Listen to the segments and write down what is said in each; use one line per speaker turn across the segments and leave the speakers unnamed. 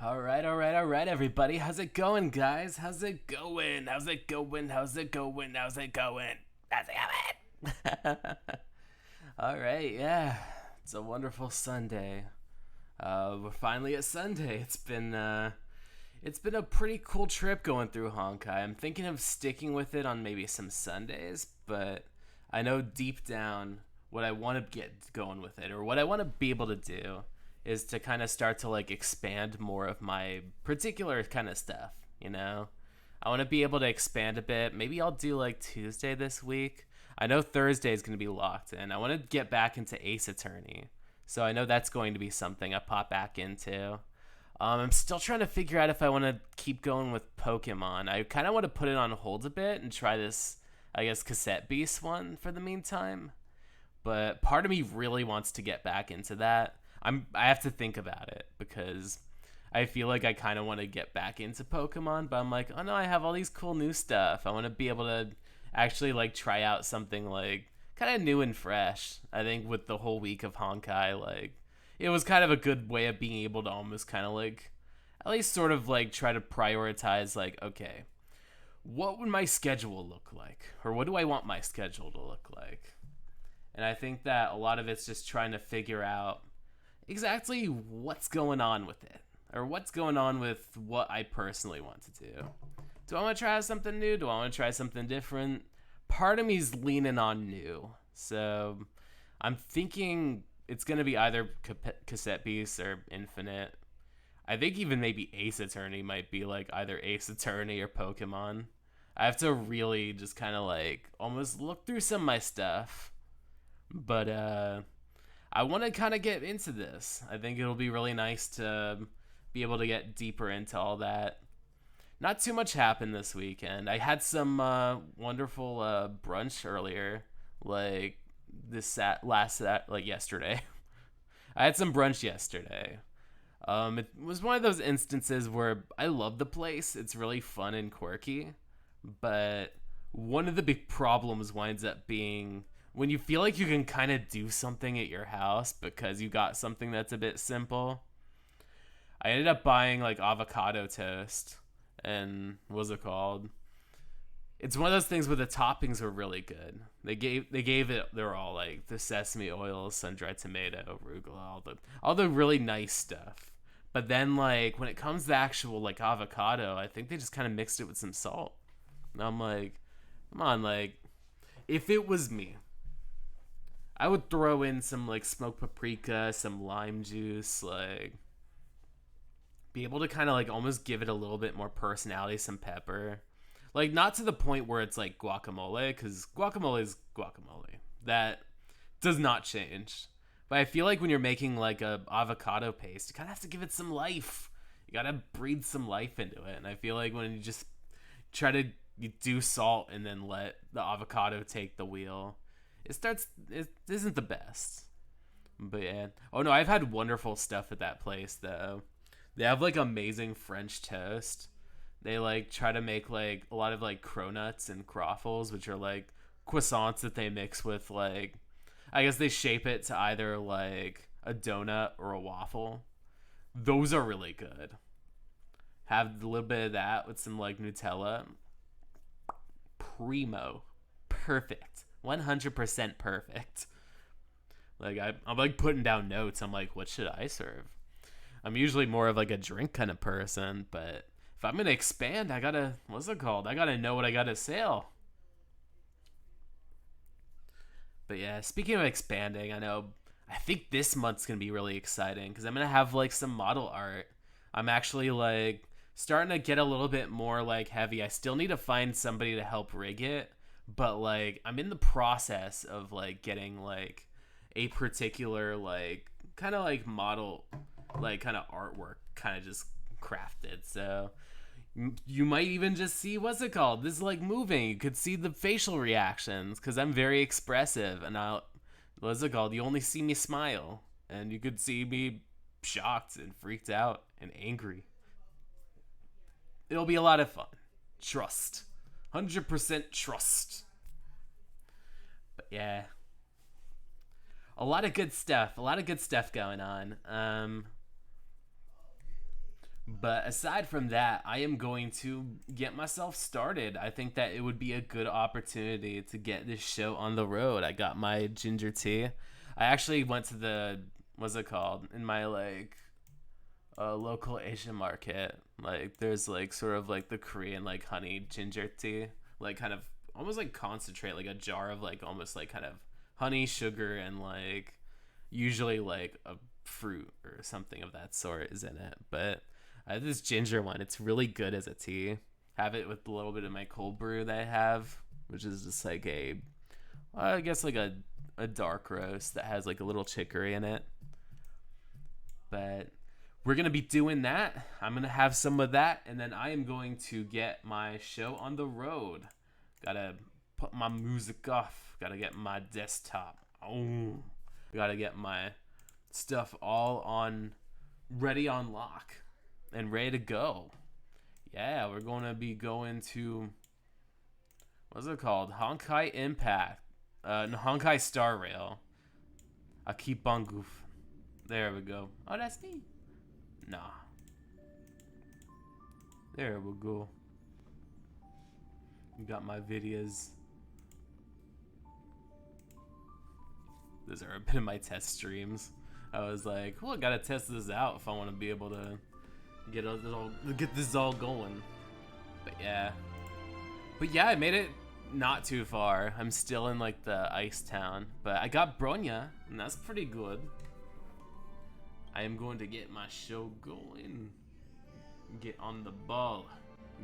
All right, everybody. How's it going, guys? How's it going? How's it going? How's it going? How's it going? How's it going? All right, yeah. It's a wonderful Sunday. We're finally at Sunday. It's been a pretty cool trip going through Honkai. I'm thinking of sticking with it on maybe some Sundays, but I know deep down what I want to get going with it, or what I want to be able to do, is to kind of start to like expand more of my particular kind of stuff. You know, I want to be able to expand a bit. Maybe I'll do like Tuesday this week. I know Thursday is going to be locked in. I want to get back into Ace Attorney, so I know that's going to be something I pop back into. I'm still trying to figure out if I want to keep going with Pokemon. I kind of want to put it on hold a bit and try this, I guess, Cassette Beast one for the meantime. But part of me really wants to get back into that. I have to think about it because I feel like I kind of want to get back into Pokemon, but I'm like, oh no, I have all these cool new stuff. I want to be able to actually like try out something like kind of new and fresh. I think with the whole week of Honkai, like it was kind of a good way of being able to almost kind of like at least sort of like try to prioritize like, okay, what would my schedule look like, or what do I want my schedule to look like? And I think that a lot of it's just trying to figure out exactly what's going on with it, or what's going on with what I personally want to do. Do I want to try something new? Do I want to try something different? Part of me's leaning on new. So I'm thinking it's going to be either Cassette Beast or Infinite. I think even maybe Ace Attorney might be like either Ace Attorney or Pokemon. I have to really just kind of like almost look through some of my stuff. But I want to kind of get into this. I think it'll be really nice to be able to get deeper into all that. Not too much happened this weekend. I had some wonderful brunch earlier, like like yesterday. I had some brunch yesterday. It was one of those instances where I love the place. It's really fun and quirky, but one of the big problems winds up being when you feel like you can kind of do something at your house because you got something that's a bit simple. I ended up buying like avocado toast and what's it called? It's one of those things where the toppings were really good. They gave it, they're all like the sesame oil, sun-dried tomato, arugula, all the really nice stuff. But then like when it comes to actual like avocado, I think they just kind of mixed it with some salt. And I'm like, come on, like if it was me, I would throw in some like smoked paprika, some lime juice, like be able to kind of like almost give it a little bit more personality, some pepper. Like not to the point where it's like guacamole, because guacamole is guacamole. That does not change. But I feel like when you're making like a avocado paste, you kind of have to give it some life. You gotta breathe some life into it. And I feel like when you just try to you do salt and then let the avocado take the wheel, it isn't the best. But yeah. Oh no, I've had wonderful stuff at that place though. They have like amazing French toast. They like try to make like a lot of like cronuts and croffles, which are like croissants that they mix with like I guess they shape it to either like a donut or a waffle. Those are really good. Have a little bit of that with some like Nutella. Primo. Perfect. 100% perfect. Like I'm like putting down notes. I'm like, what should I serve? I'm usually more of like a drink kind of person, but if I'm gonna expand, I gotta what's it called? I gotta know what I gotta sell. But yeah, speaking of expanding, I think this month's gonna be really exciting because I'm gonna have like some model art. I'm actually like starting to get a little bit more like heavy. I still need to find somebody to help rig it, but like I'm in the process of like getting like a particular like kind of like model like kind of artwork kind of just crafted. So you might even just see what's it called? This is like moving. You could see the facial reactions because I'm very expressive, and what's it called? You only see me smile, and you could see me shocked and freaked out and angry. It'll be a lot of fun. Trust, 100% trust. But yeah, a lot of good stuff. A lot of good stuff going on. But aside from that, I am going to get myself started. I think that it would be a good opportunity to get this show on the road. I got my ginger tea. I actually went to the, what's it called, in my like local Asian market. Like there's like sort of like the Korean like honey ginger tea, like kind of almost like concentrate, like a jar of like almost like kind of honey, sugar, and like usually like a fruit or something of that sort is in it. But I have this ginger one. It's really good as a tea. Have it with a little bit of my cold brew that I have, which is just like a, I guess like a dark roast that has like a little chicory in it. But we're gonna be doing that. I'm gonna have some of that, and then I am going to get my show on the road. Gotta put my music off. Gotta get my desktop. Oh, gotta get my stuff all on, ready on lock, and ready to go. Yeah, we're gonna be going to, what's it called? Honkai Impact. Honkai Star Rail. I keep on goof. There we go. Oh, that's me. Nah. There we go. Got my videos. Those are a bit of my test streams. I was like, well, I gotta test this out if I want to be able to get this all going. But yeah, I made it not too far. I'm still in like the ice town, but I got BROnya, and that's pretty good. I am going to get my show going. Get on the ball.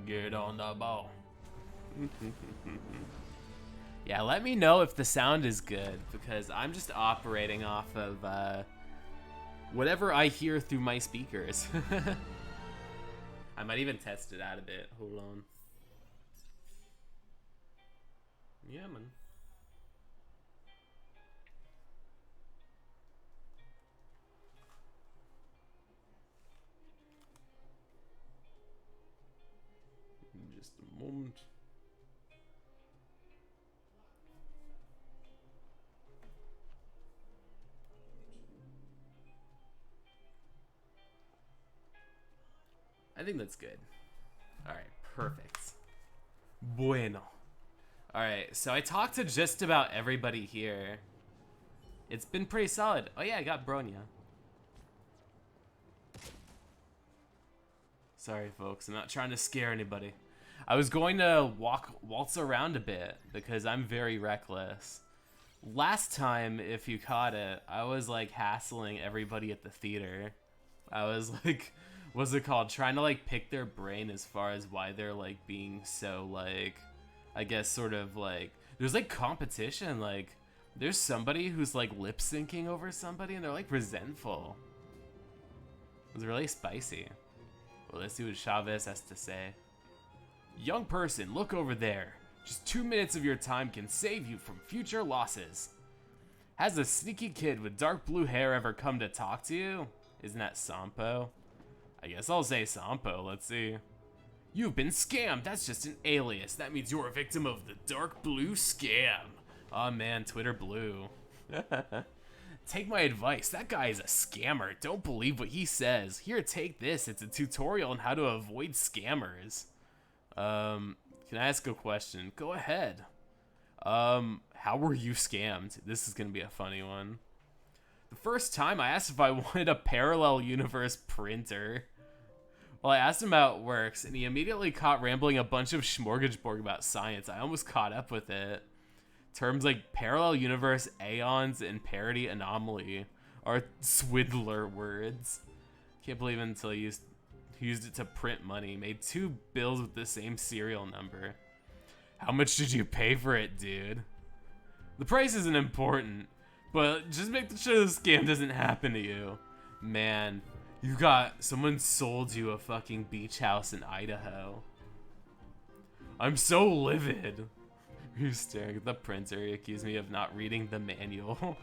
Get on the ball. Yeah, let me know if the sound is good, because I'm just operating off of whatever I hear through my speakers. I might even test it out a bit. Hold on. Yeah, man. Just a moment. I think that's good. Alright, perfect. Bueno. Alright, so I talked to just about everybody here. It's been pretty solid. Oh yeah, I got BROnya. Sorry folks, I'm not trying to scare anybody. I was going to waltz around a bit because I'm very reckless. Last time, if you caught it, I was like hassling everybody at the theater. I was like, what's it called? Trying to like pick their brain as far as why they're like being so like, I guess sort of like, there's like competition. Like there's somebody who's like lip syncing over somebody and they're like resentful. It was really spicy. Well, let's see what Chavez has to say. Young person, look over there. Just 2 minutes of your time can save you from future losses. Has a sneaky kid with dark blue hair ever come to talk to you? Isn't that Sampo? I guess I'll say Sampo, let's see. You've been scammed, that's just an alias. That means you're a victim of the dark blue scam. Aw man, Twitter blue. Take my advice, that guy is a scammer. Don't believe what he says. Here, take this, it's a tutorial on how to avoid scammers. Can I ask a question? Go ahead. How were you scammed? This is gonna be a funny one. The first time I asked if I wanted a parallel universe printer. Well, I asked him how it works, and he immediately caught rambling a bunch of smorgasbord about science. I almost caught up with it. Terms like parallel universe, aeons, and parity anomaly are swindler words. Can't believe it until he used it to print money. Made 2 bills with the same serial number. How much did you pay for it, dude? The price isn't important, but just make sure the scam doesn't happen to you. Man, you got, someone sold you a fucking beach house in Idaho. I'm so livid. You're staring at the printer. He accused me of not reading the manual.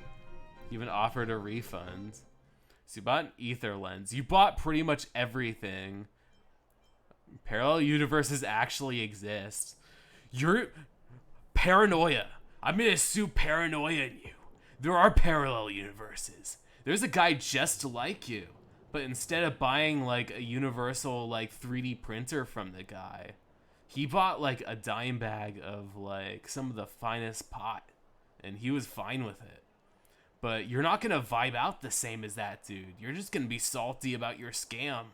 He even offered a refund. So you bought an ether lens. You bought pretty much everything. Parallel universes actually exist. You're paranoia. I'm gonna sue paranoia in you. There are parallel universes. There's a guy just like you. But instead of buying like a universal like 3D printer from the guy, he bought like a dime bag of like some of the finest pot, and he was fine with it. But you're not gonna vibe out the same as that dude. You're just gonna be salty about your scam.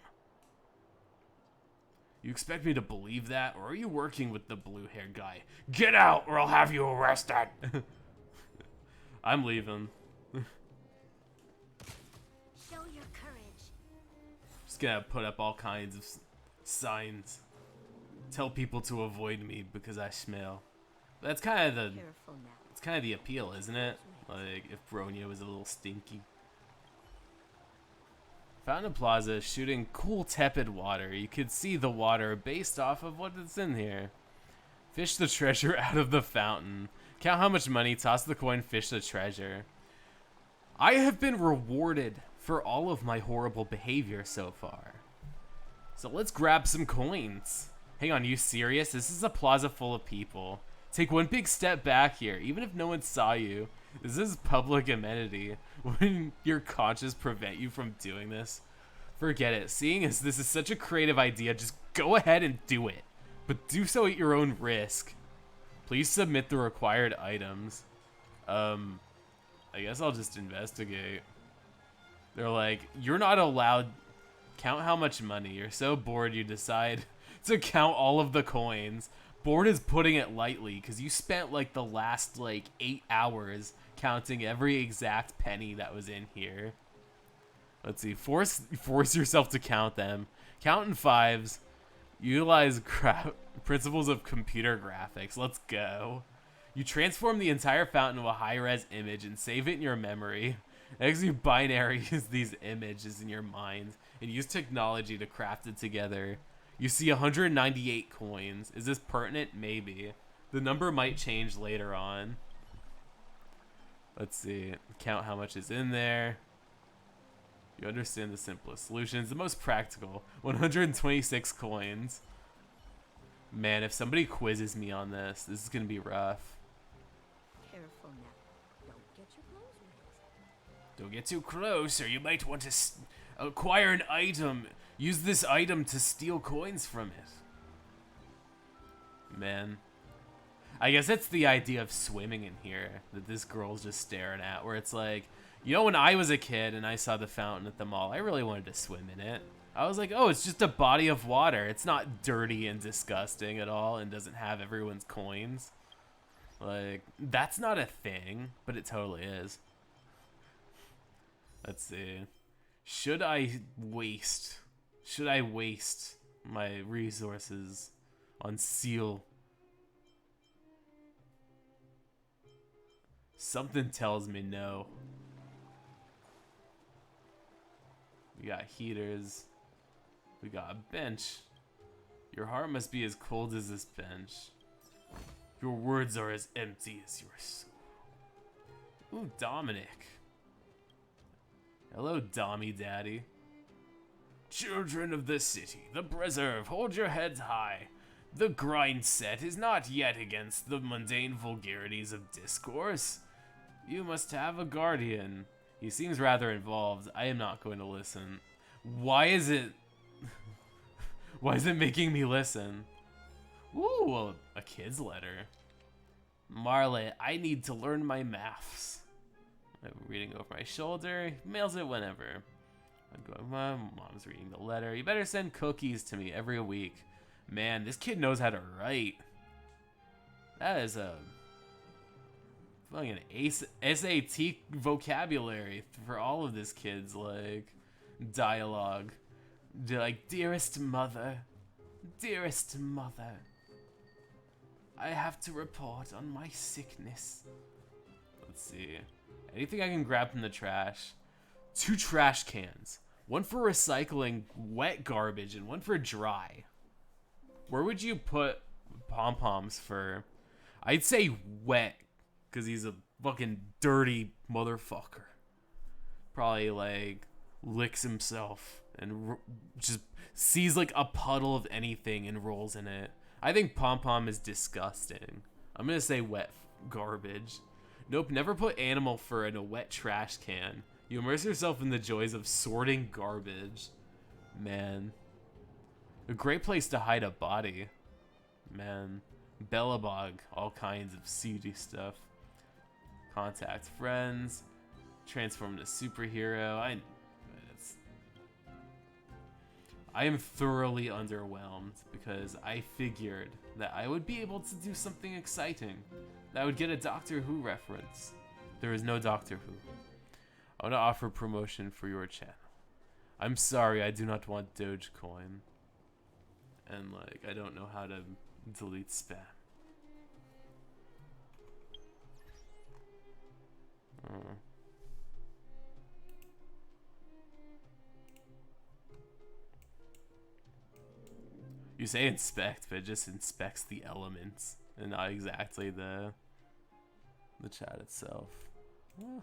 You expect me to believe that, or are you working with the blue-haired guy? Get out, or I'll have you arrested. I'm leaving.
Show your courage.
Just gonna put up all kinds of signs. Tell people to avoid me because I smell. That's kind of the...
Careful now.
It's kind of the appeal, isn't it? Like, if BROnya was a little stinky. Fountain Plaza is shooting cool tepid water. You could see the water based off of what is in here. Fish the treasure out of the fountain. Count how much money, toss the coin, fish the treasure. I have been rewarded for all of my horrible behavior so far. So let's grab some coins. Hang on, you serious? This is a plaza full of people. Take one big step back here, even if no one saw you. This is public amenity. Wouldn't your conscience prevent you from doing this? Forget it. Seeing as this is such a creative idea, just go ahead and do it. But do so at your own risk. Please submit the required items. I guess I'll just investigate. They're like, you're not allowed. Count how much money. You're so bored you decide to count all of the coins. Bored is putting it lightly, because you spent like the last like 8 hours counting every exact penny that was in here. Let's see. Force yourself to count them. Count in fives. Utilize principles of computer graphics. Let's go. You transform the entire fountain into a high-res image and save it in your memory. Next, you binaries these images in your mind and use technology to craft it together. You see 198 coins. Is this pertinent? Maybe. The number might change later on. Let's see. Count how much is in there. You understand the simplest solutions. The most practical. 126 coins. Man, if somebody quizzes me on this is going to be rough.
Careful now. Don't get your clothes wet.
Don't get too close, or you might want to acquire an item. Use this item to steal coins from it. Man. I guess that's the idea of swimming in here that this girl's just staring at, where it's like, you know, when I was a kid and I saw the fountain at the mall, I really wanted to swim in it. I was like, oh, it's just a body of water. It's not dirty and disgusting at all and doesn't have everyone's coins. Like, that's not a thing, but it totally is. Let's see. Should I waste my resources on seal? Something tells me no. We got heaters. We got a bench. Your heart must be as cold as this bench. Your words are as empty as your soul. Ooh, Dominic. Hello, Dommy Daddy. Children of the city, the preserve, hold your heads high. The grind set is not yet against the mundane vulgarities of discourse. You must have a guardian. He seems rather involved. I am not going to listen. Why is it... Why is it making me listen? Ooh, a kid's letter. Marley, I need to learn my maths. I'm reading over my shoulder. Mails it whenever. I'm going, Mom's reading the letter. You better send cookies to me every week. Man, this kid knows how to write. That is a fucking SAT vocabulary for all of this kid's like dialogue. Like, dearest mother, I have to report on my sickness. Let's see. Anything I can grab from the trash? 2 trash cans. One for recycling wet garbage and one for dry. Where would you put pom-poms for? I'd say wet, because he's a fucking dirty motherfucker. Probably, like, licks himself and just sees, like, a puddle of anything and rolls in it. I think pom-pom is disgusting. I'm gonna say wet garbage. Nope, never put animal fur in a wet trash can. You immerse yourself in the joys of sorting garbage. Man. A great place to hide a body. Man. Bellabog, all kinds of seedy stuff. Contact friends. Transform to superhero. I am thoroughly underwhelmed because I figured that I would be able to do something exciting. That I would get a Doctor Who reference. There is no Doctor Who. I want to offer promotion for your channel. I'm sorry, I do not want Dogecoin. And like, I don't know how to delete spam. You say inspect, but it just inspects the elements and not exactly the chat itself. Huh.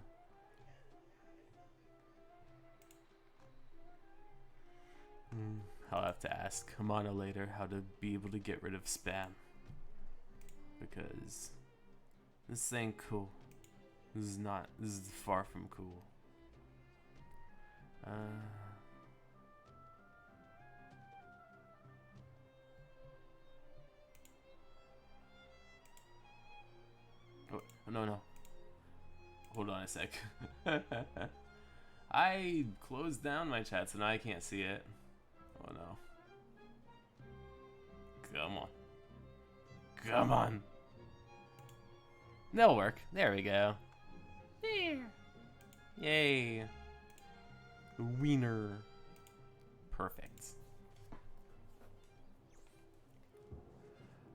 I'll have to ask Hamana later how to be able to get rid of spam. Because this ain't cool. This is far from cool. Oh, no. Hold on a sec. I closed down my chat, so now I can't see it. Oh no. Come on. Come on. That'll work. There we go. There. Yay. Wiener. Perfect.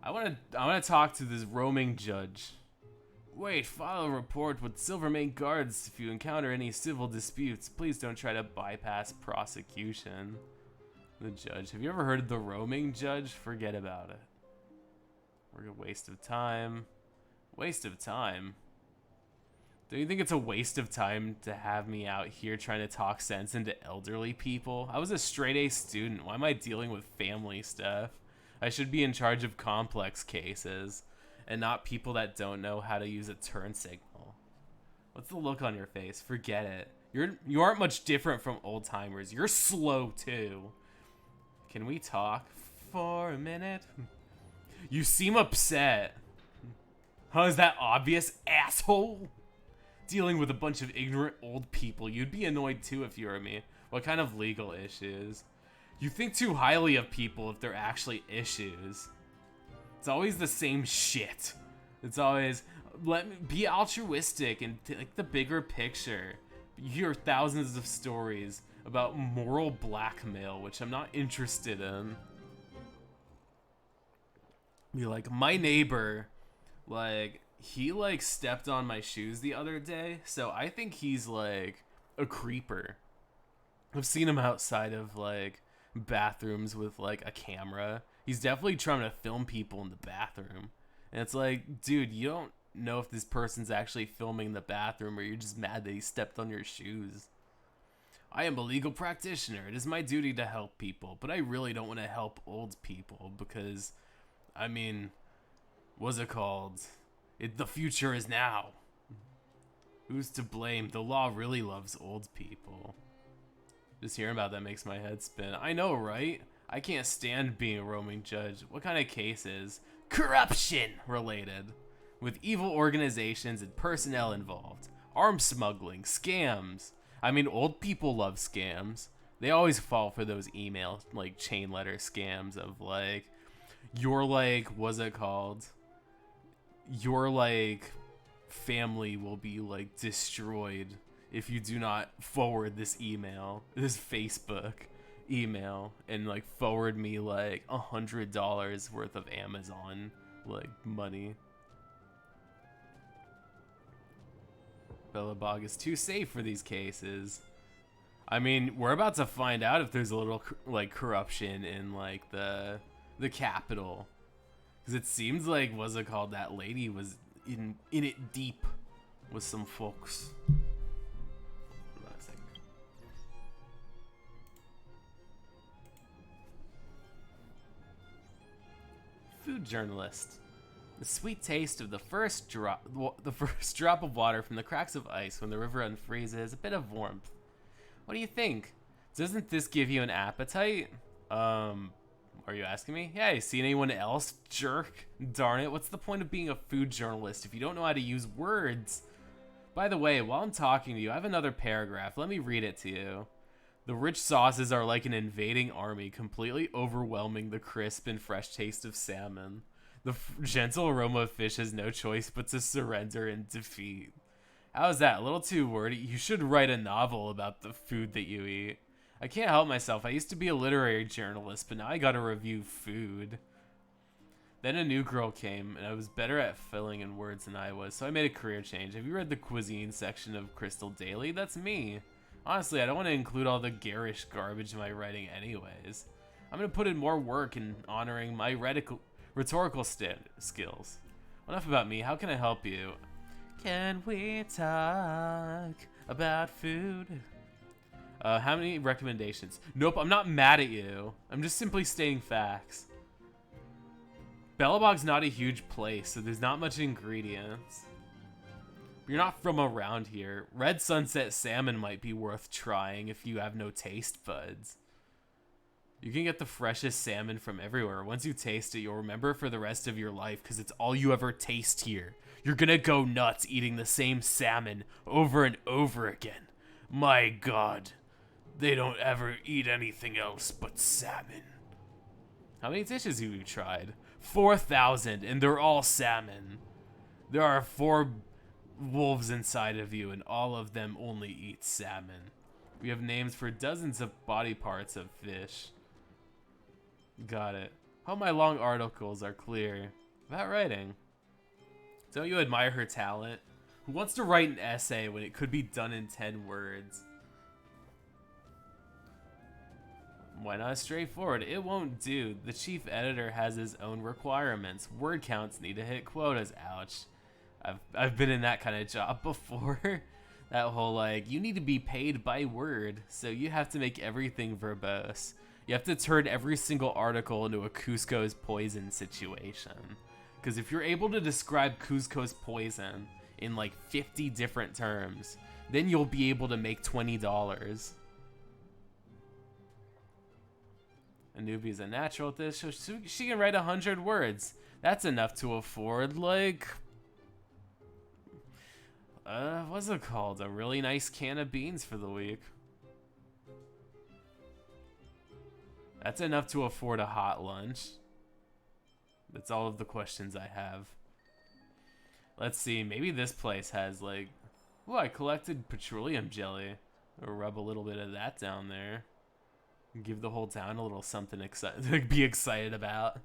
I want to talk to this roaming judge. Wait, file a report with Silvermane guards if you encounter any civil disputes. Please don't try to bypass prosecution. The judge. Have you ever heard of the roaming judge? Forget about it. We're a waste of time. Waste of time? Don't you think it's a waste of time to have me out here trying to talk sense into elderly people? I was a straight-A student. Why am I dealing with family stuff? I should be in charge of complex cases and not people that don't know how to use a turn signal. What's the look on your face? Forget it. You aren't much different from old-timers. You're slow, too. Can we talk for a minute? You seem upset. Huh, is that obvious, asshole? Dealing with a bunch of ignorant old people. You'd be annoyed too if you were me. What kind of legal issues? You think too highly of people if they're actually issues. It's always the same shit. It's always, let me be altruistic and take the bigger picture. You hear thousands of stories about moral blackmail, which I'm not interested in. Be like, my neighbor, like, he like stepped on my shoes the other day, so I think he's like a creeper. I've seen him outside of like bathrooms with like a camera. He's definitely trying to film people in the bathroom. And it's like, dude, you don't know if this person's actually filming the bathroom or you're just mad that he stepped on your shoes. I am a legal practitioner. It is my duty to help people, but I really don't want to help old people because, I mean, what's it called? The future is now. Who's to blame? The law really loves old people. Just hearing about that makes my head spin. I know, right? I can't stand being a roaming judge. What kind of cases? Corruption related. With evil organizations and personnel involved. Arms smuggling, scams. I mean, old people love scams. They always fall for those email, like, chain letter scams of, like, your, like, what's it called? Your, like, family will be, like, destroyed if you do not forward this email, this Facebook email, and, like, forward me, like, $100 worth of Amazon, like, money. Bellabog is too safe for these cases. I mean, we're about to find out if there's a little, like, corruption in, like, the capital. Because it seems like, what's it called, that lady was in it deep with some folks. Hold on a second. Food journalist. The sweet taste of the first drop of water from the cracks of ice when the river unfreezes, a bit of warmth. What do you think? Doesn't this give you an appetite? Are you asking me? Yeah, you seen anyone else? Jerk. Darn it, what's the point of being a food journalist if you don't know how to use words? By the way, while I'm talking to you, I have another paragraph. Let me read it to you. The rich sauces are like an invading army, completely overwhelming the crisp and fresh taste of salmon. The gentle aroma of fish has no choice but to surrender and defeat. How's that? A little too wordy? You should write a novel about the food that you eat. I can't help myself. I used to be a literary journalist, but now I gotta review food. Then a new girl came, and I was better at filling in words than I was, so I made a career change. Have you read the cuisine section of Crystal Daily? That's me. Honestly, I don't want to include all the garish garbage in my writing anyways. I'm gonna put in more work in honoring my rhetorical skills. Enough about me. How can I help you? Can we talk about food? How many recommendations? Nope, I'm not mad at you. I'm just simply stating facts. Bellabog's not a huge place, so there's not much ingredients. You're not from around here. Red Sunset salmon might be worth trying if you have no taste buds. You can get the freshest salmon from everywhere. Once you taste it, you'll remember it for the rest of your life because it's all you ever taste here. You're gonna go nuts eating the same salmon over and over again. My God, they don't ever eat anything else but salmon. How many dishes have you tried? 4,000, and they're all salmon. There are 4 wolves inside of you, and all of them only eat salmon. We have names for dozens of body parts of fish. Got it. Hope my long articles are clear. About writing. Don't you admire her talent? Who wants to write an essay when it could be done in 10 words? Why not straightforward? It won't do. The chief editor has his own requirements. Word counts need to hit quotas. Ouch. I've been in that kind of job before. That whole like, you need to be paid by word, so you have to make everything verbose. You have to turn every single article into a Cusco's poison situation. Because if you're able to describe Cusco's poison in like 50 different terms, then you'll be able to make $20. Anubi's a natural at this, so she can write 100 words. That's enough to afford, like, what's it called? A really nice can of beans for the week. That's enough to afford a hot lunch. That's all of the questions I have. Let's see, maybe this place has, like, oh, I collected petroleum jelly. I'll rub a little bit of that down there. Give the whole town a little something to be excited about.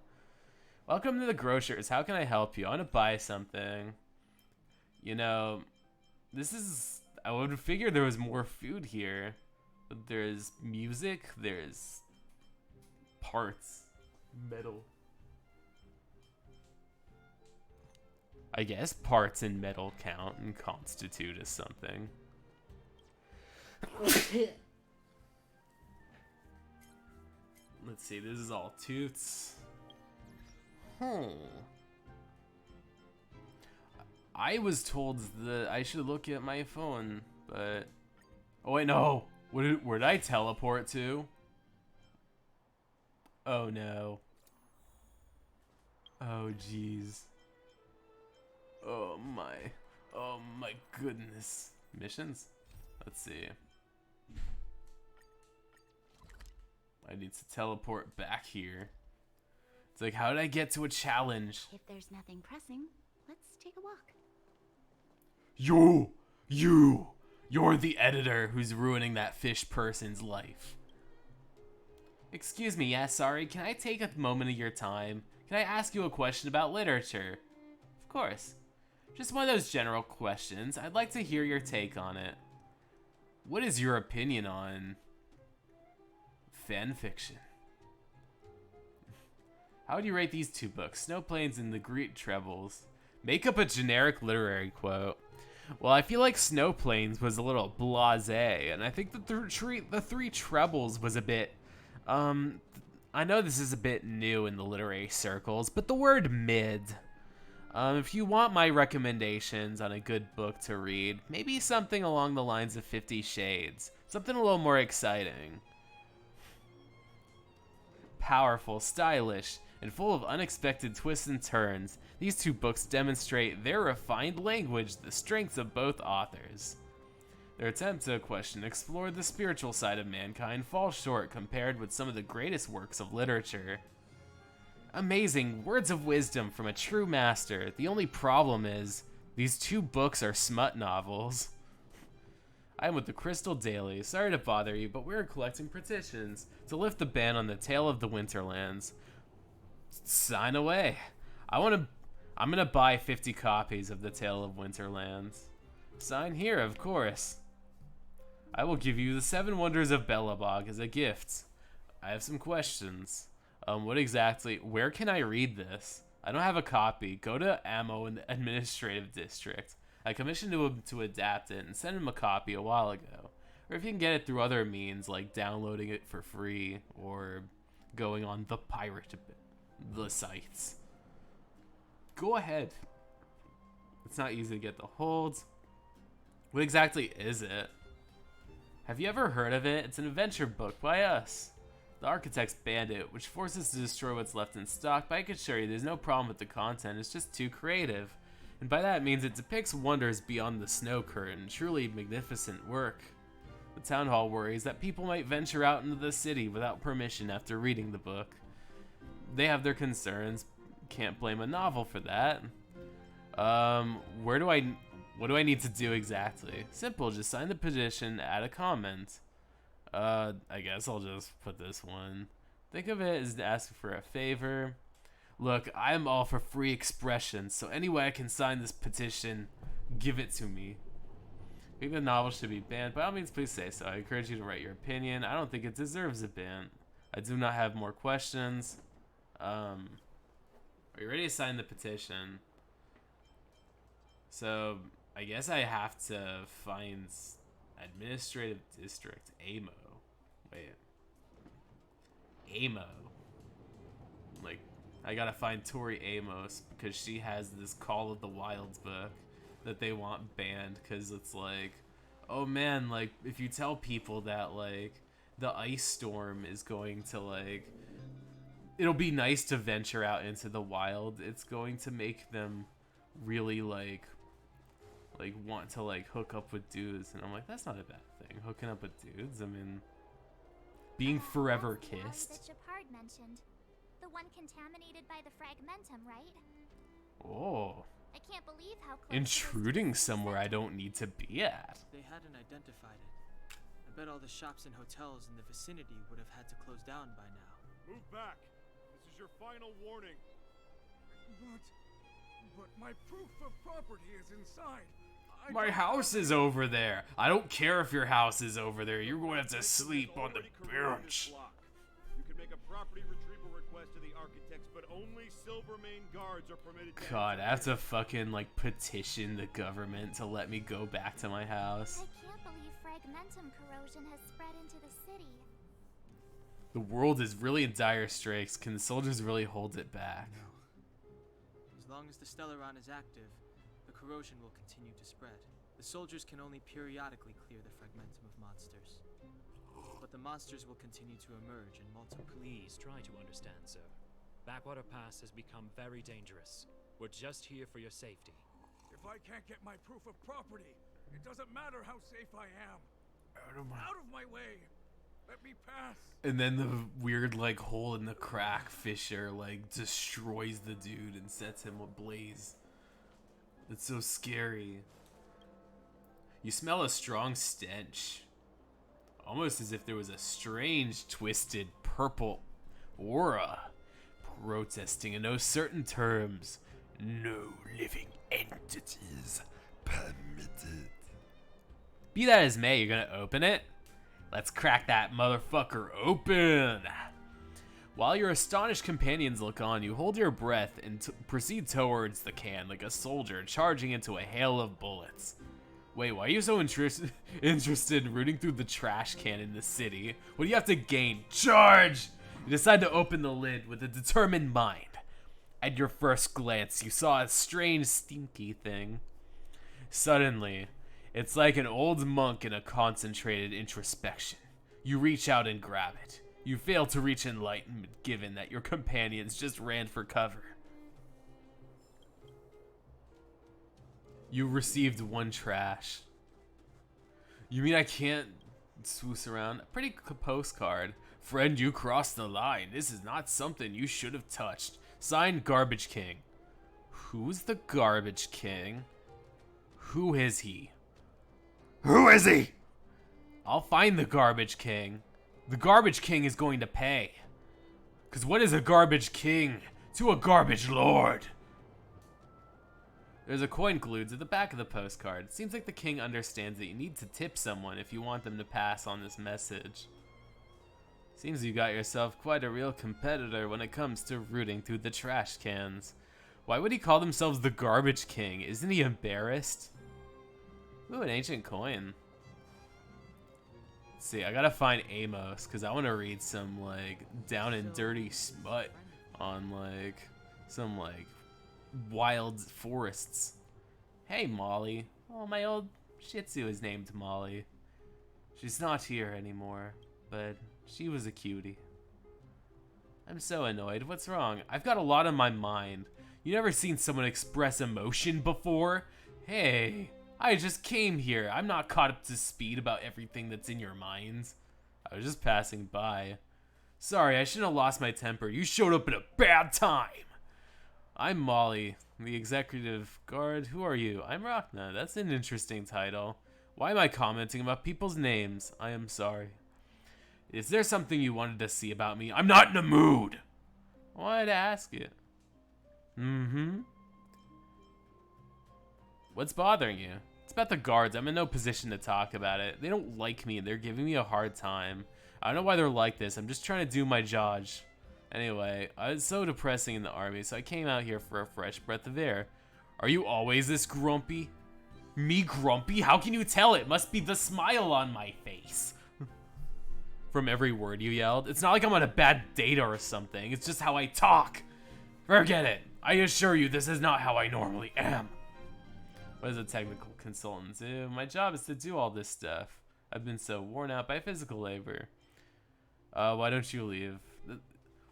Welcome to the grocers. How can I help you? I want to buy something. You know, this is... I would figure there was more food here. But there's music. There's parts. Metal. I guess parts and metal count and constitute as something. Let's see, this is all toots. I was told that I should look at my phone, but... Oh wait, no! Where did I teleport to? Oh no. Oh jeez. Oh my goodness. Missions? Let's see. I need to teleport back here. It's like, how did I get to a challenge?
If there's nothing pressing, let's take a walk.
You're the editor who's ruining that fish person's life. Excuse me, yeah, sorry, can I take a moment of your time? Can I ask you a question about literature? Of course. Just one of those general questions. I'd like to hear your take on it. What is your opinion on fan fiction? How would you rate these 2 books, Snowplains and The Great Trebles? Make up a generic literary quote. Well, I feel like Snowplains was a little blasé, and I think that the Three Trebles was a bit, I know this is a bit new in the literary circles, but the word mid. If you want my recommendations on a good book to read, maybe something along the lines of 50 Shades. Something a little more exciting. Powerful, stylish, and full of unexpected twists and turns, these two books demonstrate their refined language, the strengths of both authors. Their attempt to explore the spiritual side of mankind falls short compared with some of the greatest works of literature. Amazing words of wisdom from a true master. The only problem is, these two books are smut novels. I am with the Crystal Daily. Sorry to bother you, but we're collecting petitions to lift the ban on the Tale of the Winterlands. Sign away. I'm gonna buy 50 copies of the Tale of Winterlands. Sign here, of course. I will give you the 7 Wonders of Belobog as a gift. I have some questions. Where can I read this? I don't have a copy. Go to Ammo in the Administrative District. I commissioned him to adapt it and sent him a copy a while ago. Or if you can get it through other means, like downloading it for free, or going on the sites. Go ahead. It's not easy to get the holds. What exactly is it? Have you ever heard of it? It's an adventure book by us. The Architect's Bandit, which forces to destroy what's left in stock, but I can assure you there's no problem with the content, it's just too creative. And by that it means it depicts wonders beyond the snow curtain, truly magnificent work. The town hall worries that people might venture out into the city without permission after reading the book. They have their concerns, can't blame a novel for that. What do I need to do exactly? Simple, just sign the petition, add a comment. I guess I'll just put this one. Think of it as asking for a favor. Look, I'm all for free expression, so any way I can sign this petition, give it to me. I think the novel should be banned. By all means, please say so. I encourage you to write your opinion. I don't think it deserves a ban. I do not have more questions. Are you ready to sign the petition? So, I guess I have to find Administrative District, AMO. Wait. AMO. Like, I gotta find Tori Amos because she has this Call of the Wilds book that they want banned because it's like, oh man, like, if you tell people that, like, the ice storm is going to, like, it'll be nice to venture out into the wild, it's going to make them really, like want to, like, hook up with dudes. And I'm like, that's not a bad thing, hooking up with dudes. I mean, being forever kissed.
That Shepard mentioned. The one contaminated by the fragmentum, right?
Oh.
I can't believe how close
Intruding somewhere I don't need to be at.
They hadn't identified it. I bet all the shops and hotels in the vicinity would have had to close down by now.
Move back. This is your final warning.
But my proof of property is inside.
My house is over there. I don't care if your house is over there. You're going to have to sleep on the bench.
You can make a property retrieval request to the architects, but only Silvermane guards are permitted to
God, I have to fucking, like, petition the government to let me go back to my house.
I can't believe fragmentum corrosion has spread into the city.
The world is really in dire straits. Can the soldiers really hold it back?
No. As long as the Stellaron is active, the corrosion will continue to spread. The soldiers can only periodically clear the fragmentum of monsters. But the monsters will continue to emerge in multiple...
Please try to understand, sir. Backwater Pass has become very dangerous. We're just here for your safety.
If I can't get my proof of property, it doesn't matter how safe I am. Out of my way. Let me pass.
And then the weird, like, hole in the crack fissure, like, destroys the dude and sets him ablaze. It's so scary. You smell a strong stench. Almost as if there was a strange, twisted, purple aura protesting in no certain terms. No living entities permitted. Be that as may, you're gonna open it? Let's crack that motherfucker open! While your astonished companions look on, you hold your breath and proceed towards the can like a soldier charging into a hail of bullets. Wait, why are you so interested in rooting through the trash can in the city? What do you have to gain? Charge! You decide to open the lid with a determined mind. At your first glance, you saw a strange, stinky thing. Suddenly, it's like an old monk in a concentrated introspection. You reach out and grab it. You fail to reach enlightenment given that your companions just ran for cover. You received one trash. You mean I can't swoosh around? A pretty postcard. Friend, you crossed the line. This is not something you should have touched. Signed, Garbage King. Who's the Garbage King? Who is he? Who is he? I'll find the Garbage King. The Garbage King is going to pay. Because what is a Garbage King to a Garbage Lord? There's a coin glued to the back of the postcard. It seems like the king understands that you need to tip someone if you want them to pass on this message. Seems you got yourself quite a real competitor when it comes to rooting through the trash cans. Why would he call themselves the Garbage King? Isn't he embarrassed? Ooh, an ancient coin. Let's see, I gotta find Amos, because I want to read some, like, down and dirty smut on, like, some, like, wild forests. Hey, Molly. Oh, my old Shih Tzu is named Molly. She's not here anymore, but she was a cutie. I'm so annoyed. What's wrong? I've got a lot on my mind. You never seen someone express emotion before? Hey, I just came here. I'm not caught up to speed about everything that's in your minds. I was just passing by. Sorry, I shouldn't have lost my temper. You showed up at a bad time. I'm Molly, the executive guard. Who are you? I'm Rachna. That's an interesting title. Why am I commenting about people's names? I am sorry. Is there something you wanted to see about me? I'm not in a mood. I wanted to ask it. What's bothering you? It's about the guards. I'm in no position to talk about it. They don't like me. They're giving me a hard time. I don't know why they're like this. I'm just trying to do my job. Anyway, it's so depressing in the army, so I came out here for a fresh breath of air. Are you always this grumpy? Me grumpy? How can you tell? It must be the smile on my face. From every word you yelled. It's not like I'm on a bad date or something. It's just how I talk. Forget it. I assure you this is not how I normally am. What does a technical consultant do? My job is to do all this stuff. I've been so worn out by physical labor. Why don't you leave?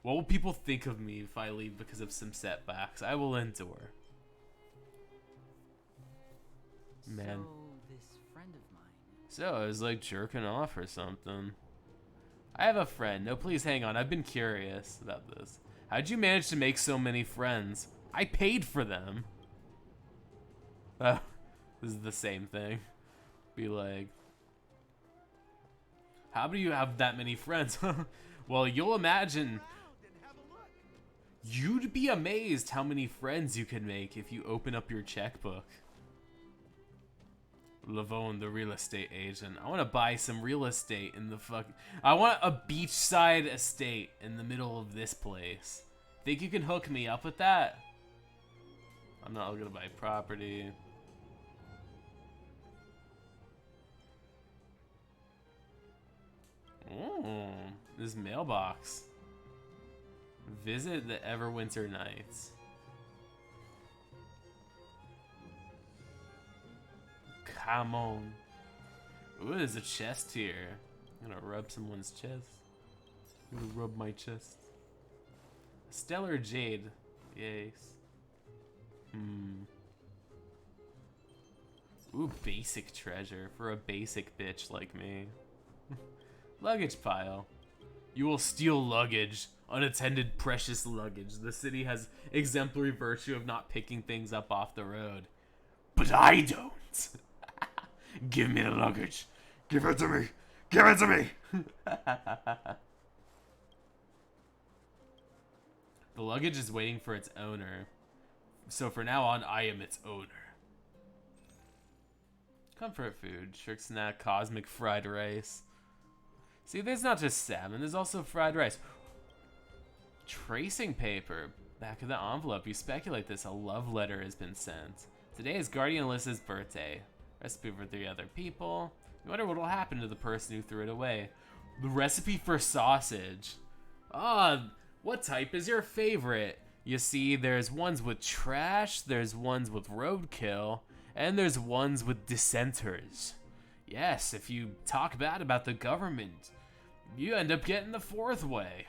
What will people think of me if I leave because of some setbacks? I will endure. Man.
So, this friend of mine.
So, I was like jerking off or something. I have a friend. No, please hang on. I've been curious about this. How'd you manage to make so many friends? I paid for them. Oh, this is the same thing. Be like, how do you have that many friends? Well, you'll imagine. You'd be amazed how many friends you can make if you open up your checkbook. Lavone, the real estate agent. I want to buy some real estate in the I want a beachside estate in the middle of this place. Think you can hook me up with that? I'm not gonna buy property. Oh, this mailbox. Visit the Everwinter Nights. Come on. Ooh, there's a chest here. I'm gonna rub someone's chest. I'm gonna rub my chest. Stellar Jade. Yes. Ooh, basic treasure for a basic bitch like me. Luggage pile. You will steal luggage. Unattended precious luggage. The city has exemplary virtue of not picking things up off the road. But I don't. Give me the luggage. Give it to me. Give it to me. The luggage is waiting for its owner. So for now on, I am its owner. Comfort food. Trick snack. Cosmic fried rice. See, there's not just salmon. There's also fried rice. Tracing paper. Back of the envelope. You speculate this. A love letter has been sent. Today is Guardian Alyssa's birthday. Recipe for 3 other people. You wonder what will happen to the person who threw it away. The recipe for sausage. Ah, what type is your favorite? You see, there's ones with trash, there's ones with roadkill, and there's ones with dissenters. Yes, if you talk bad about the government, you end up getting the fourth way.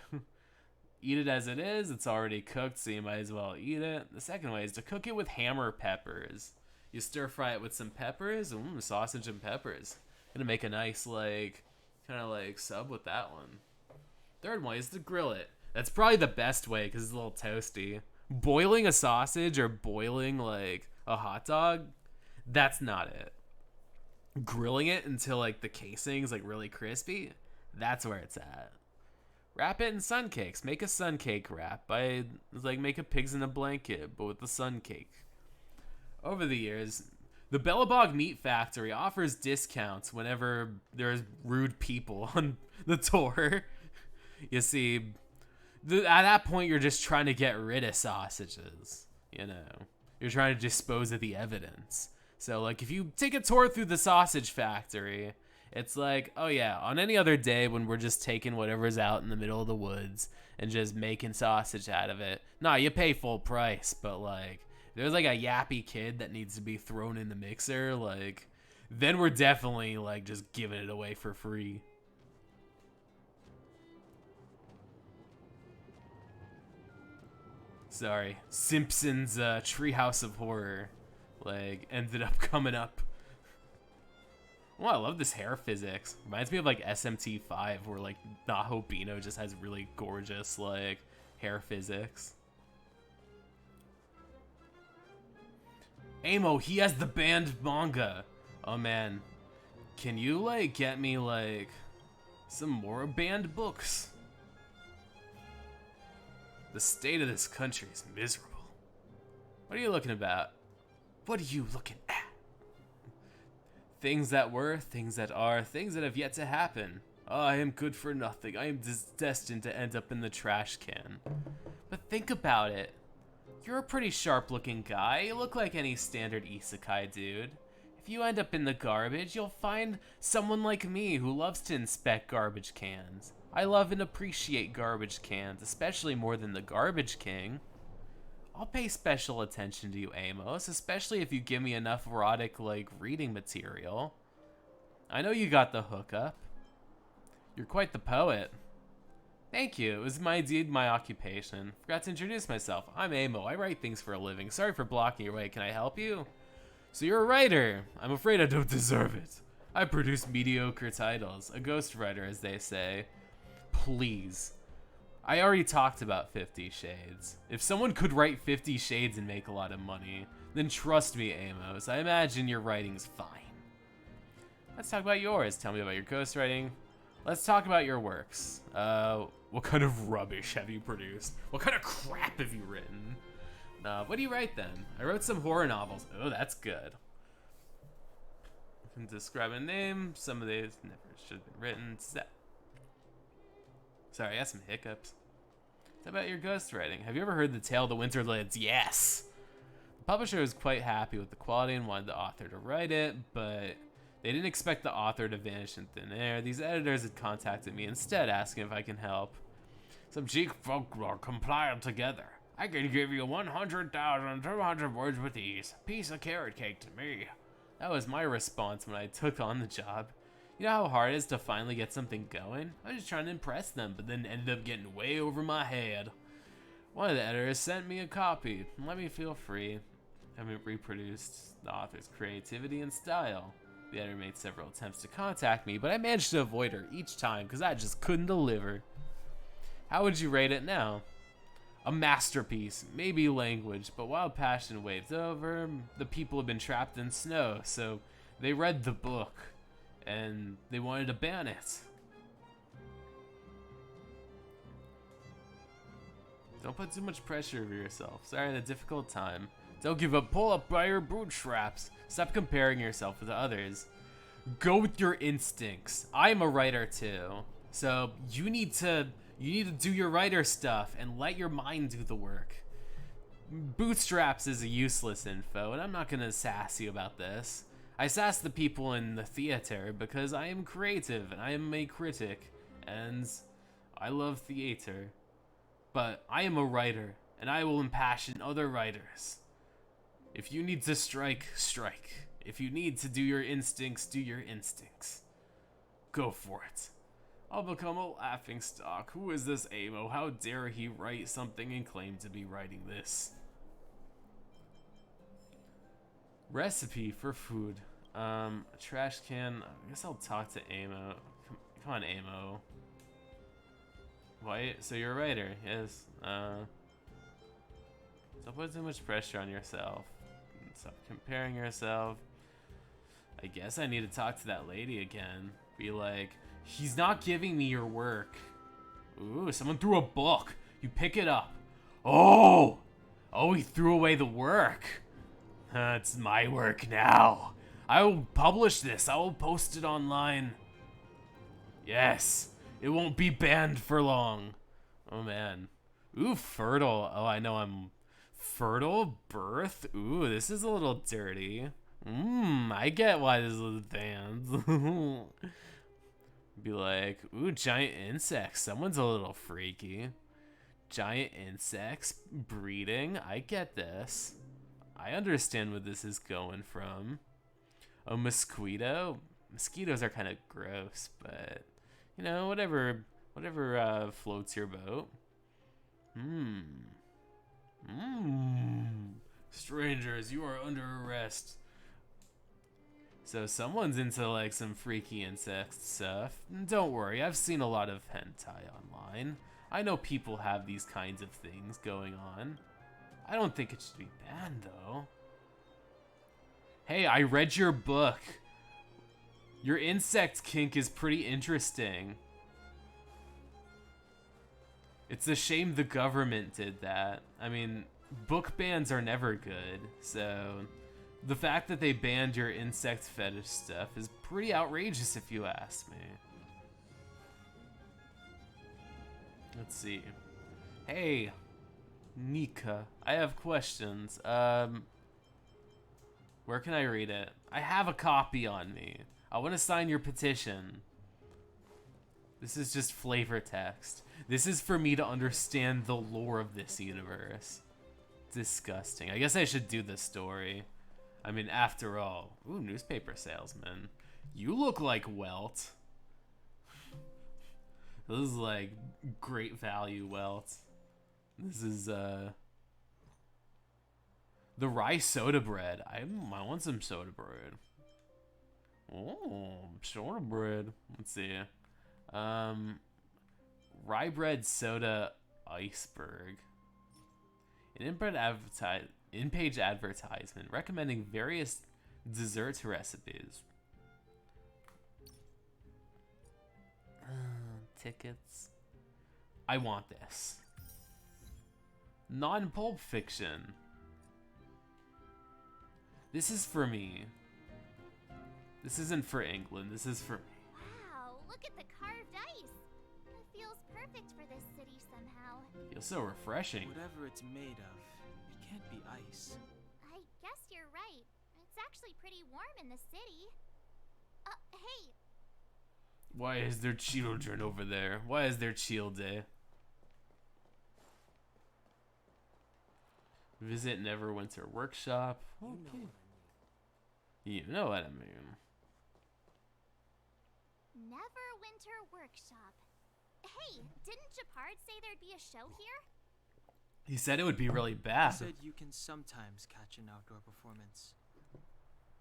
Eat it as it is, it's already cooked, so you might as well eat it. The second way is to cook it with hammer peppers. You stir fry it with some peppers, sausage and peppers. Gonna make a nice, like, kind of like sub with that one. Third way is to grill it. That's probably the best way because it's a little toasty. Boiling a sausage or boiling, like, a hot dog, that's not it. Grilling it until, like, the casing's, like, really crispy, that's where it's at. Wrap it in sun cakes. Make a sun cake wrap. Make a pigs in a blanket, but with the sun cake. Over the years, the Bellabog Meat Factory offers discounts whenever there's rude people on the tour. You see, at that point, you're just trying to get rid of sausages. You know, you're trying to dispose of the evidence. So, like, if you take a tour through the sausage factory, it's like, oh yeah, on any other day when we're just taking whatever's out in the middle of the woods and just making sausage out of it, nah, you pay full price. But, like, if there's, like, a yappy kid that needs to be thrown in the mixer, like, then we're definitely, like, just giving it away for free. Sorry, Simpsons Treehouse of Horror, like, ended up coming up. Oh, I love this hair physics. Reminds me of, like, SMT5, where, like, Naho Bino just has really gorgeous, like, hair physics. Amo, he has the banned manga. Oh, man. Can you, like, get me, like, some more banned books? The state of this country is miserable. What are you looking about? What are you looking at? Things that were, things that are, things that have yet to happen. Oh, I am good for nothing. I am destined to end up in the trash can. But think about it. You're a pretty sharp-looking guy. You look like any standard isekai dude. If you end up in the garbage, you'll find someone like me who loves to inspect garbage cans. I love and appreciate garbage cans, especially more than the Garbage King. I'll pay special attention to you, Amos, especially if you give me enough erotic, like, reading material. I know you got the hookup. You're quite the poet. Thank you. It was indeed my occupation. Forgot to introduce myself. I'm Amo. I write things for a living. Sorry for blocking your way. Can I help you? So you're a writer. I'm afraid I don't deserve it. I produce mediocre titles. A ghostwriter, as they say. Please. I already talked about 50 Shades. If someone could write 50 Shades and make a lot of money, then trust me, Amos, I imagine your writing's fine. Let's talk about yours. Tell me about your ghostwriting. Let's talk about your works. What kind of rubbish have you produced? What kind of crap have you written? What do you write then? I wrote some horror novels. Oh, that's good. I can describe a name. Some of these never should have been written. Sorry, I got some hiccups. How about your ghostwriting? Have you ever heard the tale of the Winterlands? Yes! The publisher was quite happy with the quality and wanted the author to write it, but they didn't expect the author to vanish in thin air. These editors had contacted me instead, asking if I can help. Some cheap folklore compiled together. I can give you 100,200 words with ease. Piece of carrot cake to me. That was my response when I took on the job. You know how hard it is to finally get something going? I was just trying to impress them, but then ended up getting way over my head. One of the editors sent me a copy and let me feel free. I haven't reproduced the author's creativity and style. The editor made several attempts to contact me, but I managed to avoid her each time because I just couldn't deliver. How would you rate it now? A masterpiece, maybe language, but while passion waved over, the people have been trapped in snow, so they read the book. And they wanted to ban it. Don't put too much pressure over yourself. Sorry, at a difficult time. Don't give up. Pull up by your bootstraps. Stop comparing yourself with others. Go with your instincts. I'm a writer too. So you need to do your writer stuff and let your mind do the work. Bootstraps is a useless info, and I'm not gonna sass you about this. I sass the people in the theater because I am creative and I am a critic and I love theater. But I am a writer and I will impassion other writers. If you need to strike, strike. If you need to do your instincts, do your instincts. Go for it. I'll become a laughingstock. Who is this Amo? How dare he write something and claim to be writing this? Recipe for food. A trash can. I guess I'll talk to Amo. Come on, Amo. Why? So you're a writer, yes. Don't put too much pressure on yourself. Stop comparing yourself. I guess I need to talk to that lady again. Be like, he's not giving me your work. Ooh, someone threw a book. You pick it up. Oh! Oh, he threw away the work. It's my work now. I will publish this. I will post it online. Yes. It won't be banned for long. Oh, man. Ooh, fertile. Oh, I know I'm... Fertile birth? Ooh, this is a little dirty. I get why this is banned. Be like, ooh, giant insects. Someone's a little freaky. Giant insects breeding. I get this. I understand where this is going from. A mosquito? Mosquitoes are kind of gross, but you know, whatever floats your boat. Strangers, you are under arrest. So someone's into like some freaky insect stuff. Don't worry, I've seen a lot of hentai online. I know people have these kinds of things going on. I don't think it should be banned though. Hey, I read your book. Your insect kink is pretty interesting. It's a shame the government did that. I mean, book bans are never good, so the fact that they banned your insect fetish stuff is pretty outrageous if you ask me. Let's see. Hey, Nika, I have questions. Where can I read it? I have a copy on me. I want to sign your petition. This is just flavor text. This is for me to understand the lore of this universe. Disgusting. I guess I should do the story. I mean, after all. Ooh, newspaper salesman. You look like Welt. This is like great value Welt. This is the rye soda bread. I want some soda bread. Oh, soda bread. Let's see. Rye bread soda iceberg. An in-page advertisement recommending various dessert recipes. Tickets. I want this. Non-pulp fiction. This is for me. This isn't for England. This is for me.
Wow, look at the carved ice. It feels perfect for this city somehow.
Feels so refreshing.
Whatever it's made of, it can't be ice.
I guess you're right. It's actually pretty warm in the city. Hey.
Why is there children over there? Why is there chill day? Visit Neverwinter Workshop. Okay. You know what I mean.
Neverwinter Workshop. Hey, didn't Japard say there'd be a show here?
He said it would be really bad.
He said you can sometimes catch an outdoor performance.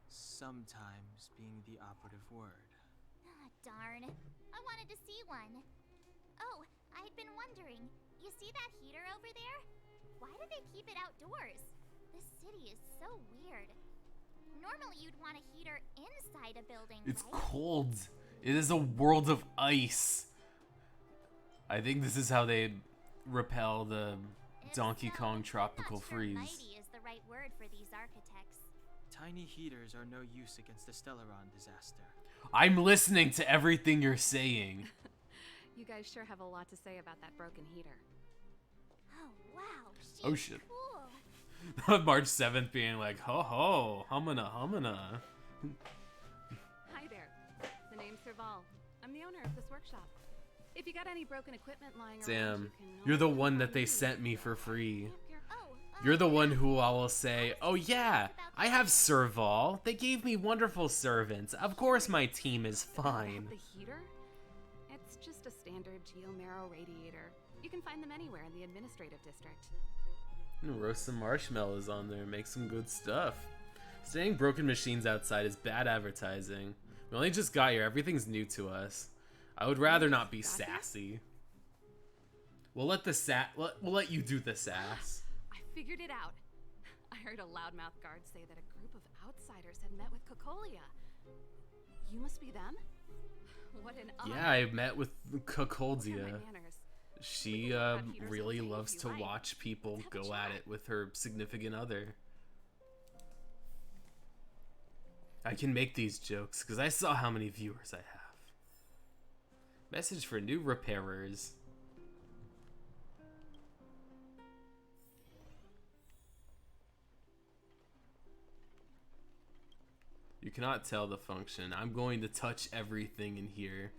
Sometimes being the operative word.
Ah, darn. I wanted to see one. Oh, I'd been wondering. You see that heater over there? Why do they keep it outdoors? This city is so weird. Normally you'd want a heater inside a building,
It's
right?
cold. It is a world of ice. I think this is how they repel the Donkey Kong tropical freeze.
Mighty is the right word for these architects.
Tiny heaters are no use against the Stellaron disaster.
I'm listening to everything you're saying.
You guys sure have a lot to say about that broken heater.
Oh wow, she's
Oh shit.
cool.
March 7th being like, ho ho, humana.
Hi there. The name's Serval. I'm the owner of this workshop. If you got any broken equipment lying around,
Damn,
you can
you're the
always
one
call
that they
me.
sent me for free.
Can't
You're the one who I will say, oh yeah, I have Serval. They gave me wonderful servants. Of course my team is fine.
The heater? It's just a standard geomarrow radiator. You can find them anywhere in the administrative district.
Roast some marshmallows on there, make some good stuff. Saying broken machines outside is bad advertising. We only just got here, everything's new to us. I would rather not be sassy. We'll let let you do the sass.
I figured it out. I heard a loudmouth guard say that a group of outsiders had met with Cocolia. You must be them? What an honor.
Yeah, I met with
What are
Cocoldia.
my manners?
She really loves to watch people go at it with her significant other. I can make these jokes because I saw how many viewers I have. Message for new repairers. You cannot tell the function. I'm going to touch everything in here.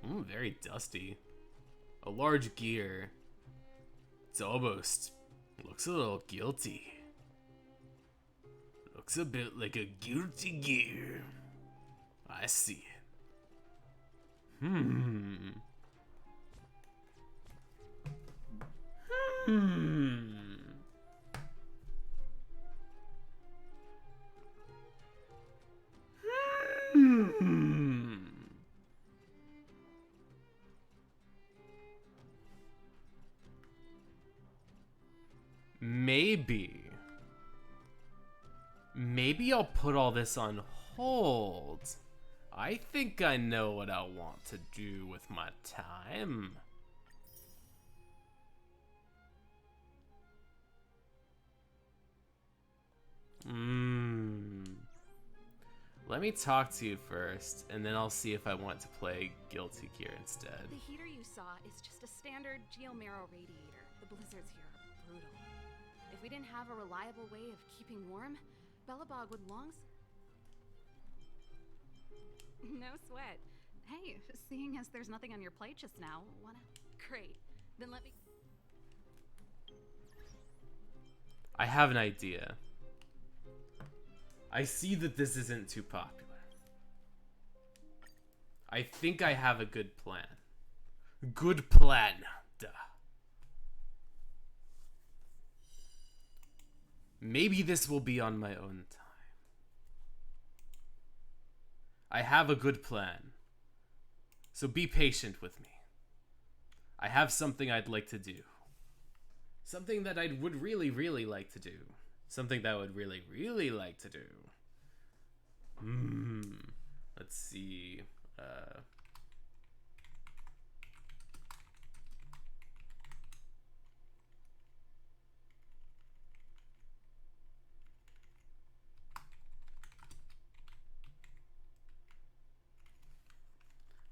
Ooh, very dusty. A large gear. It's almost... looks a little guilty. Looks a bit like a guilty gear. I see it. Maybe I'll put all this on hold. I think I know what I want to do with my time. Let me talk to you first, and then I'll see if I want to play Guilty Gear instead.
The heater you saw is just a standard geomarrow radiator. The blizzards here are brutal. If we didn't have a reliable way of keeping warm, Bellabog would No sweat. Hey, seeing as there's nothing on your plate just now, wanna... Great. Then let me...
I have an idea. I see that this isn't too popular. I think I have a good plan. Good plan. Duh. Maybe this will be on my own time. I have a good plan. So be patient with me. I have something I'd like to do. Something that I would really, really like to do. Something that I would really, really like to do. Let's see.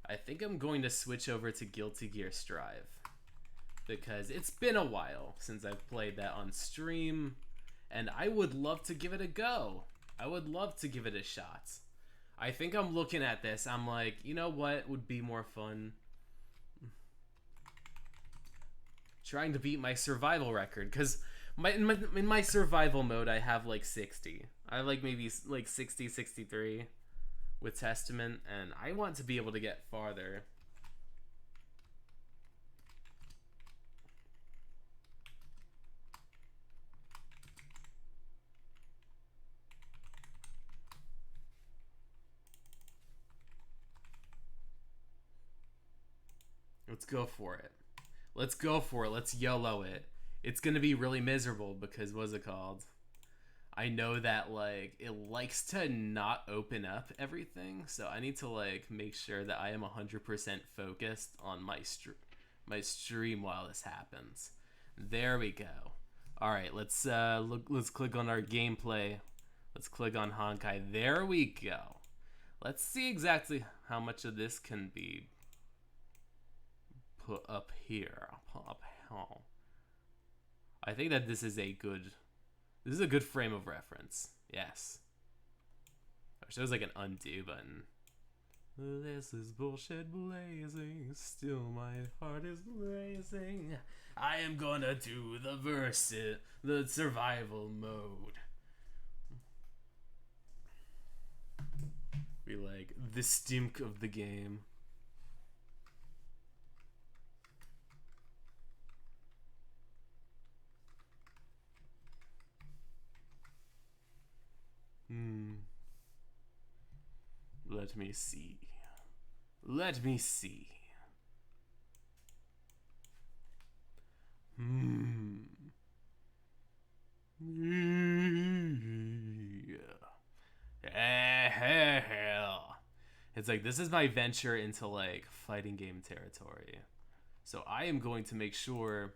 I think I'm going to switch over to Guilty Gear Strive. Because it's been a while since I've played that on stream. And I would love to give it a go. I would love to give it a shot. I think I'm looking at this. I'm like, you know what would be more fun? Trying to beat my survival record. Because in my survival mode, I have like 60. I have like maybe like 60, 63 with Testament. And I want to be able to get farther. Let's go for it. Let's go for it. Let's YOLO it. It's gonna be really miserable because what's it called? I know that like it likes to not open up everything, so I need to like make sure that I am 100% focused on my stream while this happens. There we go. All right, let's click on our gameplay. Let's click on Honkai. There we go. Let's see exactly how much of this can be put up here. I think that this is a good frame of reference. Yes. I wish there was like an undo button. This is bullshit blazing. Still my heart is blazing. I am gonna do the survival mode. Be like the stink of the game. Let me see. Let me see. Hell. It's like, this is my venture into like fighting game territory. So I am going to make sure.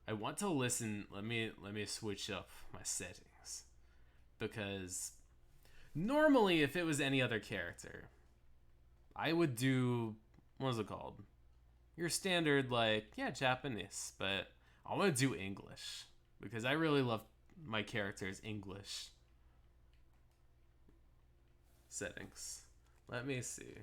I want to listen. Let me switch up my settings, because normally if it was any other character, I would do, what is it called? Your standard, like, yeah, Japanese, but I want to do English because I really love my character's English settings. Let me see.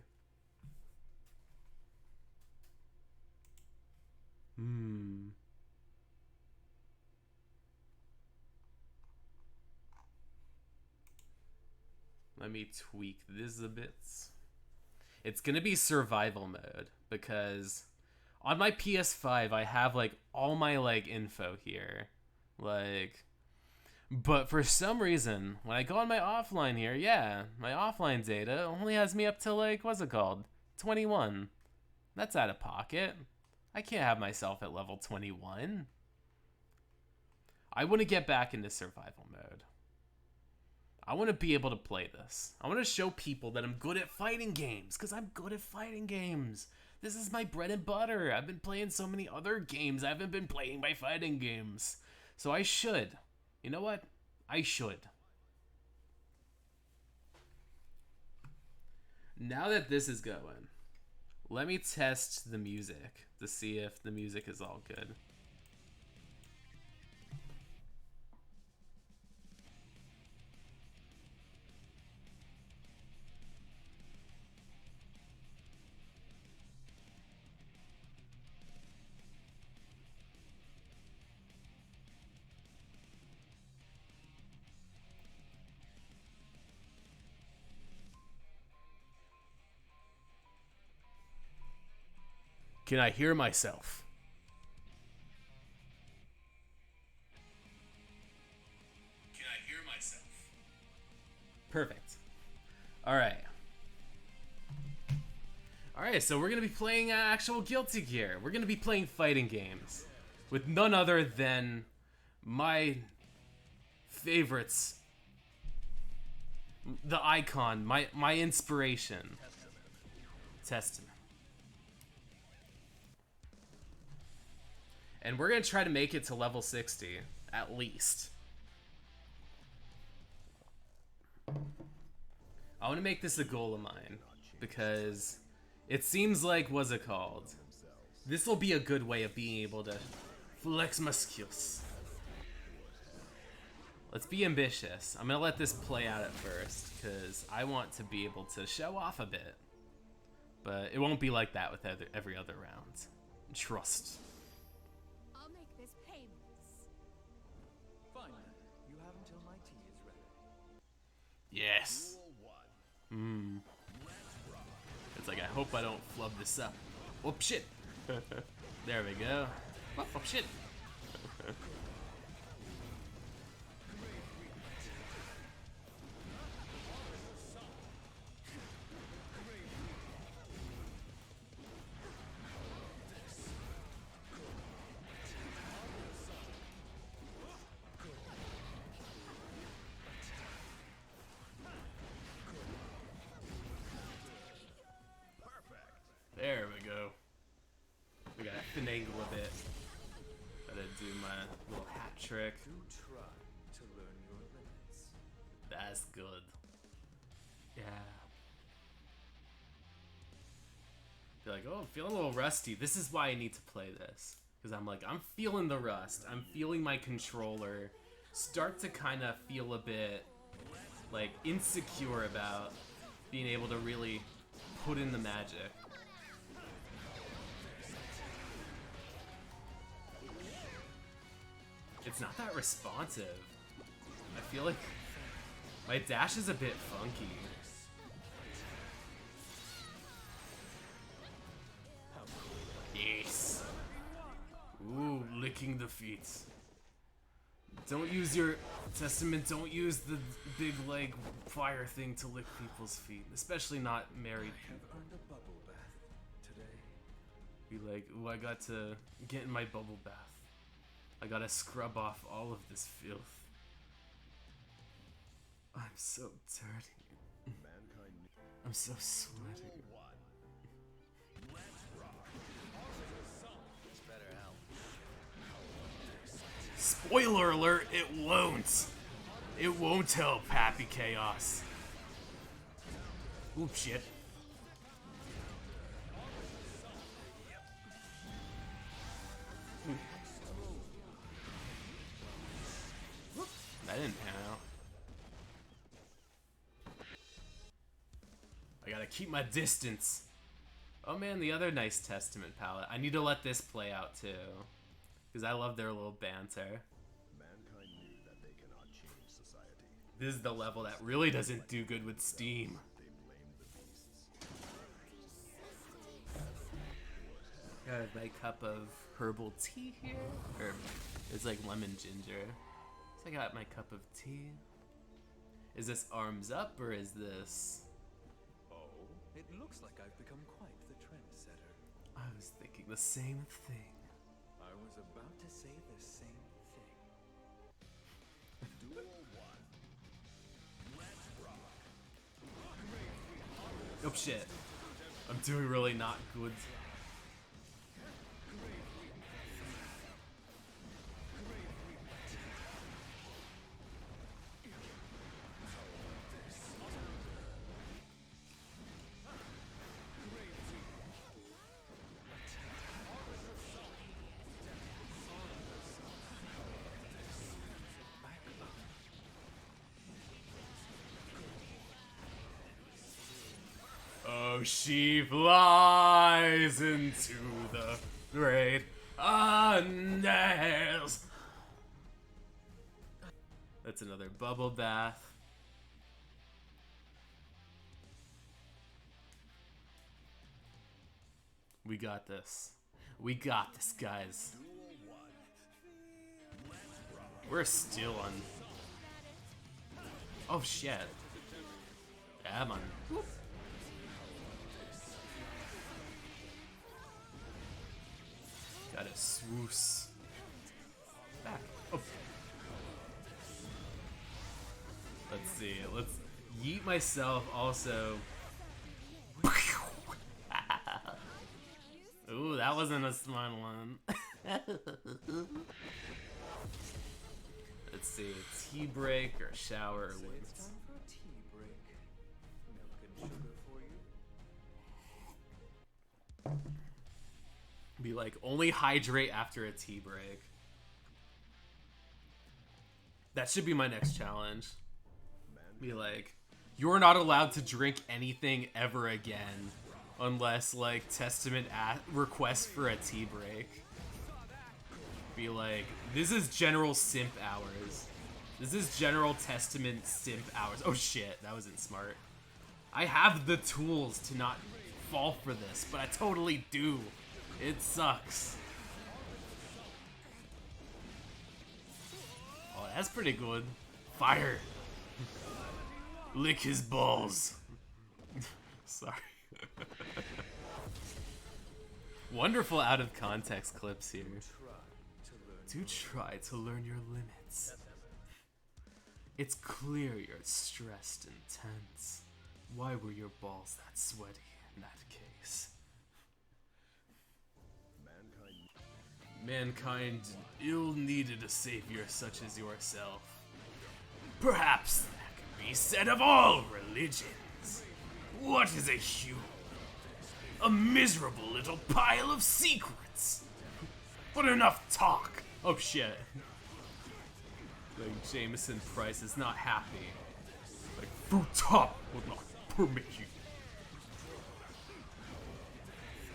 Let me tweak this a bit. It's gonna be survival mode because on my PS5 I have like all my like info here, like, but for some reason when I go on my offline here, yeah, my offline data only has me up to like, what's it called, 21. That's out of pocket. I can't have myself at level 21. I want to get back into survival mode. I want to be able to play this. I want to show people that I'm good at fighting games, because I'm good at fighting games. This is my bread and butter. I've been playing so many other games. I haven't been playing my fighting games. So I should. You know what? I should. Now that this is going, let me test the music to see if the music is all good. Can I hear myself? Can I hear myself? Perfect. All right. All right, so we're going to be playing actual Guilty Gear. We're going to be playing fighting games with none other than my favorites. The icon, my inspiration. Testament. And we're going to try to make it to level 60, at least. I want to make this a goal of mine, because it seems like, what's it called? This will be a good way of being able to flex my skills. Let's be ambitious. I'm going to let this play out at first, because I want to be able to show off a bit. But it won't be like that with every other round. Trust. Yes. It's like, I hope I don't flub this up. Oh, shit. There we go. Oh, shit. There we go. We gotta finagle a bit. Gotta do my little hat trick. That's good. Yeah. Be like, oh, I'm feeling a little rusty. This is why I need to play this. Because I'm like, I'm feeling the rust. I'm feeling my controller start to kind of feel a bit like insecure about being able to really put in the magic. It's not that responsive. I feel like my dash is a bit funky. Yes. Ooh, licking the feet. Don't use your testament. Don't use the big leg fire thing to lick people's feet, especially not married people. Be like, ooh, I got to get in my bubble bath. I gotta scrub off all of this filth. I'm so dirty. I'm so sweaty. Spoiler alert, it won't. It won't help Happy Chaos. Oop, shit. That didn't pan out. I gotta keep my distance. Oh man, the other nice Testament palette. I need to let this play out too. Because I love their little banter.
Mankind knew that they cannot change society.
This is the level that really doesn't do good with Steam.
They blamed the beasts.
Got my cup of herbal tea here. Or it's like lemon ginger. So I got my cup of tea. Is this arms up or is this...
Oh, it looks like I've become quite the trendsetter.
I was thinking the same thing.
I was about to say the same thing.
Duel 1. Let's rock.
Oh shit. I'm doing really not good. Oh, she flies into the great unknowns. That's another bubble bath. We got this. We got this, guys. We're still on. Oh shit. Yeah, man. Whoop. Got it, swoos. Back. Oh. Let's see. Let's yeet myself also. Ooh, that wasn't a smart one. Let's see. Tea break or shower
It's
wins.
time for a tea break. Milk and sugar for you.
Be like, only hydrate after a tea break. That should be my next challenge. Be like, you're not allowed to drink anything ever again. Unless, like, Testament requests for a tea break. Be like, this is general simp hours. This is general Testament simp hours. Oh shit, that wasn't smart. I have the tools to not fall for this, but I totally do. It sucks. Oh, that's pretty good. Fire. Lick his balls. Sorry. Wonderful out of context clips here. Do try to learn your limits. It's clear you're stressed and tense. Why were your balls that sweaty in that case? Mankind ill needed a savior such as yourself. Perhaps that can be said of all religions. What is a human? A miserable little pile of secrets. But enough talk. Oh shit. Like Jameson Price is not happy. Like Fruit Top will not permit you.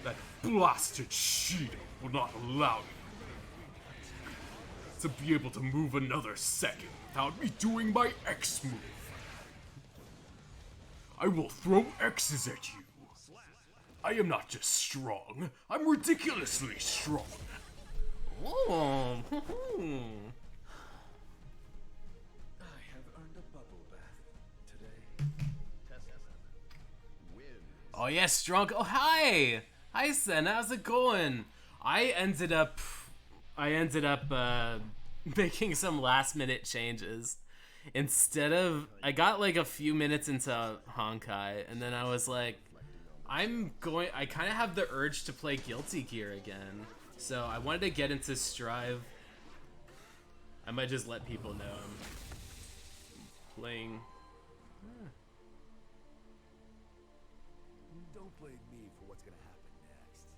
That blasted Sheeta will not allow you. to be able to move another second without me doing my X move. I will throw X's at you. I am not just strong, I'm ridiculously strong. Oh.
I have earned a bubble bath today.
Oh yes, drunk. Oh hi, hi Sen. How's it going? I ended up making some last minute changes. Instead of, I got like a few minutes into Honkai, and then I was like, I kind of have the urge to play Guilty Gear again. So I wanted to get into Strive. I might just let people know I'm playing.
Don't blame me for what's gonna happen next.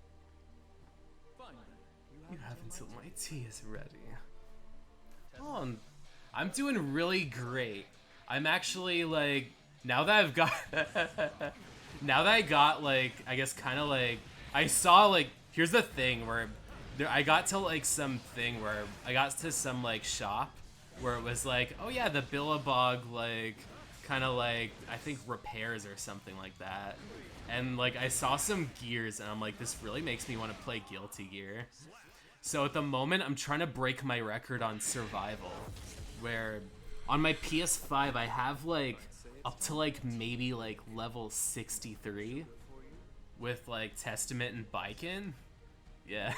Fine then.
You have until my tea is ready. Oh, I'm doing really great. I'm actually like, now that I've got, now that I got like, I guess kind of like, I saw like, here's the thing where I got to like something where I got to some like shop where it was like, oh yeah, the Billabong like, kind of like, I think repairs or something like that. And like, I saw some gears and I'm like, this really makes me want to play Guilty Gear. So at the moment, I'm trying to break my record on survival, where on my PS5, I have like up to like maybe like level 63 with like Testament and Biken. Yeah.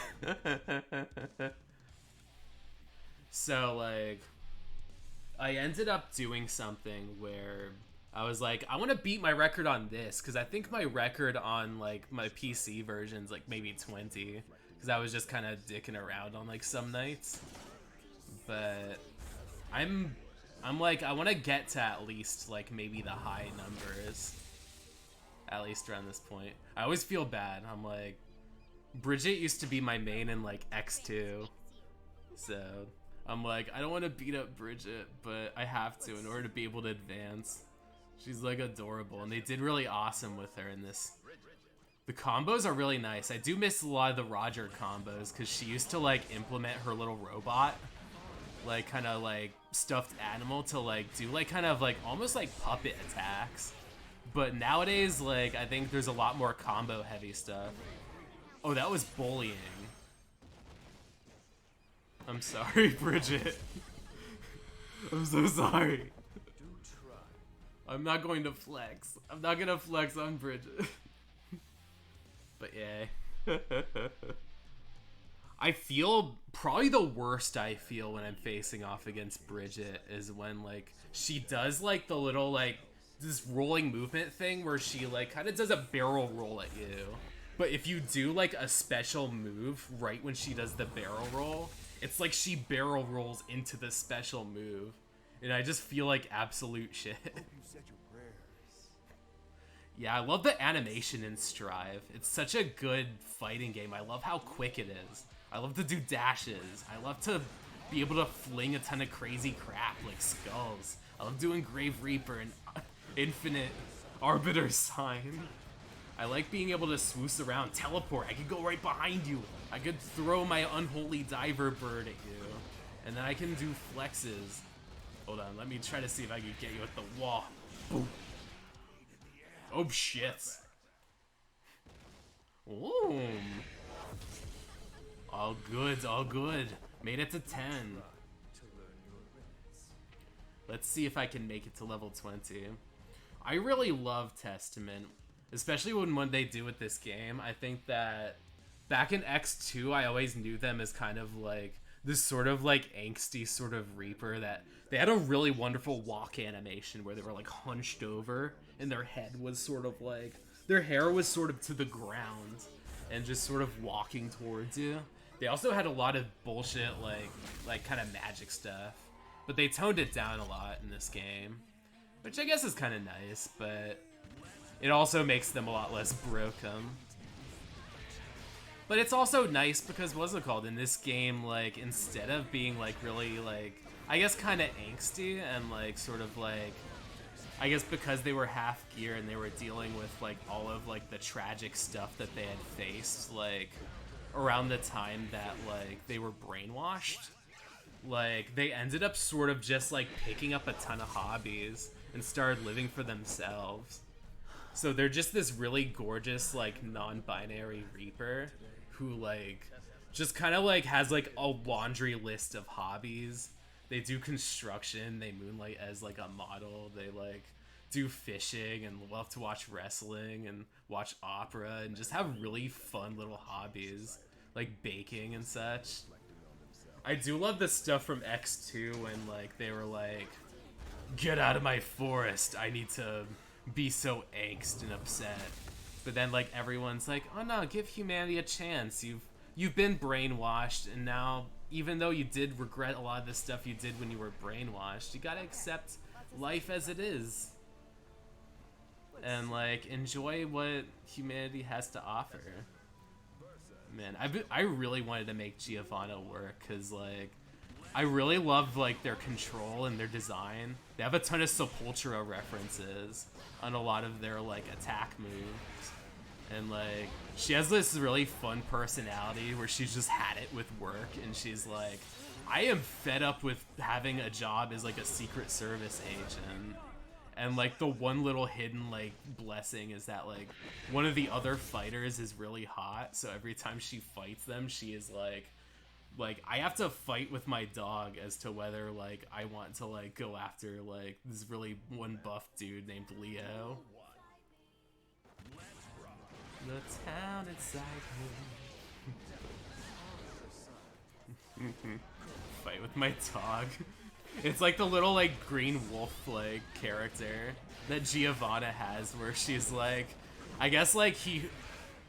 So like, I ended up doing something where I was like, I want to beat my record on this, because I think my record on like my PC version's like maybe 20. Because I was just kind of dicking around on like some nights, but I'm like, I want to get to at least like maybe the high numbers, at least around this point. I always feel bad. I'm like, Bridget used to be my main in like X2, so I'm like, I don't want to beat up Bridget, but I have to in order to be able to advance. She's like adorable, and they did really awesome with her in this. The combos are really nice. I do miss a lot of the Roger combos, because she used to like implement her little robot, like kind of like stuffed animal, to like do like kind of like almost like puppet attacks. But nowadays, like, I think there's a lot more combo heavy stuff. Oh, that was bullying. I'm sorry, Bridget. I'm so sorry. I'm not going to flex. I'm not gonna flex on Bridget. But yeah. I feel probably the worst I feel when I'm facing off against Bridget is when like she does like the little like this rolling movement thing where she like kind of does a barrel roll at you. But if you do like a special move right when she does the barrel roll, it's like she barrel rolls into the special move. And I just feel like absolute shit. Yeah, I love the animation in Strive. It's such a good fighting game. I love how quick it is. I love to do dashes. I love to be able to fling a ton of crazy crap like skulls. I love doing Grave Reaper and Infinite Arbiter Sign. I like being able to swoosh around, teleport. I could go right behind you. I could throw my Unholy Diver Bird at you. And then I can do flexes. Hold on, let me try to see if I can get you at the wall. Boom. Oh shit. Ooh. All good, all good. Made it to 10. Let's see if I can make it to level 20. I really love Testament, especially when they do with this game. I think that back in X2, I always knew them as kind of like this sort of like angsty sort of Reaper that they had a really wonderful walk animation where they were like hunched over and their head was sort of like, their hair was sort of to the ground and just sort of walking towards you. They also had a lot of bullshit like kind of magic stuff, but they toned it down a lot in this game, which I guess is kind of nice, but it also makes them a lot less broken. But it's also nice because, what's it called, in this game, like, instead of being, like, really, like, I guess kind of angsty and, like, sort of, like, I guess because they were half gear and they were dealing with, like, all of, like, the tragic stuff that they had faced, like, around the time that, like, they were brainwashed. like they ended up sort of just like picking up a ton of hobbies and started living for themselves. So they're just this really gorgeous like non-binary reaper who like just kind of like has like a laundry list of hobbies. They do construction, they moonlight as like a model, they like do fishing and love to watch wrestling and watch opera and just have really fun little hobbies like baking and such. I do love the stuff from X2 when like they were like, get out of my forest, I need to be so angst and upset. But then like everyone's like, oh no, give humanity a chance. You've been brainwashed, and now even though you did regret a lot of the stuff you did when you were brainwashed, you gotta accept life as it is. And like enjoy what humanity has to offer. Man, I really wanted to make Giovanna work because like I really love like their control and their design. They have a ton of Sepultura references on a lot of their like attack moves, and like she has this really fun personality where she's just had it with work, and she's like, I am fed up with having a job as like a Secret Service agent. And like the one little hidden like blessing is that like one of the other fighters is really hot, so every time she fights them, she is like I have to fight with my dog as to whether like I want to like go after like this really one buff dude named Leo. The town inside me. Fight with my dog. It's like the little like green wolf like character that Giovanna has, where she's like, I guess like he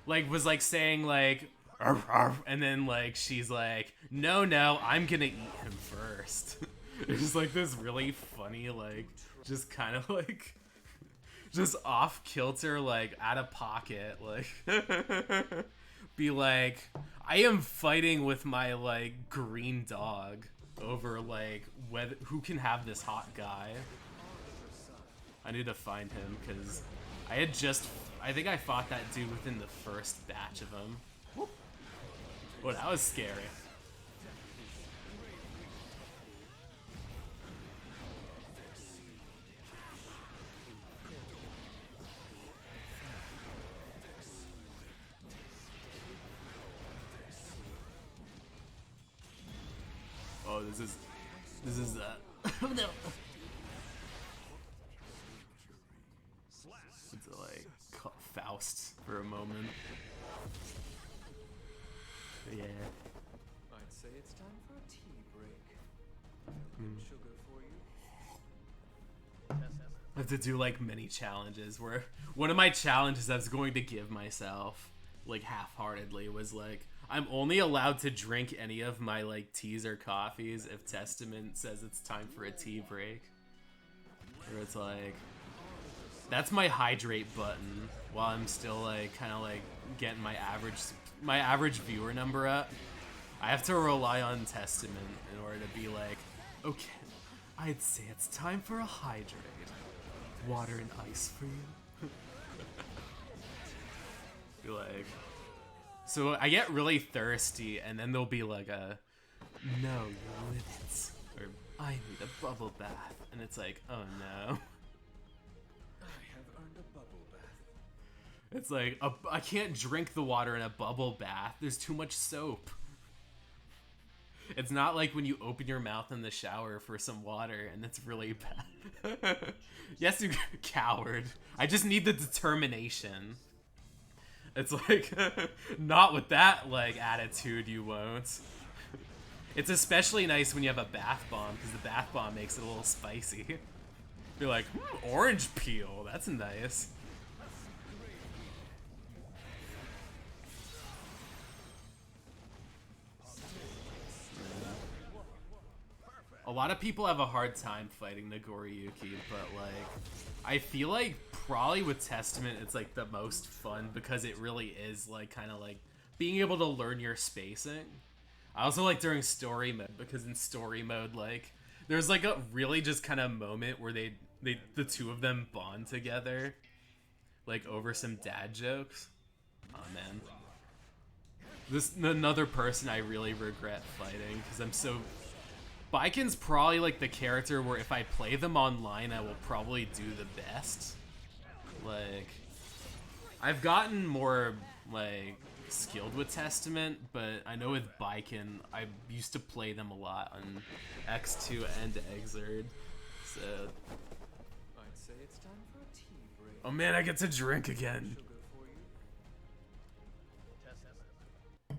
like was like saying like arf, arf, and then like she's like, no, I'm gonna eat him first. It's like this really funny like just kind of like just off kilter like out of pocket like be like, I am fighting with my like green dog over like who can have this hot guy. I need to find him because I think I fought that dude within the first batch of them. Oh, that was scary. Oh, this is oh no. It's like Faust for a moment. Yeah.
I'd say it's time for a tea break. Sugar for you.
I have to do like mini challenges where one of my challenges I was going to give myself like half-heartedly was like, I'm only allowed to drink any of my like teas or coffees if Testament says it's time for a tea break. Where it's like, that's my hydrate button while I'm still like kind of like getting my average viewer number up. I have to rely on Testament in order to be like, okay, I'd say it's time for a hydrate. Water and ice for you. Be like, so I get really thirsty, and then there'll be like a, no, your limits, or I need a bubble bath, and it's like, oh no.
I have earned a bubble bath.
It's like, I can't drink the water in a bubble bath, there's too much soap. It's not like when you open your mouth in the shower for some water, and it's really bad. Yes, you coward. I just need the determination. It's like, not with that, like, attitude you won't. It's especially nice when you have a bath bomb, because the bath bomb makes it a little spicy. You're like, orange peel, that's nice. A lot of people have a hard time fighting Nagoriyuki, but like, I feel like probably with Testament it's like the most fun because it really is like kind of like being able to learn your spacing. I also like during story mode because in story mode like there's like a really just kind of moment where the two of them bond together like over some dad jokes. Oh man. This another person I really regret fighting because I'm so Baiken's probably like the character where if I play them online, I will probably do the best. Like, I've gotten more like skilled with Testament, but I know with Baiken, I used to play them a lot on X2 and Exerd. So,
I'd say it's time for a tea break.
oh man, I get to drink again.
Sugar for you.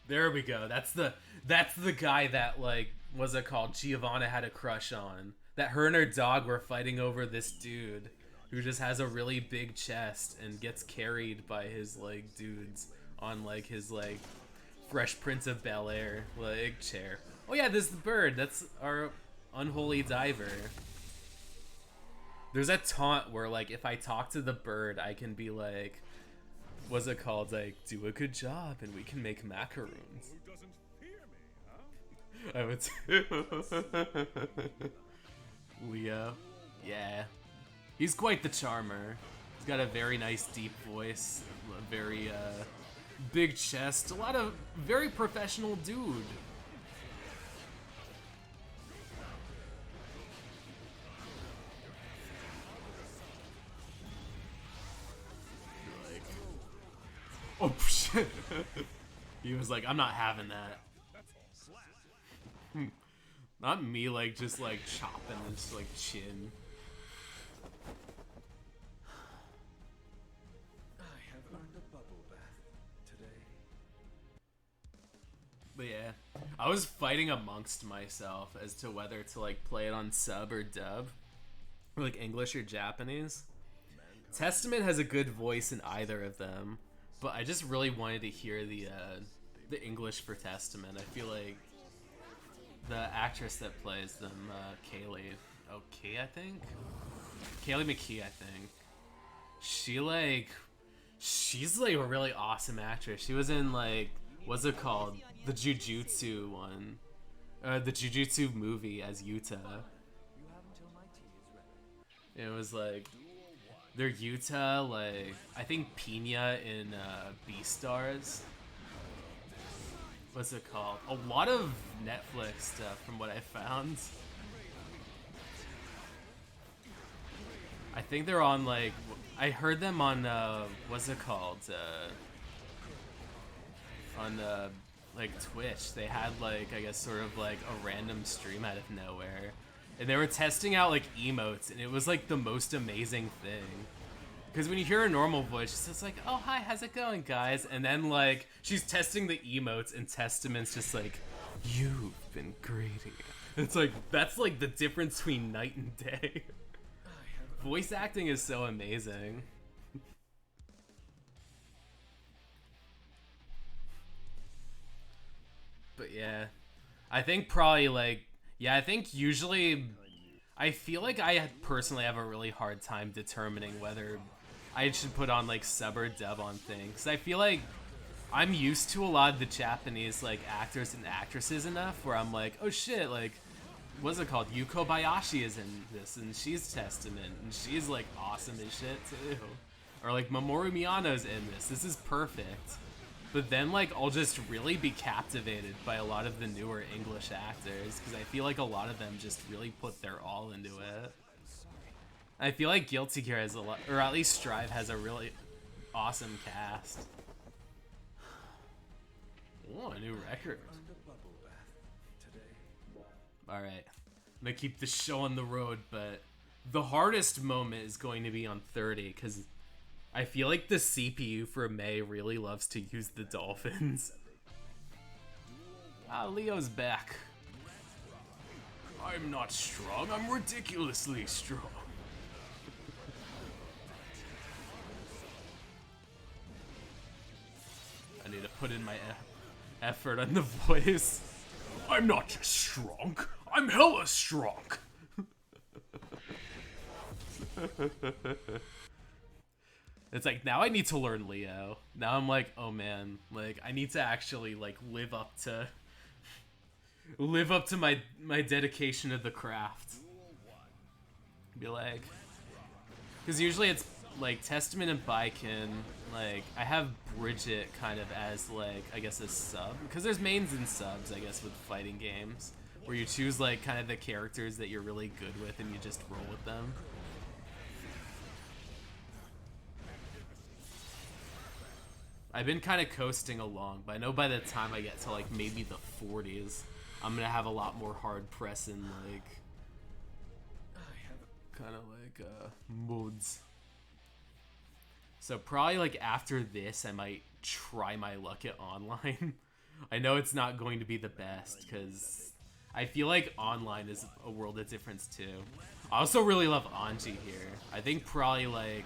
There we go. That's the guy that like what's it called? Giovanna had a crush on. That her and her dog were fighting over this dude who just has a really big chest and gets carried by his like dudes on like his like Fresh Prince of Bel-Air like chair. Oh yeah, this is the bird. That's our unholy diver. There's a taunt where like if I talk to the bird, I can be like, what's it called? Like, do a good job and we can make macaroons.
Who doesn't fear me, huh?
I would too. Leo. Yeah. He's quite the charmer. He's got a very nice deep voice, a very big chest, a lot of very professional dude. Like, oh shit. He was like, I'm not having that. Not me, like, just, like, chopping his, like, chin.
I have earned a bubble bath today.
But yeah, I was fighting amongst myself as to whether to, like, play it on sub or dub. Or, like, English or Japanese. Testament has a good voice in either of them. But I just really wanted to hear the English for Testament. I feel like the actress that plays them, Kaylee O'Kee, I think? Kaylee McKee, I think. She's like a really awesome actress. She was in like, what's it called? The Jujutsu one. The Jujutsu movie as Yuta.
You have until my tea is ready.
It was like, they're Yuta, like, I think Pina in Beastars. What's it called? A lot of Netflix stuff from what I found. I think they're on like, I heard them on, what's it called? On like Twitch. They had like, I guess sort of like a random stream out of nowhere. And they were testing out like emotes and it was like the most amazing thing. Because when you hear a normal voice, it's like, oh, hi, how's it going, guys? And then, like, she's testing the emotes, and Testament's just like, you've been greedy. It's like, that's, like, the difference between night and day. Voice acting is so amazing. But, yeah. I think probably, like, yeah, I think usually, I feel like I personally have a really hard time determining whether I should put on like sub or dub on things. I feel like I'm used to a lot of the Japanese like actors and actresses enough where I'm like, oh shit, like, what's it called? Yuko Bayashi is in this and she's Testament and she's like awesome as shit too. Or like Mamoru Miyano's in this. This is perfect. But then like I'll just really be captivated by a lot of the newer English actors because I feel like a lot of them just really put their all into it. I feel like Guilty Gear has a lot, or at least Strive has a really awesome cast. Oh, a new record.
Earned a bubble bath today.
Alright. I'm gonna keep the show on the road, but the hardest moment is going to be on 30, because I feel like the CPU for May really loves to use the dolphins. Ah, Leo's back. I'm not strong, I'm ridiculously strong. I need to put in my effort on the voice. I'm not just strong, I'm hella strong. It's like, now I need to learn Leo. Now I'm like, oh man, like I need to actually like live up to my dedication to the craft. Be like, because usually it's like Testament and Baiken, like I have Bridget kind of as like I guess a sub, because there's mains and subs I guess with fighting games where you choose like kind of the characters that you're really good with and you just roll with them. I've been kind of coasting along, but I know by the time I get to like maybe the 40s, I'm gonna have a lot more hard pressing like kind of like modes. So probably like after this, I might try my luck at online. I know it's not going to be the best because I feel like online is a world of difference too. I also really love Anji here. I think probably like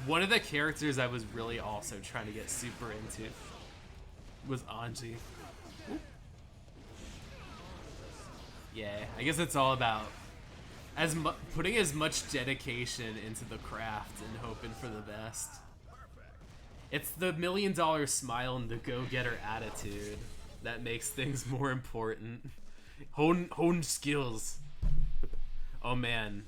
one of the characters I was really also trying to get super into was Anji. Yeah, I guess it's all about putting as much dedication into the craft and hoping for the best. It's the $1 million smile and the go-getter attitude that makes things more important. Hone skills. Oh man.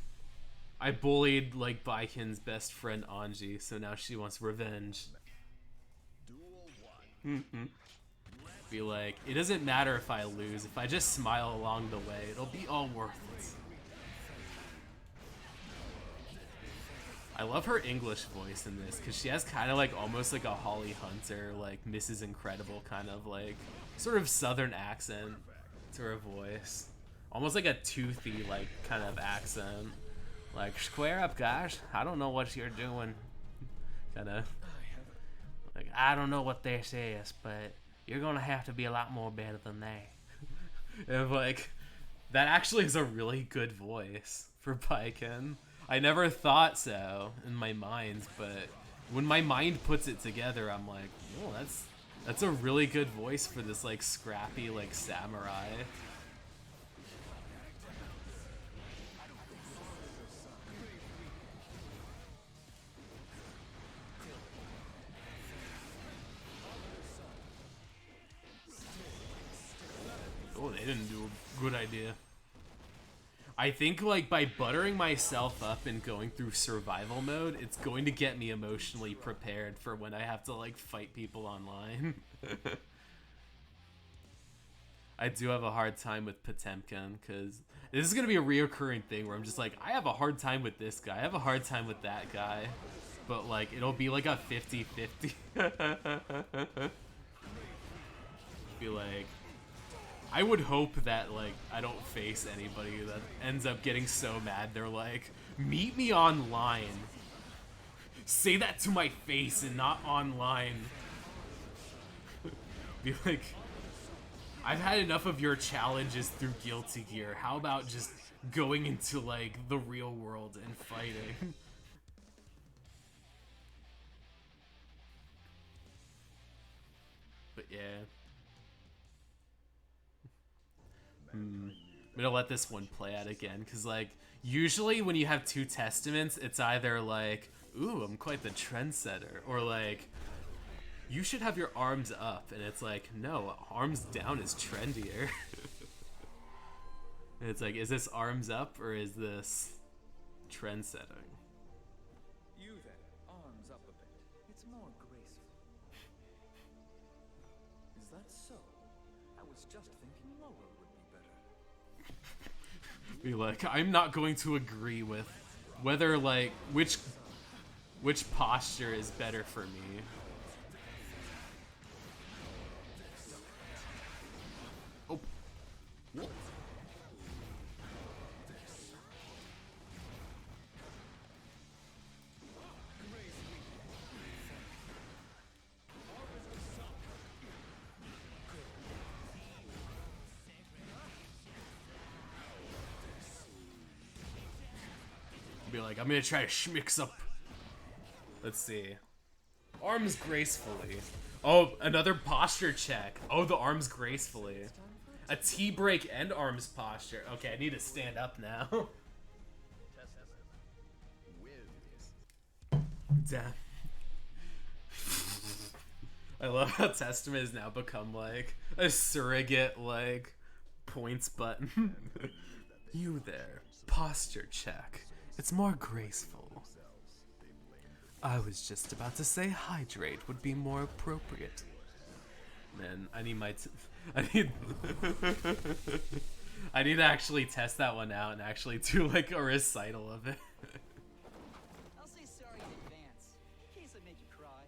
I bullied like Baiken's best friend Anji, so now she wants revenge. Be like, it doesn't matter if I lose, if I just smile along the way, it'll be all worth it. I love her English voice in this, because she has kind of like almost like a Holly Hunter, like Mrs. Incredible kind of like, sort of southern accent to her voice. Almost like a toothy like kind of accent. Like, square up guys, I don't know what you're doing. Kinda. Like, I don't know what this is, but you're gonna have to be a lot more better than that. And like, that actually is a really good voice for Baiken. I never thought so in my mind, but when my mind puts it together, I'm like, oh, that's a really good voice for this like scrappy like samurai. Oh, they didn't do a good idea. I think like by buttering myself up and going through survival mode, it's going to get me emotionally prepared for when I have to like fight people online. I do have a hard time with Potemkin because this is going to be a reoccurring thing where I'm just like, I have a hard time with this guy, I have a hard time with that guy, but like it'll be like a 50-50. Be like, I would hope that like I don't face anybody that ends up getting so mad they're like, meet me online. Say that to my face and not online. Be like, I've had enough of your challenges through Guilty Gear. How about just going into like the real world and fighting? But yeah. I'm gonna let this one play out again, because like usually when you have two testaments, it's either like, ooh, I'm quite the trendsetter, or like, you should have your arms up, and it's like, no, arms down is trendier. And it's like, is this arms up or is this trendsetting?
You there, arms up a bit. It's more graceful. Is that so? I was just thinking lower would be better.
Be like, I'm not going to agree with whether like which posture is better for me. Oh. Be like, I'm gonna try to schmix up. Let's see. Arms gracefully. Oh, another posture check. Oh, the arms gracefully. A T break and arms posture. Okay, I need to stand up now. Damn. I love how Testament has now become like a surrogate like points button. You there. Posture check. It's more graceful. I was just about to say hydrate would be more appropriate. Man, I need I need I need to actually test that one out and actually do like a recital of it.
I'll say sorry in advance, in case I make you cry.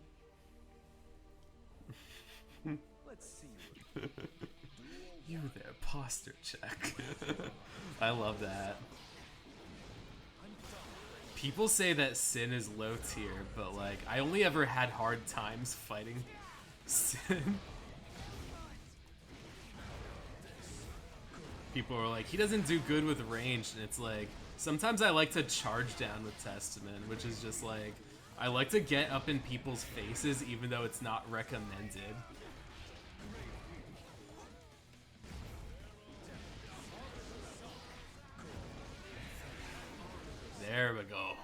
Let's see what
You there, posture check. I love that. People say that Sin is low tier, but like I only ever had hard times fighting Sin. People are like, he doesn't do good with range, and it's like, sometimes I like to charge down with Testament, which is just like, I like to get up in people's faces even though it's not recommended. There we go.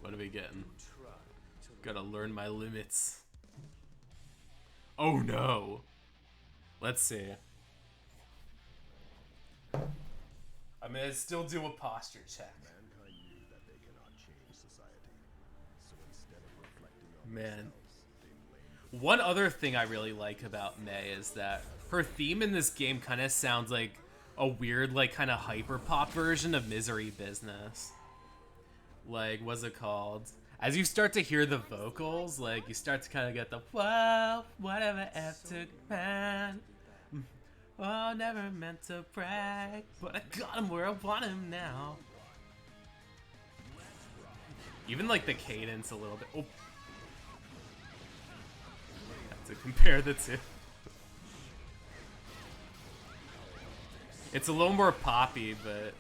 What are we getting? Gotta learn my limits. Oh no. Let's see. I'm gonna still do a posture check.
Mankind knew that they cannot change society. So instead of reflecting on
Man.
themselves, they blamed
One other thing I really like about May is that her theme in this game kind of sounds like a weird, like, kind of hyper-pop version of Misery Business. Like, what's it called? As you start to hear the vocals, like, you start to kind of get the, whoa, whatever F took man. Oh, never meant to brag, but I got him where I want him now. Even, like, the cadence a little bit. Oh. Have to compare the two. It's a little more poppy, but...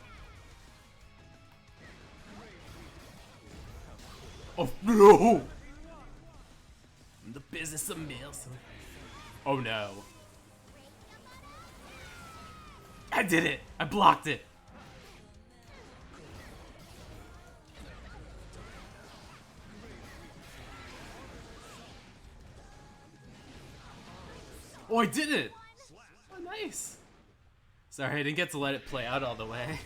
Oh, no! In the business of meals. Oh, no. I did it! I blocked it! Oh, I did it! Oh, nice! Sorry, I didn't get to let it play out all the way.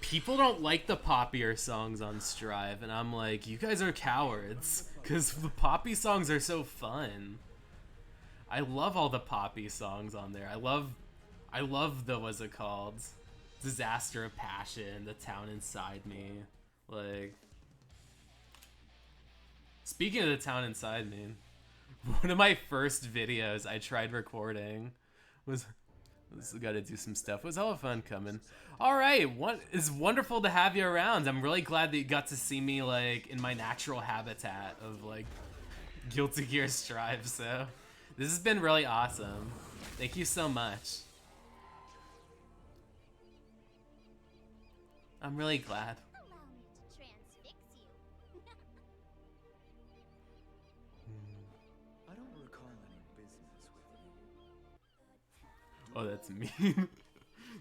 People don't like the poppier songs on Strive, and I'm like, you guys are cowards, because the poppy songs are so fun. I love all the poppy songs on there. I love the, what's it called? Disaster of Passion, The Town Inside Me. Like, speaking of The Town Inside Me, one of my first videos I tried recording was gotta do some stuff. It was hella fun coming. Alright, it's wonderful to have you around. I'm really glad that you got to see me like in my natural habitat of like Guilty Gear Strive, so this has been really awesome. Thank you so much. I'm really glad.
Allow me to transfix you.
I don't recall any business with you.
Oh, that's mean.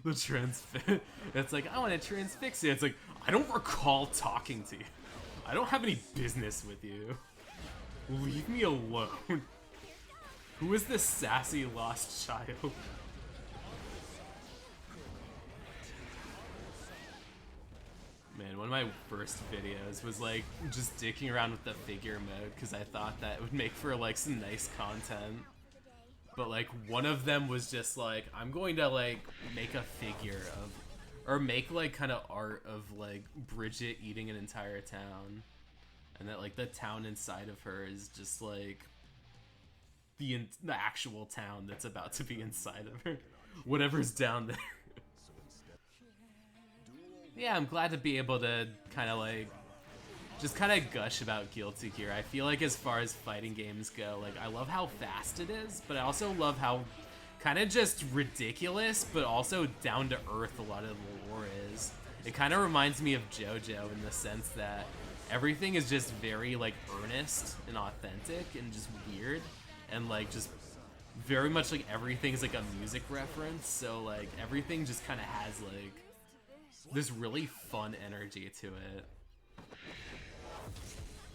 The transfix. It's like, I want to transfix you. It's like, I don't recall talking to you. I don't have any business with you. Leave me alone. Who is this sassy lost child? Man, one of my first videos was like just dicking around with the figure mode because I thought that it would make for like some nice content. But like one of them was just like, I'm going to like make a figure of, or make like kind of art of like Bridget eating an entire town. And that like the town inside of her is just like the actual town that's about to be inside of her. Whatever's down there. Yeah, I'm glad to be able to kind of like just kind of gush about Guilty Gear. I feel like as far as fighting games go, like I love how fast it is, but I also love how kind of just ridiculous, but also down to earth a lot of the lore is. It kind of reminds me of JoJo in the sense that everything is just very like earnest and authentic and just weird and like just very much like everything's like a music reference. So like everything just kind of has like this really fun energy to it.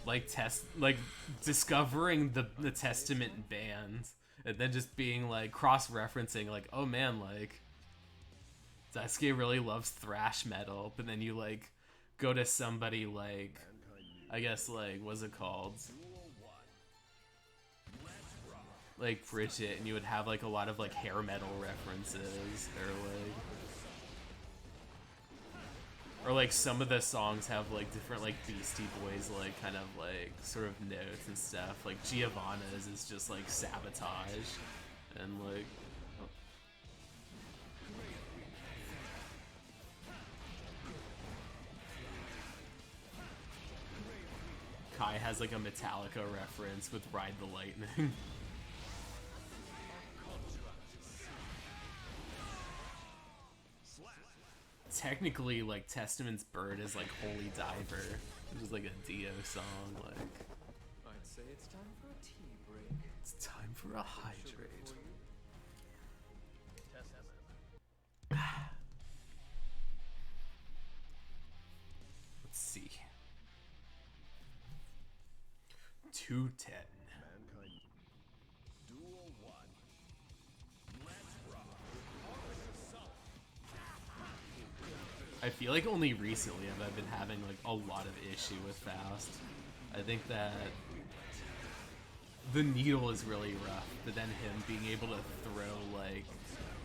Like discovering the Testament band and then just being like cross-referencing like, oh man, like Daisuke really loves thrash metal, but then you like go to somebody like, I guess like, what's it called? Like Bridget, and you would have like a lot of like hair metal references, or like some of the songs have like different like Beastie Boys like kind of like sort of notes and stuff. Like Giovanna's is just like sabotage, and like. Oh. Kai has like a Metallica reference with Ride the Lightning. Technically, like, Testament's Bird is like Holy Diver, which is like a Dio song. Like,
I'd say it's time for a tea break.
it's time for a hydrate. Let's see. 210.
Mankind. Duel 1. Let's rock.
I feel like only recently have I been having like a lot of issue with Faust. I think that the needle is really rough, but then him being able to throw like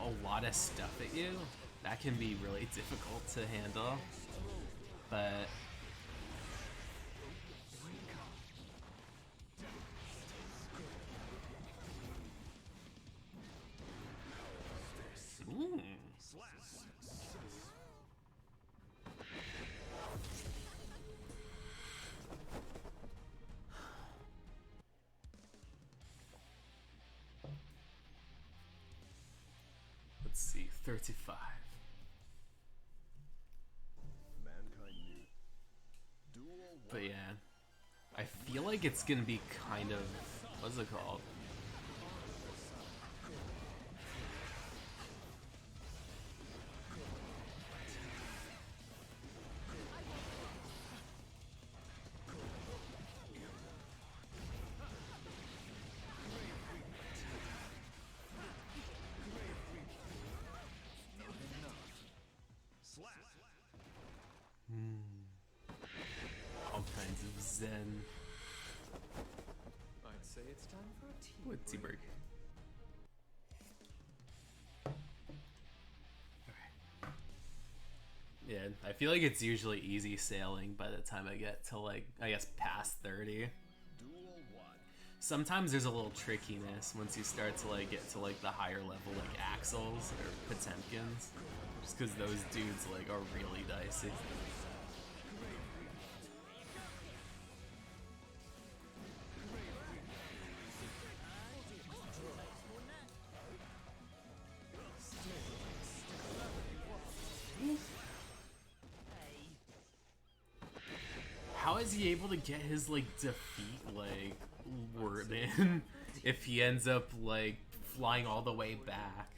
a lot of stuff at you, that can be really difficult to handle. But let's see, 35.
Mankind new. Duel 1.
But yeah, I feel like it's gonna be kind of, what's it called? All kinds of zen.
I'd say it's time for a tea
What tea break? Yeah, I feel like it's usually easy sailing by the time I get to like, I guess past 30.
Duel 1.
Sometimes there's a little trickiness once you start to like get to like the higher level like Axels or Potemkins, just because those dudes like are really dicey. How is he able to get his like defeat like word in if he ends up like flying all the way back?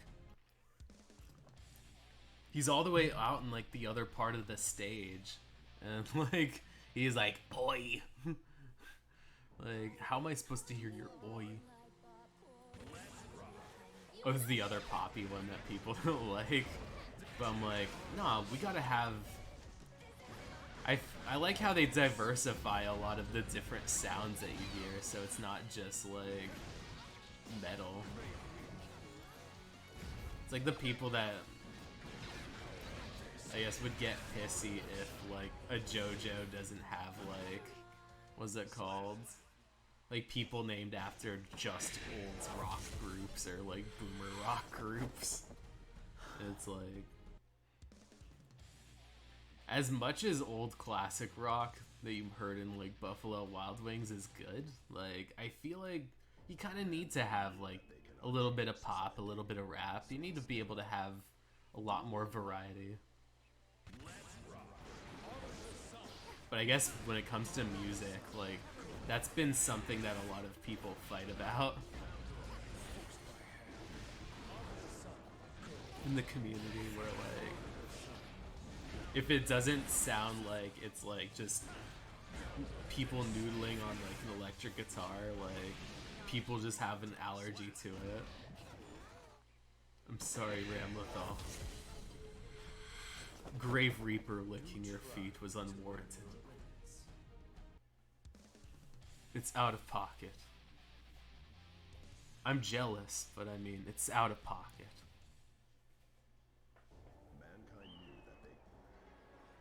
He's all the way out in like the other part of the stage, and like he's like oi. Like, how am I supposed to hear your oi? Oh, it's the other Poppy one that people don't like. But I'm like, nah, we gotta have... I like how they diversify a lot of the different sounds that you hear, so it's not just, like, metal. It's like the people that, I guess, would get pissy if, like, a JoJo doesn't have, like, what's it called? Like, people named after just old rock groups or, like, boomer rock groups. It's like... As much as old classic rock that you've heard in, like, Buffalo Wild Wings is good, like, I feel like you kind of need to have, like, a little bit of pop, a little bit of rap. You need to be able to have a lot more variety. But I guess when it comes to music, like, that's been something that a lot of people fight about in the community, where, like, if it doesn't sound like it's, like, just people noodling on, like, an electric guitar, like, people just have an allergy to it. I'm sorry, Ramlethal. Grave Reaper licking your feet was unwarranted. It's out of pocket. I'm jealous, but I mean, it's out of pocket.
Mankind knew that they...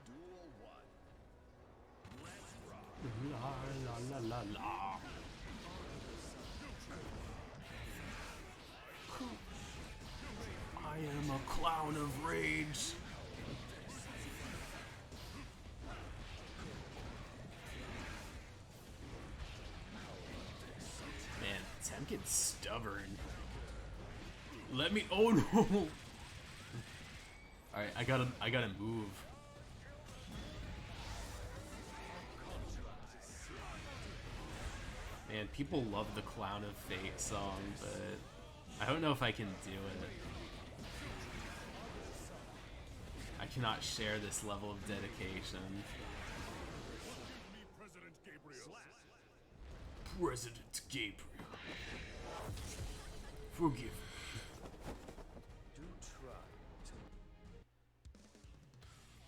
Duel 1. Let's rock.
La la la la la. I am a clown of rage. Man, Tem gets stubborn. Let me. Oh no! All right, I gotta move. Man, people love the Clown of Fate song, but I don't know if I can do it. I cannot share this level of dedication.
President Gabriel.
President Gabriel. Forgive me.
Do try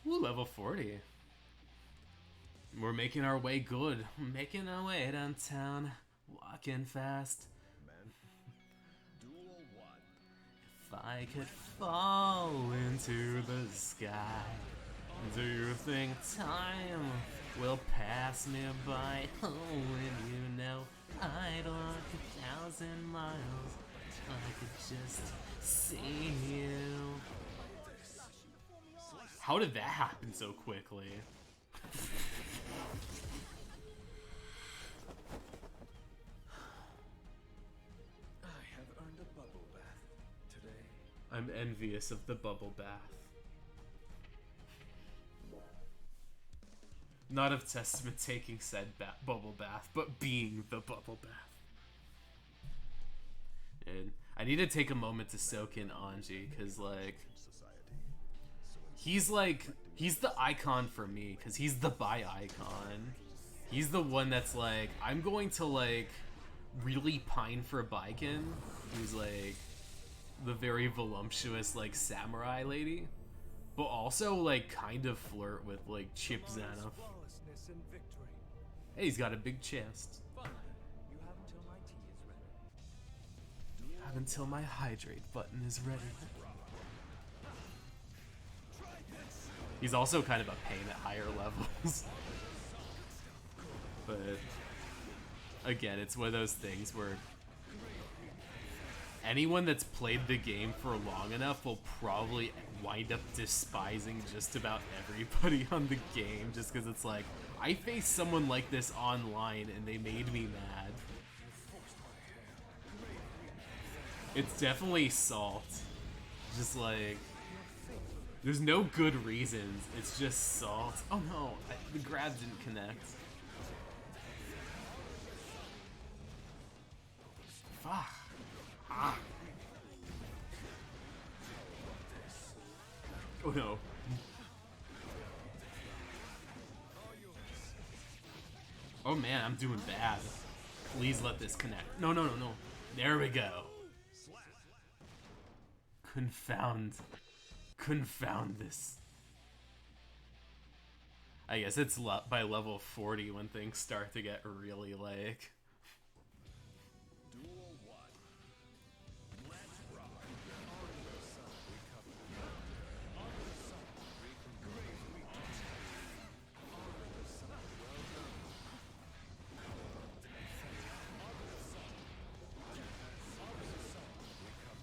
to.
Ooh, level 40. We're making our way good. Making our way downtown. Walking fast.
Duel 1.
If I could fall into the sky, do you think time will pass me by? Oh, and you know I'd walk 1,000 miles if I could just see you. How did that happen so quickly?
I have earned a bubble bath today.
I'm envious of the bubble bath. Not of Testament taking said bubble bath, but being the bubble bath. And I need to take a moment to soak in Anji, because, like, he's the icon for me, because he's the bi icon. He's the one that's like, I'm going to, like, really pine for Baiken, who's, like, the very voluptuous, like, samurai lady, but also, like, kind of flirt with, like, Chip Zanoff. Hey, he's got a big chest.
Fine. You have until my tea is ready.
Have until my hydrate button is ready. He's also kind of a pain at higher levels. But again, it's one of those things where anyone that's played the game for long enough will probably wind up despising just about everybody on the game, just because it's like, I faced someone like this online and they made me mad. It's definitely salt. Just like, there's no good reasons, it's just salt. Oh no, the grab didn't connect. Fuck. Ah. Oh no. Oh man, I'm doing bad. Please let this connect. No, no, no, no. There we go. Confound this. I guess it's by level 40 when things start to get really like...
Duel 1. Let's rock.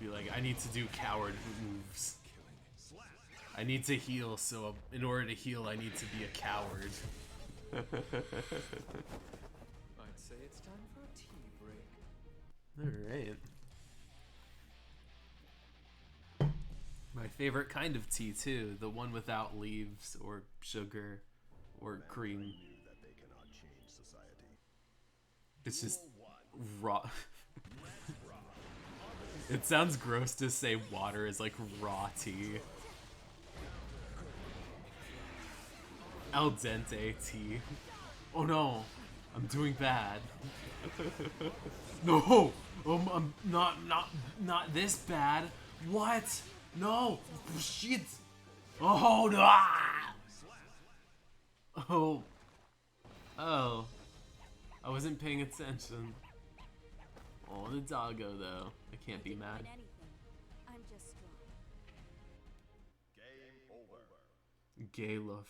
Be like, I need to do coward moves. I need to heal, so in order to heal, I need to be a coward.
I'd say it's time for a tea break.
Alright. My favorite kind of tea, too. The one without leaves, or sugar, or cream.
Knew that they cannot change society.
It's just raw. It sounds gross to say water is like raw tea. Al dente tea. Oh no, I'm doing bad. No, I'm not this bad. What? No, shit. Oh no! Oh. Oh. I wasn't paying attention. Oh, the doggo though. I can't be mad.
I'm just strong.
Game over.
Gay lover.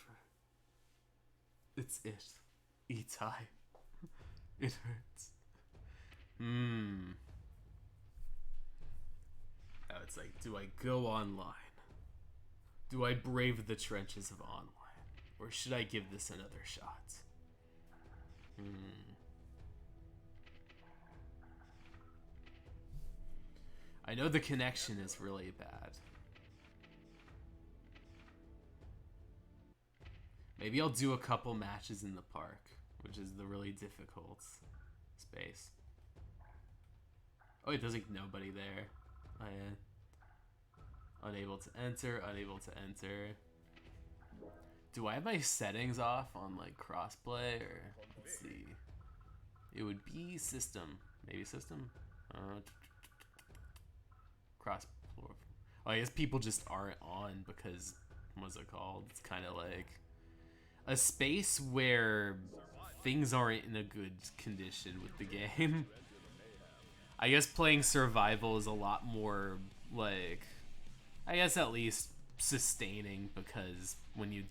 It's it. Itai. It hurts. Hmm. Now it's like, do I go online? Do I brave the trenches of online? Or should I give this another shot? I know the connection is really bad. Maybe I'll do a couple matches in the park, which is the really difficult space. Oh, it does like nobody there. Oh yeah. Unable to enter, unable to enter. Do I have my settings off on like crossplay or let's see. It would be system. Maybe system? Cross. Oh, I guess people just aren't on because what's it called? It's kind of like a space where things aren't in a good condition with the game. I guess playing survival is a lot more like, I guess at least sustaining, because when you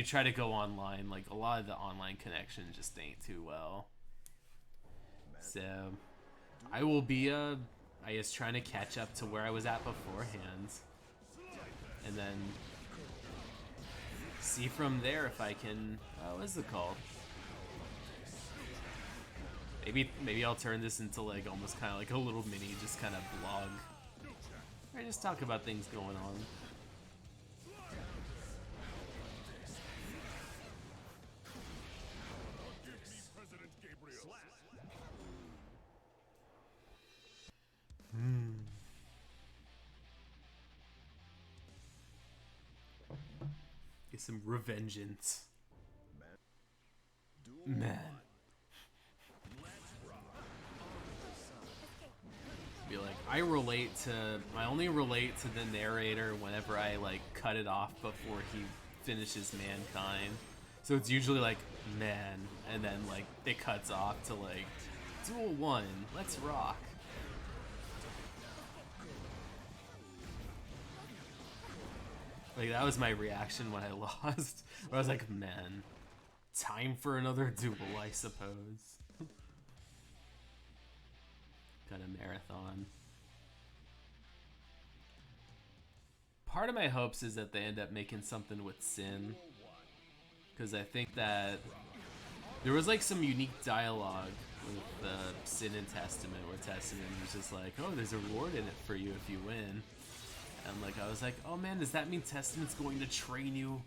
try to go online, like a lot of the online connection just ain't too well. So I will be I guess trying to catch up to where I was at beforehand, and then see from there if I can, what is it called? Maybe I'll turn this into like almost kind of like a little mini just kind of blog. Or just talk about things going on. Get some revengeance. Man. Be like, I only relate to the narrator whenever I like cut it off before he finishes mankind. So it's usually like, man, and then like it cuts off to like, Duel 1, let's rock. Like that was my reaction when I lost. I was like, man, time for another duel, I suppose. Got a marathon. Part of my hopes is that they end up making something with Sin, because I think that there was like some unique dialogue with Sin and Testament, where Testament was just like, oh, there's a reward in it for you if you win. And like I was like, oh man, does that mean Testament's going to train you?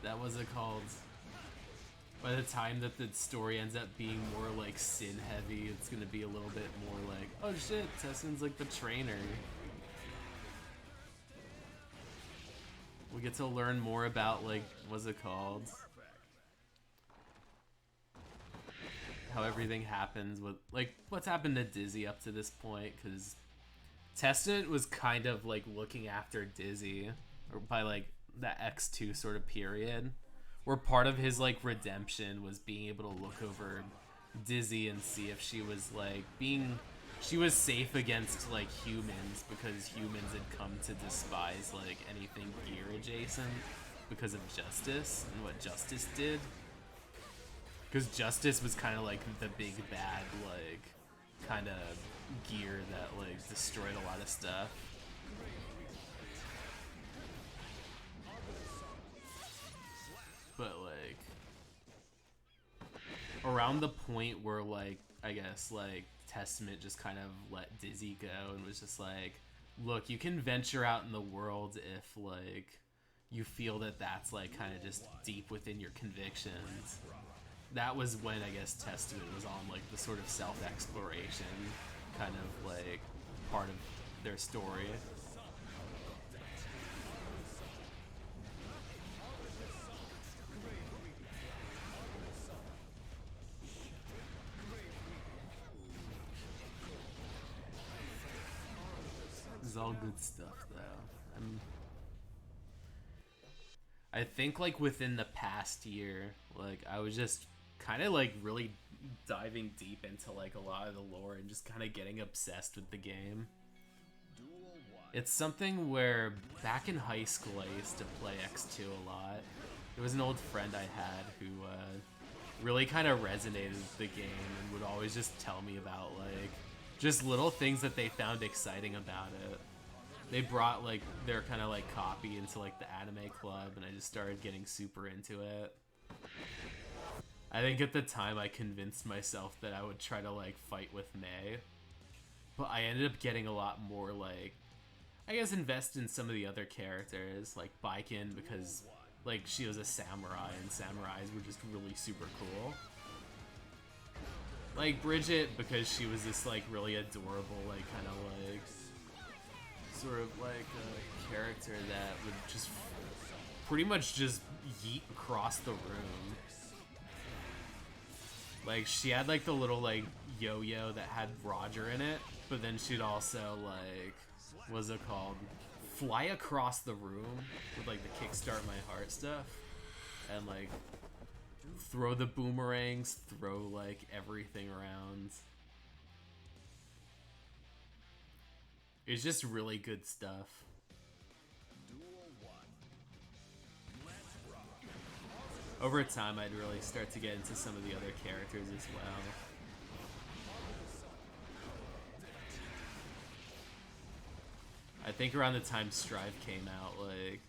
That was it called. By the time that the story ends up being more like Sin heavy, it's gonna be a little bit more like, oh shit, Testament's like the trainer. We get to learn more about like, what's it called? How everything happens with like what's happened to Dizzy up to this point, because Testament was kind of like looking after Dizzy, or by like the X2 sort of period, where part of his like redemption was being able to look over Dizzy and see if she was like she was safe against like humans, because humans had come to despise like anything gear adjacent because of Justice and what Justice did. Because Justice was kind of like the big bad like kind of gear that like destroyed a lot of stuff. But like around the point where like I guess like Testament just kind of let Dizzy go and was just like, look, you can venture out in the world if like you feel that that's like kind of just deep within your convictions. That was when I guess Testament was on like the sort of self-exploration kind of like part of their story. This is all good stuff though. I think like within the past year, like I was just kind of like really diving deep into like a lot of the lore and just kind of getting obsessed with the game. It's something where back in high school I used to play X2 a lot. There was an old friend I had who really kind of resonated with the game and would always just tell me about like just little things that they found exciting about it. They brought like their kind of like copy into like the anime club and I just started getting super into it. I think at the time I convinced myself that I would try to like fight with Mei, but I ended up getting a lot more like, I guess, invest in some of the other characters like Baiken because like she was a samurai and samurais were just really super cool. Like Bridget because she was this like really adorable like kind of like sort of like a character that would just pretty much just yeet across the room. Like she had like the little like yo-yo that had Roger in it, but then she'd also like, what's it called? Fly across the room with like the kickstart my heart stuff and like throw the boomerangs, throw like everything around. It's just really good stuff. Over time, I'd really start to get into some of the other characters as well. I think around the time Strive came out, like,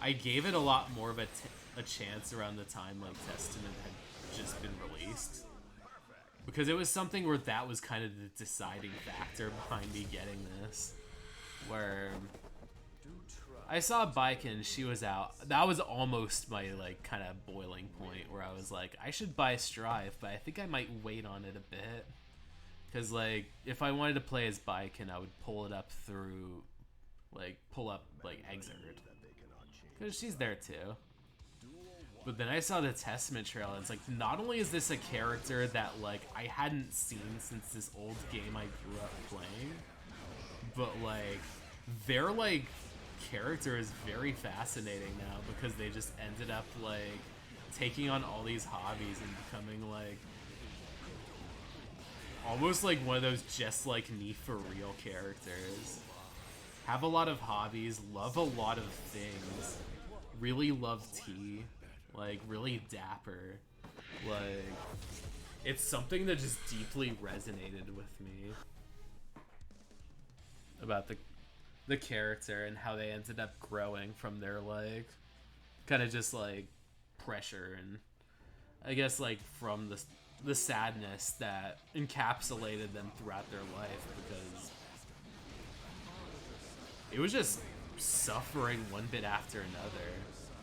I gave it a lot more of a chance around the time, like, Testament had just been released. Because it was something where that was kind of the deciding factor behind me getting this. Where I saw Baiken, she was out. That was almost my, like, kind of boiling point where I was like, I should buy Strive, but I think I might wait on it a bit. Because, like, if I wanted to play as Baiken, I would pull it up through, like, pull up, like, Exert. Because she's there, too. But then I saw the Testament trailer, and it's like, not only is this a character that, like, I hadn't seen since this old game I grew up playing, but, like, their, like, character is very fascinating now because they just ended up, like, taking on all these hobbies and becoming, like, almost like one of those just like me for real characters. Have a lot of hobbies, love a lot of things, really love tea, like really dapper. Like, it's something that just deeply resonated with me about the character and how they ended up growing from their like kind of just like pressure and I guess like from the sadness that encapsulated them throughout their life because it was just suffering one bit after another.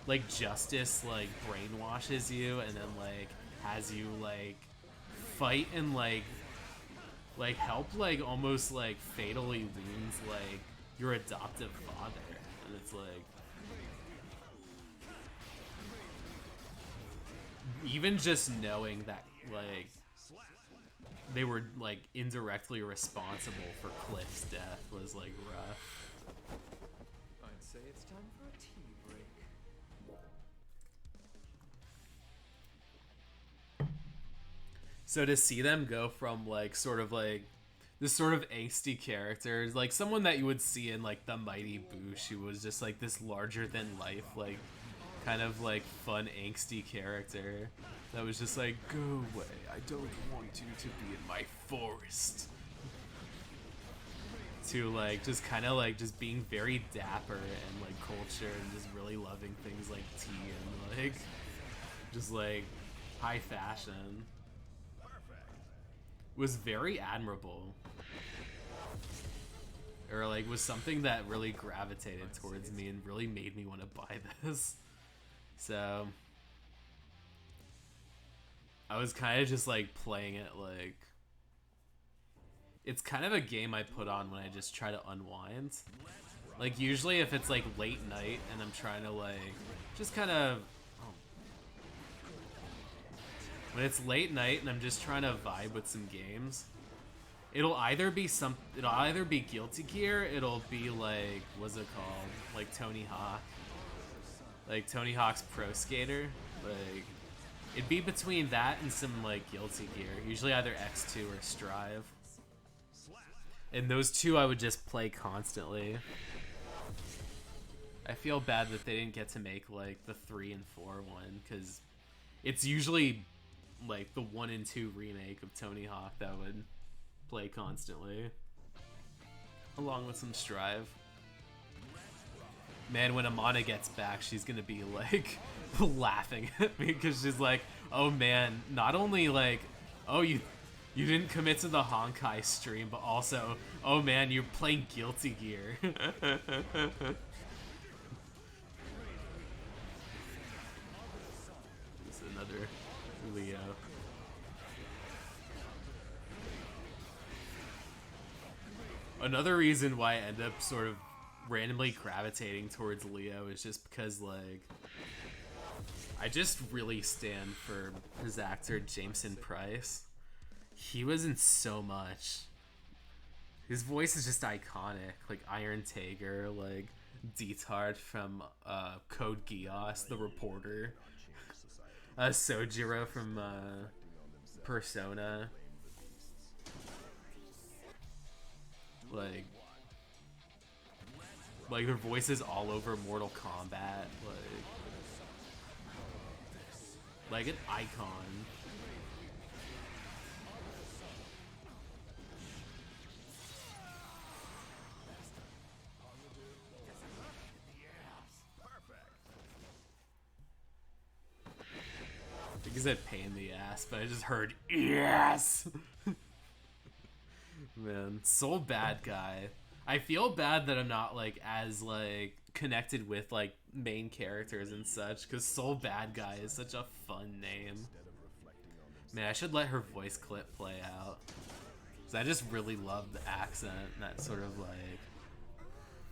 Like justice like brainwashes you and then like has you like fight and like help like almost like fatally wounds like your adoptive father and it's like even just knowing that like they were like indirectly responsible for Cliff's death was like rough.
I'd say it's time for a tea break.
So to see them go from like sort of like this sort of angsty character, like someone that you would see in like the Mighty Boosh, who was just like this larger than life, like kind of like fun angsty character that was just like, go away, I don't want you to be in my forest. To like just kind of like just being very dapper and like culture and just really loving things like tea and like just like high fashion was very admirable. Or like was something that really gravitated towards me and really made me want to buy this. So I was kind of just like playing it like it's kind of a game I put on when I just try to unwind. Like usually if it's like late night and I'm trying to like just kind of when it's late night and I'm just trying to vibe with some games, it'll either be Guilty Gear, it'll be like what's it called? Like Tony Hawk. like Tony Hawk's Pro Skater. Like, it'd be between that and some like Guilty Gear, usually either X2 or Strive. And those two I would just play constantly. I feel bad that they didn't get to make like the 3 and 4 one, because it's usually like the 1 and 2 remake of Tony Hawk that would play constantly, along with some Strive. Man, when Amana gets back, she's gonna be like laughing at me because she's like, oh man, not only like, oh you didn't commit to the Honkai stream, but also, oh man, you're playing Guilty Gear. It's another Leo. Another reason why I end up sort of randomly gravitating towards Leo is just because, like, I just really stand for his actor Jameson Price. He was in so much. His voice is just iconic, like Iron Tager, like Detard from Code Geass, the reporter, Sojiro from Persona. Like their voices all over Mortal Kombat, like an icon. I think he said pain in the ass, but I just heard yes. Man, so bad guy. I feel bad that I'm not like as like connected with like main characters and such, because Soul Bad Guy is such a fun name. Man, I should let her voice clip play out, because I just really love the accent and that sort of like,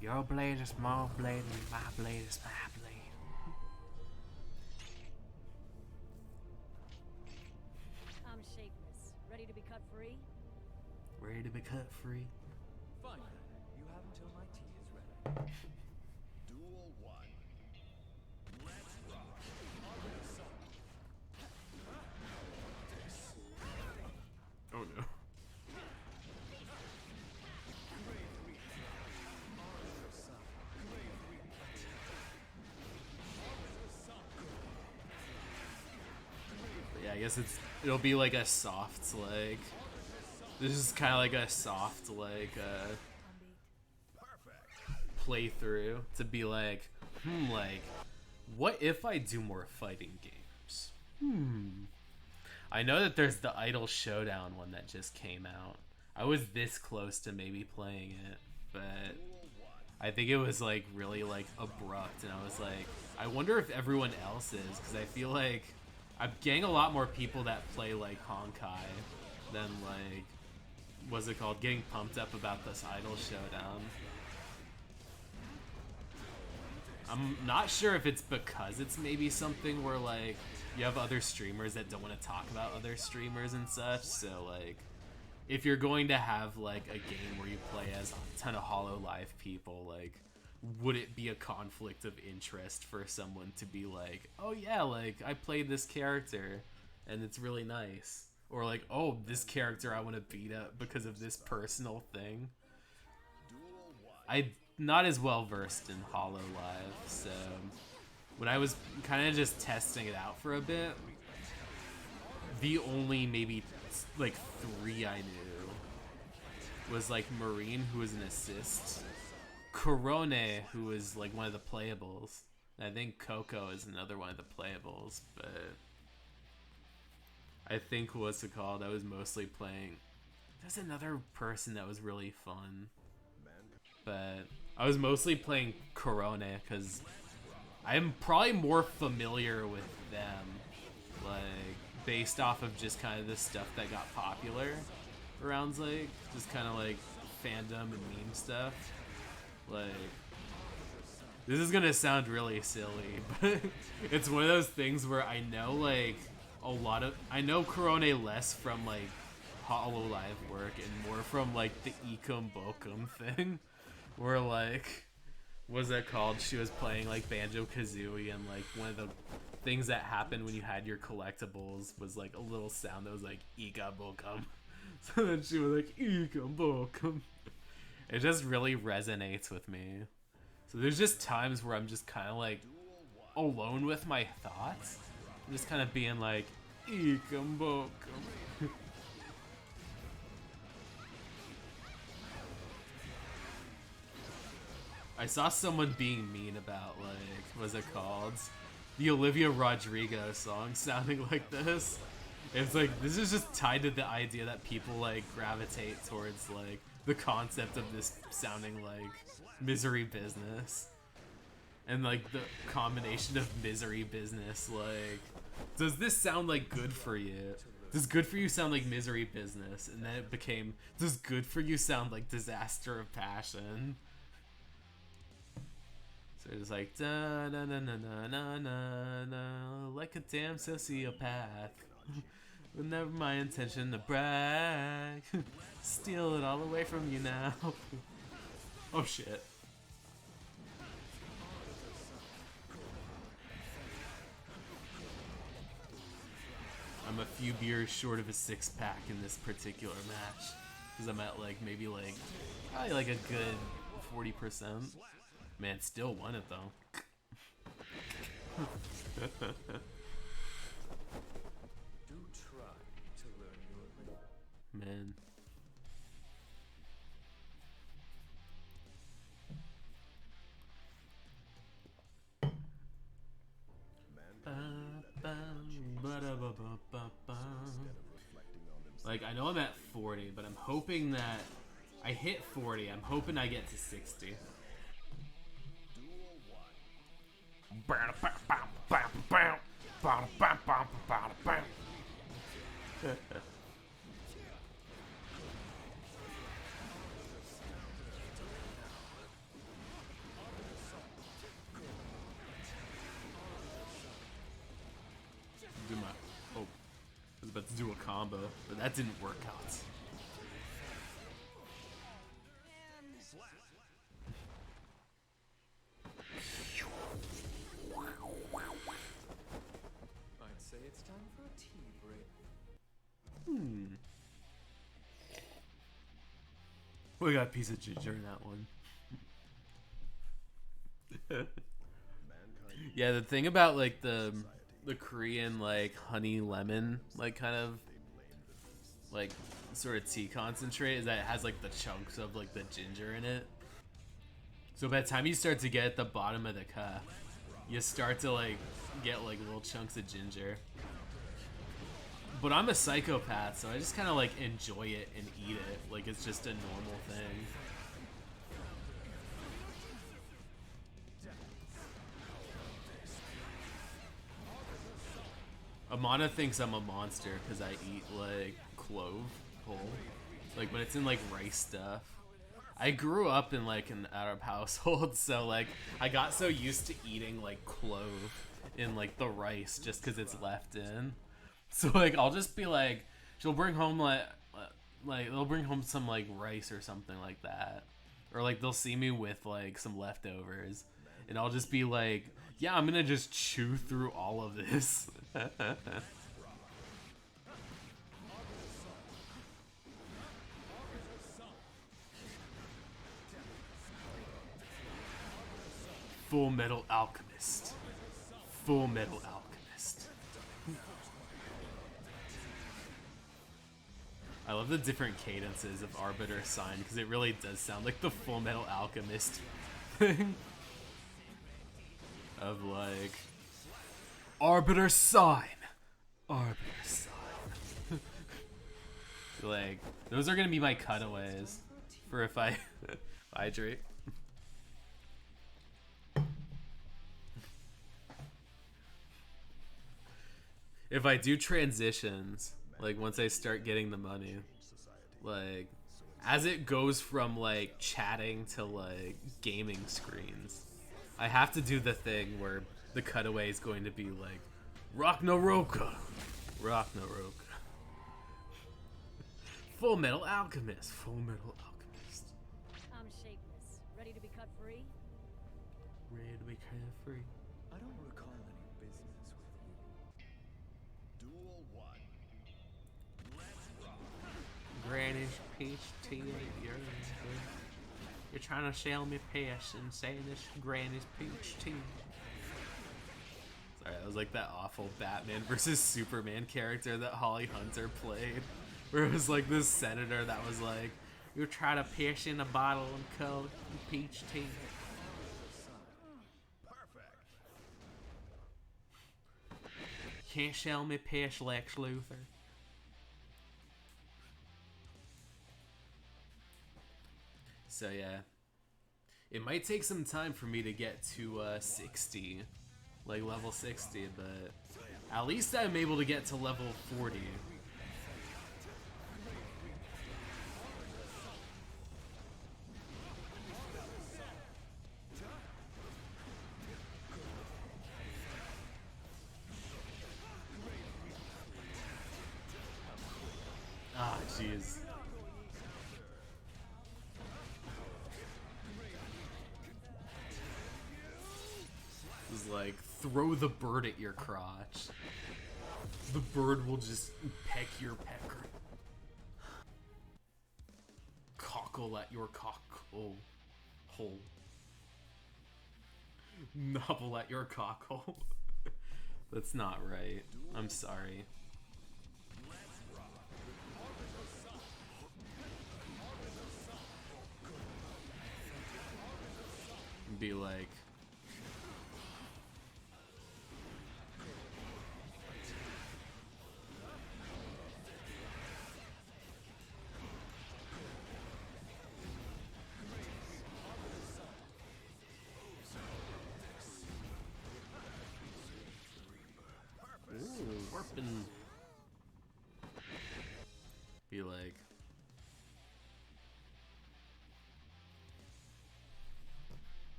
your blade is my blade and my blade is my blade.
I'm shapeless. Ready to be cut free?
Ready to be cut free?
Fine. You have until my tea is ready.
Duel 1. Let's rock.
Oh no. Yeah, I guess it'll be like a soft like. This is kind of like a soft like playthrough to be like, like, what if I do more fighting games? I know that there's the Idol Showdown one that just came out. I was this close to maybe playing it, but I think it was like really like abrupt, and I was like, I wonder if everyone else is, because I feel like I'm getting a lot more people that play like Honkai than like, what's it called, getting pumped up about this Idol Showdown. I'm not sure if it's because it's maybe something where like you have other streamers that don't want to talk about other streamers and such, so like if you're going to have like a game where you play as a ton of HoloLive people, like would it be a conflict of interest for someone to be like, oh yeah, like I played this character and it's really nice, or like, oh, this character I want to beat up because of this personal thing. I'm not as well versed in HoloLive, so when I was kind of just testing it out for a bit, the only maybe like 3 I knew was like Marine, who was an assist, Corone, who was like one of the playables, and I think Coco is another one of the playables, but I think what's it called, I was mostly playing, there's another person that was really fun, but I was mostly playing Corone because I'm probably more familiar with them, like based off of just kind of the stuff that got popular around, like just kind of like fandom and meme stuff. Like, this is gonna sound really silly, but it's one of those things where I know like I know Corone less from like HoloLive work and more from like the Ecom Bokum thing, where like what was that called? She was playing like Banjo Kazooie, and like one of the things that happened when you had your collectibles was like a little sound that was like Ika Bokum. So then she was like Ika Bokum. It just really resonates with me. So there's just times where I'm just kind of like alone with my thoughts, I'm just kind of being like Ika Bokum. I saw someone being mean about, like, what's it called? The Olivia Rodrigo song sounding like this. It's like, this is just tied to the idea that people, like, gravitate towards, like, the concept of this sounding like Misery Business. And, like, the combination of Misery Business, like, does this sound like Good For You? Does Good For You sound like Misery Business? And then it became, does Good For You sound like Disaster of Passion? So it's like da na na na na na na na, like a damn sociopath. But never my intention to brag. Steal it all away from you now. Oh shit. I'm a few beers short of a 6-pack in this particular match. Because I'm at like maybe like probably like a good 40%. Man, still won it though.
Do try to learn your limit.
Man. Like, I know I'm at 40, but I'm hoping that I hit 40. I'm hoping I get to 60. Do my, oh, I was about to do a combo, but that didn't work out.
I'd say it's time for a tea break.
We got a piece of ginger in that one. Yeah, the thing about like the Korean like honey lemon like kind of like sort of tea concentrate is that it has like the chunks of like the ginger in it. So by the time you start to get at the bottom of the cup, you start to like get like little chunks of ginger. But I'm a psychopath, so I just kind of like enjoy it and eat it like it's just a normal thing. Amana thinks I'm a monster because I eat like clove whole, like when it's in like rice stuff. I grew up in like an Arab household, so like I got so used to eating like clove in like the rice just because it's left in. So like I'll just be like, she'll bring home like they'll bring home some like rice or something like that, or like they'll see me with like some leftovers, and I'll just be like, yeah, I'm gonna just chew through all of this. Full Metal Alchemist. Full Metal Alchemist. I love the different cadences of Arbiter Sign because it really does sound like the Full Metal Alchemist thing. Of like, Arbiter Sign. Arbiter Sign. Like, those are gonna be my cutaways for if I hydrate. If I do transitions, like once I start getting the money, like as it goes from like chatting to like gaming screens, I have to do the thing where the cutaway is going to be like Ragnarok, Ragnarok, Full Metal Alchemist, Full Metal Alchemist.
I'm shapeless. Ready to be cut free?
ready to be carefree.
I don't recall any business with you.
Duel 1. Let's rock.
Granny's peach tea ain't yours. You're trying to sell me piss and saying this Granny's peach tea. Sorry, that was like that awful Batman versus Superman character that Holly Hunter played. Where it was like this senator that was like, you try to piss in a bottle and call it peach tea.
Perfect.
Can't sell me piss, Lex Luthor. So yeah, it might take some time for me to get to 60, like level 60, but at least I'm able to get to level 40. Ah, jeez. Is like, throw the bird at your crotch. The bird will just peck your pecker. Cockle at your cockle hole. Nobble at your cockhole. That's not right. I'm sorry. Be like, ooh, warping. Be like,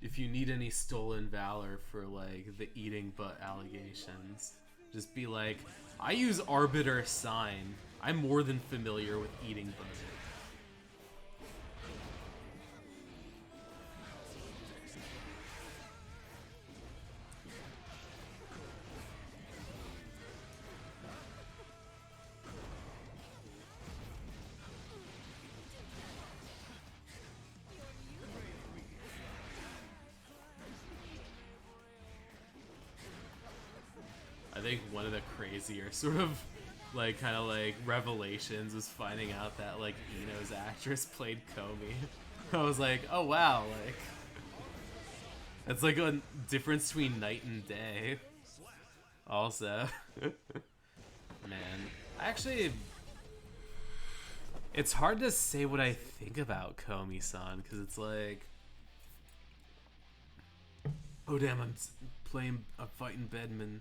if you need any stolen valor for like the eating butt allegations, just be like, I use Arbiter Sign. I'm more than familiar with eating butt. I think one of the crazier sort of like kind of like revelations was finding out that like Eno's actress played Komi. I was like, oh wow, like that's like a difference between night and day. Also, man, actually, it's hard to say what I think about Komi-san because it's like, oh damn, I'm fighting Bedman.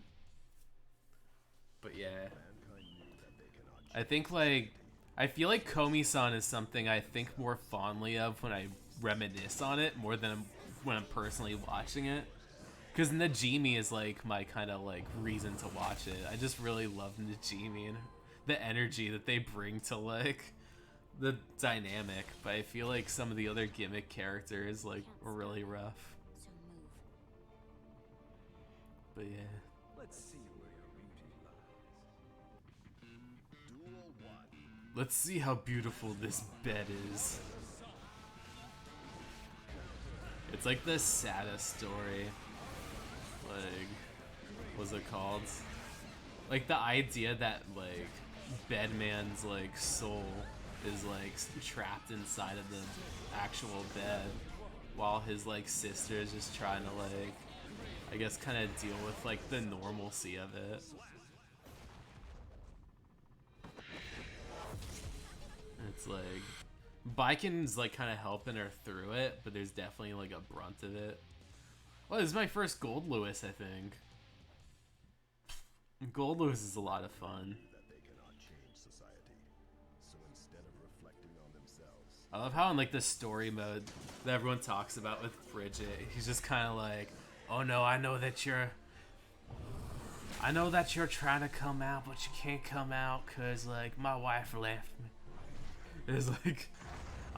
But yeah, I think like, I feel like Komi-san is something I think more fondly of when I reminisce on it more than when I'm personally watching it. Because Najimi is like my kind of like reason to watch it. I just really love Najimi and the energy that they bring to like the dynamic. But I feel like some of the other gimmick characters like were really rough.
So move.
But yeah.
Let's see where your beauty lies.
Duel 1.
Let's see how beautiful this bed is. It's like the saddest story. Like, what's it called? Like the idea that like Bedman's like soul is like trapped inside of the actual bed, while his like sister is just trying to like, I guess, kind of deal with like the normalcy of it. It's like Baiken's like kind of helping her through it, but there's definitely like a brunt of it. Well, this is my first Gold Lewis, I think. Gold Lewis is a lot of fun.
That they cannot change society. So instead of reflecting on themselves,
I love how in like the story mode that everyone talks about with Bridget, he's just kind of like, oh no, I know that you're trying to come out, but you can't come out because like my wife left me. It's like,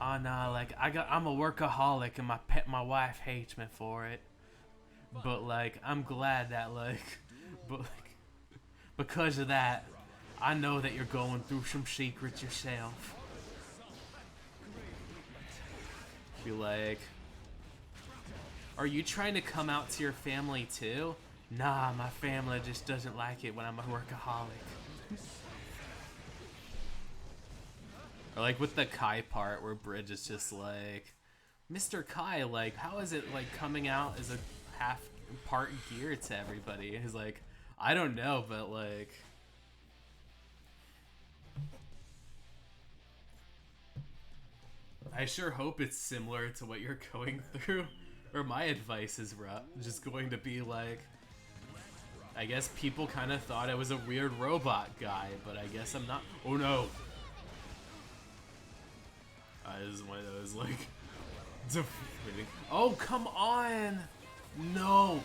oh nah, like I'm a workaholic and my wife hates me for it. But like I'm glad that like, but like because of that, I know that you're going through some secrets yourself. Be like, are you trying to come out to your family too? Nah, my family just doesn't like it when I'm a workaholic. Or like with the Kai part where Bridge is just like, Mr. Kai, like, how is it like coming out as a half part gear to everybody? He's like, I don't know, but like, I sure hope it's similar to what you're going through. Or my advice is just going to be like, I guess people kind of thought I was a weird robot guy, but I guess I'm not. Oh no! This is one of those like, oh come on! No!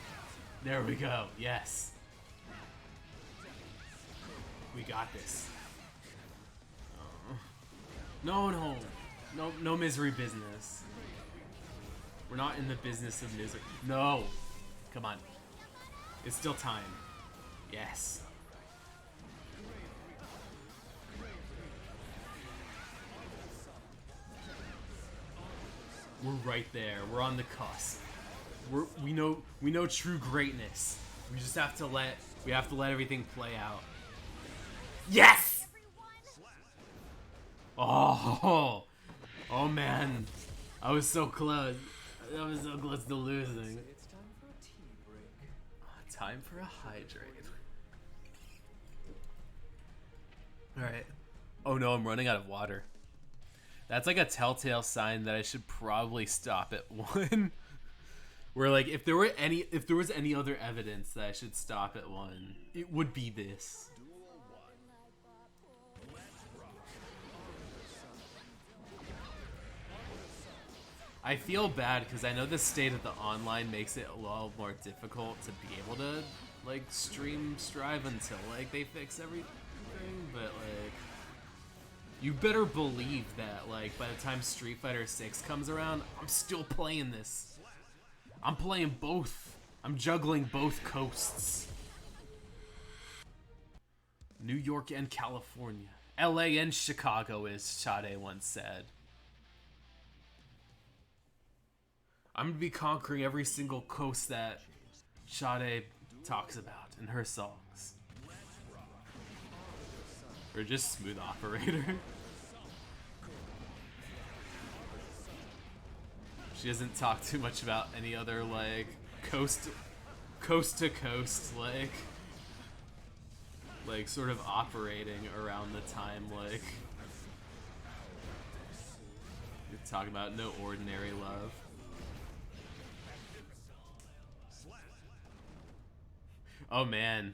There we go. Yes. We got this. No, no. No, no misery business. We're not in the business of misery. No. Come on. It's still time. Yes. We're right there. We're on the cusp. We know true greatness. We just have to let everything play out. Yes! Oh. Oh man. I was so close. I was so close to losing.
It's time for a tea break.
Time for a hydrate. Alright. Oh no, I'm running out of water. That's like a telltale sign that I should probably stop at 1. Where like if there was any other evidence that I should stop at 1, it would be this. I feel bad because I know the state of the online makes it a lot more difficult to be able to like stream Strive until like they fix everything, but like you better believe that like by the time Street Fighter 6 comes around, I'm still playing this. I'm playing both. I'm juggling both coasts. New York and California. LA and Chicago, as Sade once said. I'm gonna be conquering every single coast that Sade talks about in her songs. Or just Smooth Operator. She doesn't talk too much about any other like coast to coast like sort of operating around the time like you're talking about No Ordinary Love. Oh man,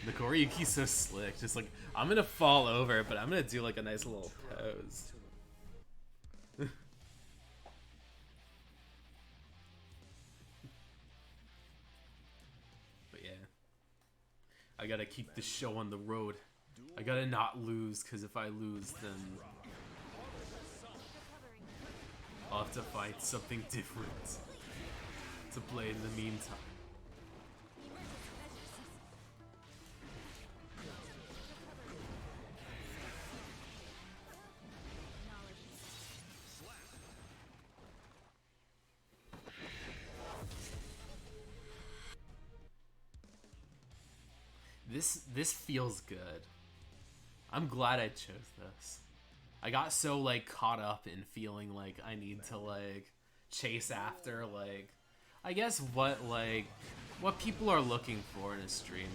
the Koriyuki's so slick. Just like, I'm gonna fall over, but I'm gonna do like a nice little pose. But yeah, I gotta keep the show on the road. I gotta not lose, because if I lose, then I'll have to find something different to play in the meantime. This feels good. I'm glad I chose this. I got so like caught up in feeling like I need to like chase after like I guess what people are looking for in a streamer.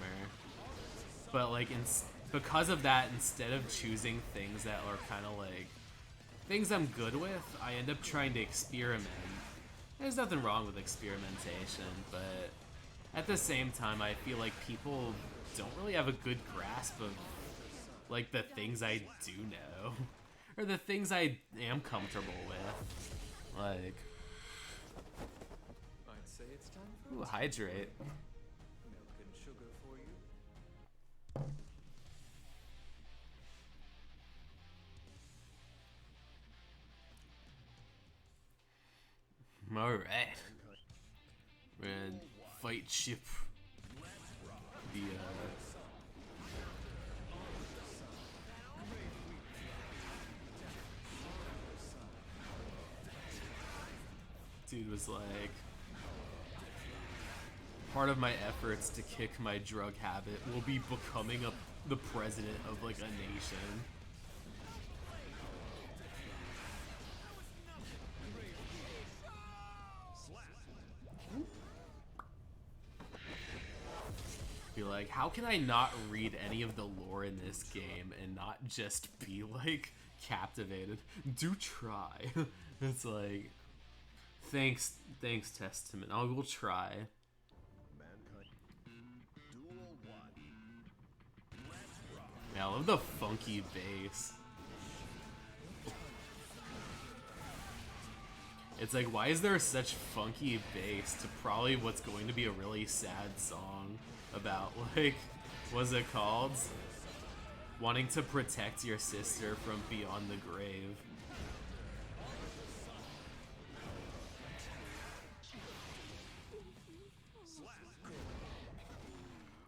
But like because of that, instead of choosing things that are kind of like things I'm good with, I end up trying to experiment. There's nothing wrong with experimentation, but at the same time I feel like people don't really have a good grasp of like the things I do know or the things I am comfortable with. Like,
I'd say it's time for
ooh, hydrate.
milk and sugar for you.
Alright. We're gonna fight ship. The, dude was like, part of my efforts to kick my drug habit will be becoming the president of like a nation. Be like, how can I not read any of the lore in this game and not just be like captivated? Do try. It's like, thanks Testament. I will try. Yeah, I love the funky bass. It's like, why is there such funky bass to probably what's going to be a really sad song about, like, what's it called? Wanting to protect your sister from beyond the grave.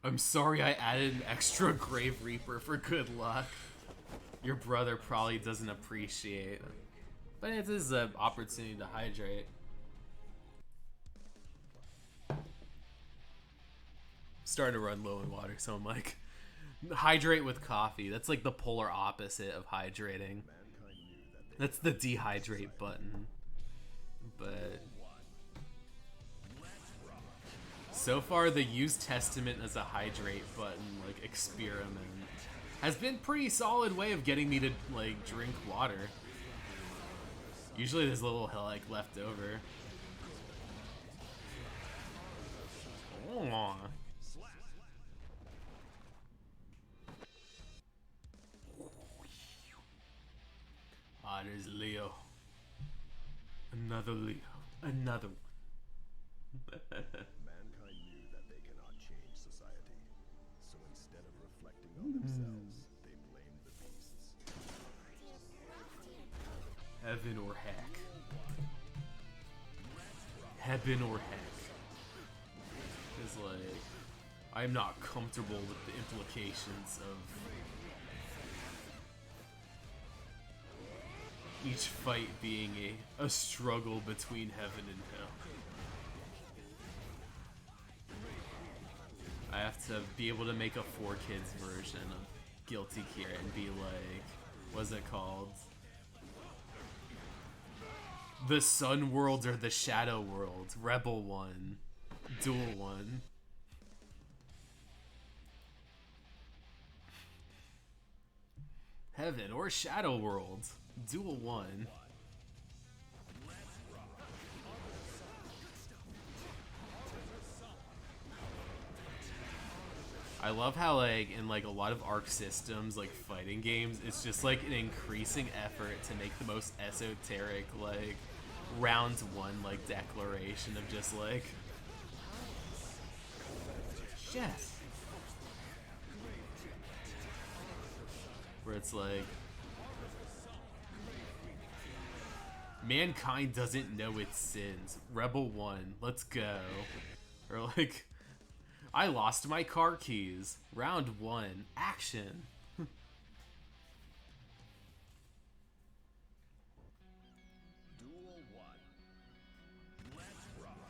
I'm sorry I added an extra Grave Reaper for good luck. Your brother probably doesn't appreciate. But it is an opportunity to hydrate. Starting to run low in water, so I'm like, hydrate with coffee. That's like the polar opposite of hydrating. That's the dehydrate button. But so far, the use Testament as a hydrate button, like, experiment has been pretty solid way of getting me to, like, drink water. Usually there's a little, like, left over. Oh. Ah, there's Leo. Another Leo. Another one.
Mankind knew that they cannot change society, so instead of reflecting on themselves, they blamed the beasts.
Heaven or heck. Heaven or heck. It's like, I'm not comfortable with the implications of each fight being a struggle between heaven and hell. I have to be able to make a 4Kids version of Guilty Gear and be like, what's it called? The Sun World or the Shadow World? Rebel 1. Dual 1. Heaven or Shadow World? Dual 1. I love how, like, in, like, a lot of Arc systems, like, fighting games, it's just, like, an increasing effort to make the most esoteric, like, round 1, like, declaration of just, like, yes. Where it's like, mankind doesn't know its sins. Rebel 1, let's go. Or, like, I lost my car keys. Round 1, action.
Duel 1. Let's rock.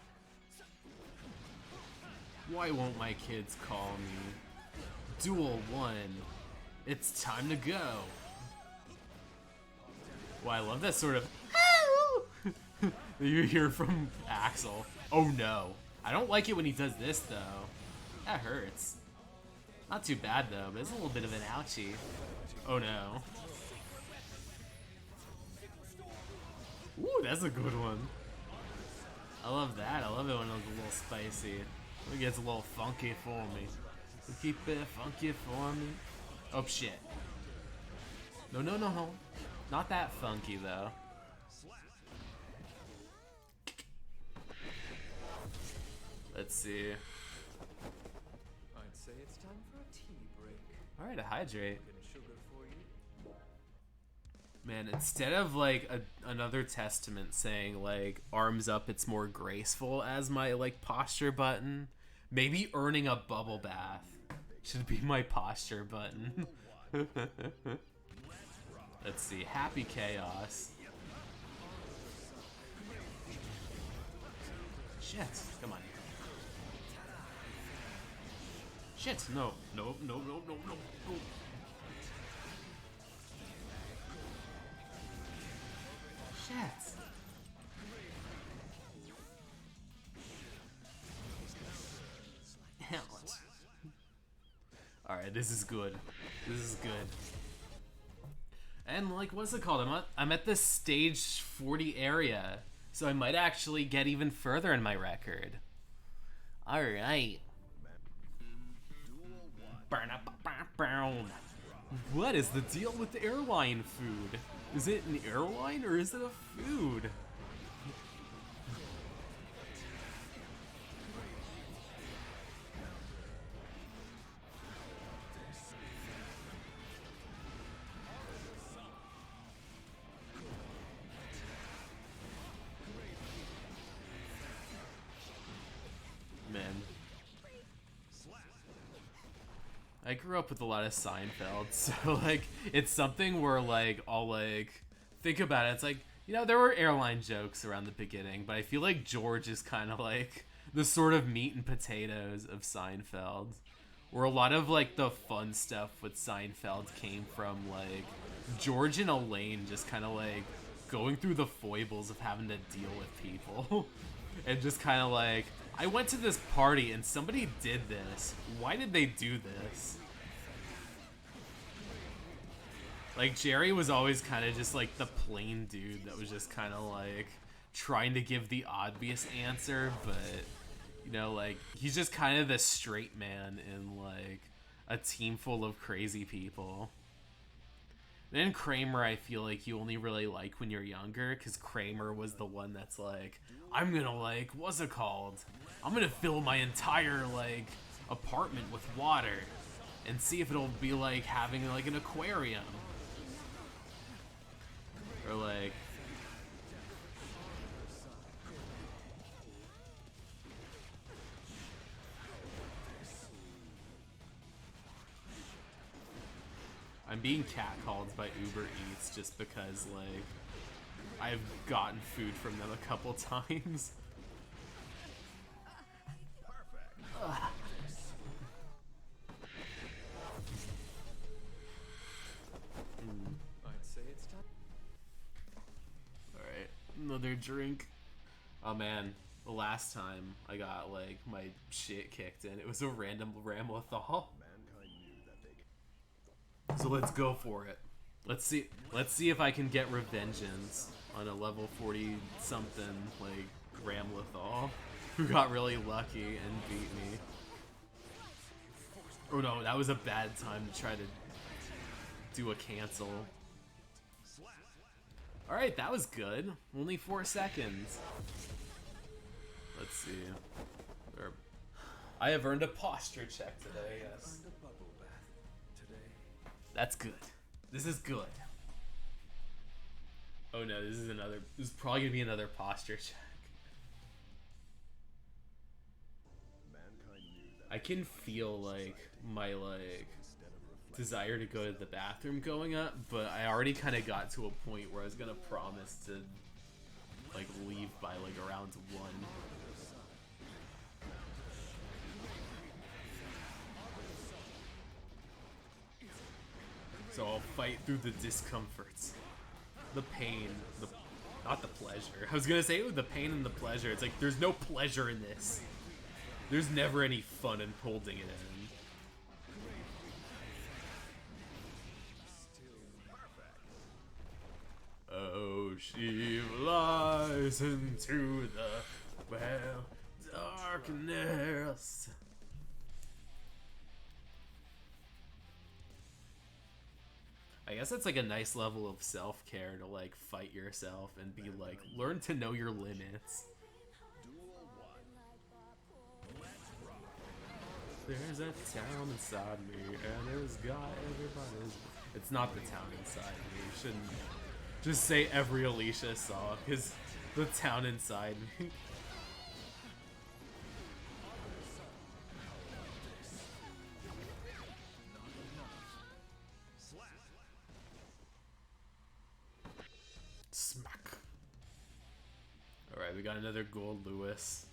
Why won't my kids call me? Duel 1. It's time to go. Well, I love that sort of that you hear from Axel. Oh no. I don't like it when he does this though. That hurts. Not too bad though, but it's a little bit of an ouchie. Oh no. Ooh, that's a good one. I love that. I love it when it's a little spicy. It gets a little funky for me. Keep it funky for me. Oh shit. No, no, no, no. Not that funky though. Let's see.
I'd say it's time for a tea break.
Alright, a hydrate.
Sugar for you.
Man, instead of like another testament saying like arms up, it's more graceful as my like posture button, maybe earning a bubble bath should be my posture button. Let's see, happy chaos. Shit, come on. Shit, no. Shit. Hell. Alright, this is good. This is good. And like, what's it called? I'm at this stage 40 area, so I might actually get even further in my record. Alright. What is the deal with the airline food? Is it an airline or is it a food? Man. I grew up with a lot of Seinfeld, so like it's something where like I'll like think about it. It's like, you know, there were airline jokes around the beginning, but I feel like George is kind of like the sort of meat and potatoes of Seinfeld, where a lot of like the fun stuff with Seinfeld came from like George and Elaine just kind of like going through the foibles of having to deal with people and just kind of like, I went to this party and somebody did this. Why did they do this? Like, Jerry was always kind of just like the plain dude that was just kind of like trying to give the obvious answer, but you know, like he's just kind of the straight man in like a team full of crazy people. Then Kramer, I feel like you only really like when you're younger, because Kramer was the one that's like, I'm gonna like, what's it called? I'm gonna fill my entire like apartment with water and see if it'll be like having like an aquarium. Or like, I'm being catcalled by Uber Eats just because like I've gotten food from them a couple times.
I'd say it's time.
Alright, another drink. Oh man, the last time I got like my shit kicked in, it was a random Ramlethal. So let's go for it. Let's see if I can get revengeance on a level 40 something like Ramlethal, who got really lucky and beat me. Oh no, that was a bad time to try to do a cancel. Alright, that was good. Only 4 seconds. Let's see. I have earned a posture check today, yes. That's good. This is good. Oh no, this is probably gonna be another posture check. I can feel like my like desire to go to the bathroom going up, but I already kind of got to a point where I was gonna promise to like leave by like around 1. So I'll fight through the discomforts, the pain, not the pleasure. I was gonna say the pain and the pleasure. It's like there's no pleasure in this. There's never any fun in holding it in. Oh, she flies into the well darkness. I guess that's like a nice level of self-care to like fight yourself and be like, learn to know your limits. There's a town inside me and it's got everybody's. It's not the town inside me. Just say every Alicia song, because the town inside me. Smack. Alright, we got another gold Lewis.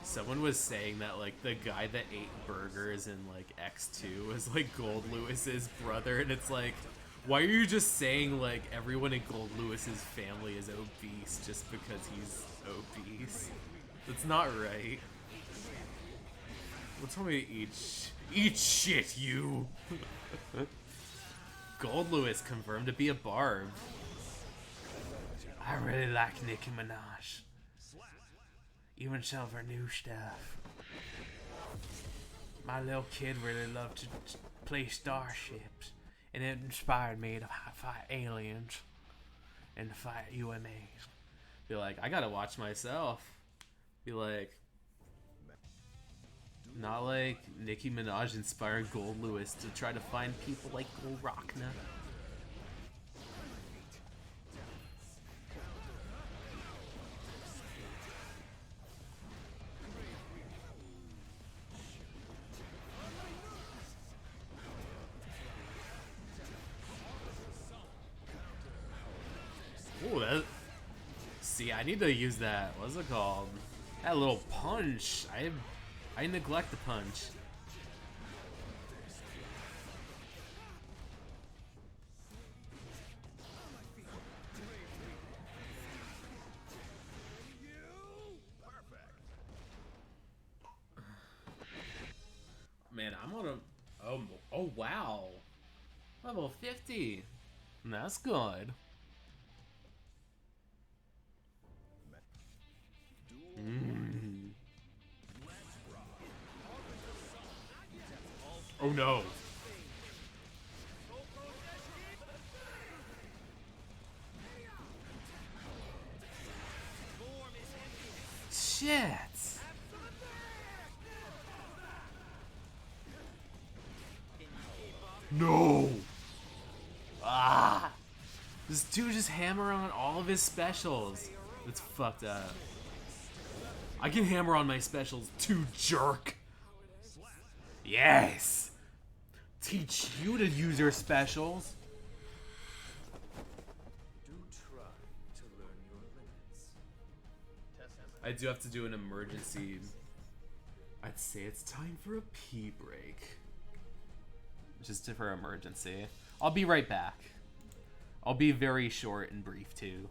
Someone was saying that like the guy that ate burgers in like X2 was like Gold Lewis's brother, and it's like, why are you just saying like everyone in Gold Lewis's family is obese just because he's obese? That's not right. What's wrong with eat shit, you? Gold Lewis confirmed to be a barb. I really like Nicki Minaj. Even some of her new stuff. My little kid really loved to play starships, and it inspired me to fight aliens and to fight UMAs. Be like, I gotta watch myself. Be like, not like Nicki Minaj inspiring Gold Lewis to try to find people like Gold Rockna. Ooh, that. See, I need to use that. What's it called? That little punch. I neglect the punch. Man, I'm on a. Oh wow. Level 50. That's good. Oh no. Shit. No. Ah. This dude just hammer on all of his specials. That's fucked up. I can hammer on my specials too, jerk. Yes. Teach you to use your specials.
Do try to learn your limits.
I do have to do an emergency. I'd say it's time for a pee break. Just for emergency. I'll be right back. I'll be very short and brief too.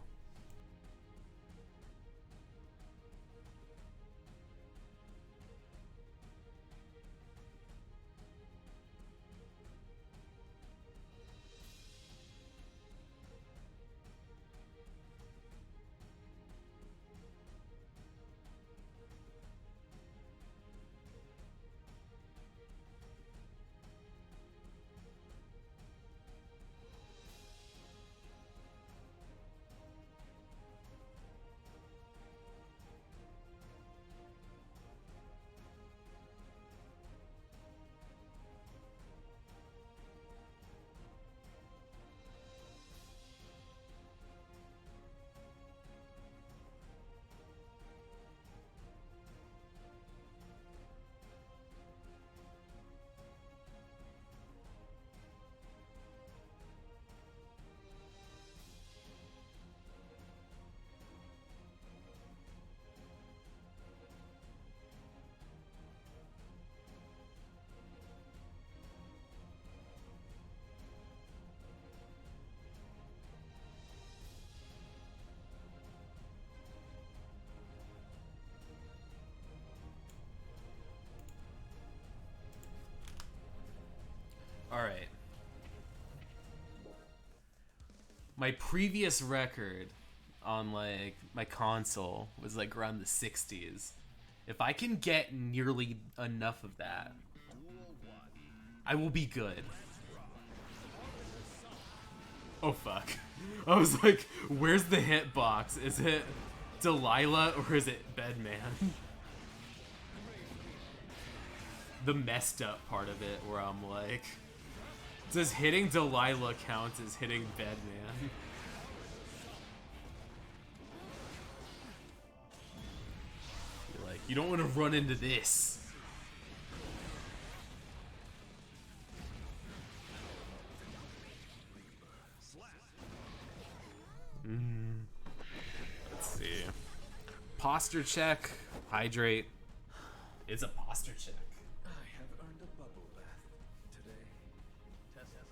Alright. My previous record on like my console was like around the 60s. If I can get nearly enough of that, I will be good. Oh fuck. I was like, where's the hitbox? Is it Delilah or is it Bedman? the messed up part of it where I'm like, does hitting Delilah count as hitting Bedman? You're like, you don't want to run into this. Let's see. Posture check. Hydrate. It's a posture check.
I have earned a bubble bath today. Test 7.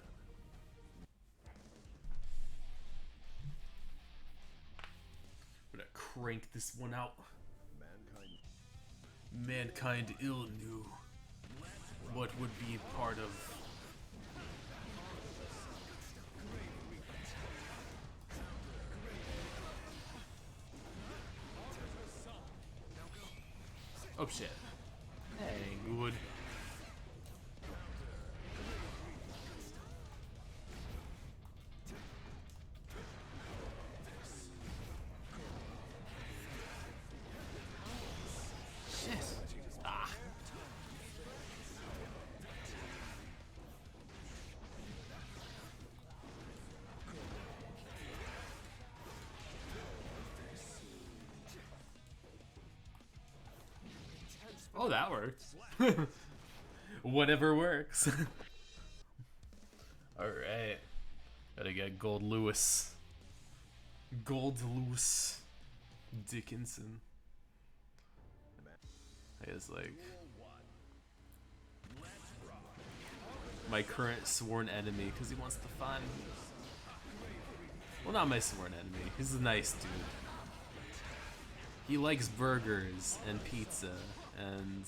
I'm gonna crank this one out.
Mankind
Mankind ill knew what would be part of. Oh shit. That ain't good. Shit. Ah. Oh, that worked. Whatever works. Alright. Gotta get Gold Lewis. Gold Lewis Dickinson. I guess, like, my current sworn enemy because he wants to find me. Well, not my sworn enemy. He's a nice dude. He likes burgers and pizza and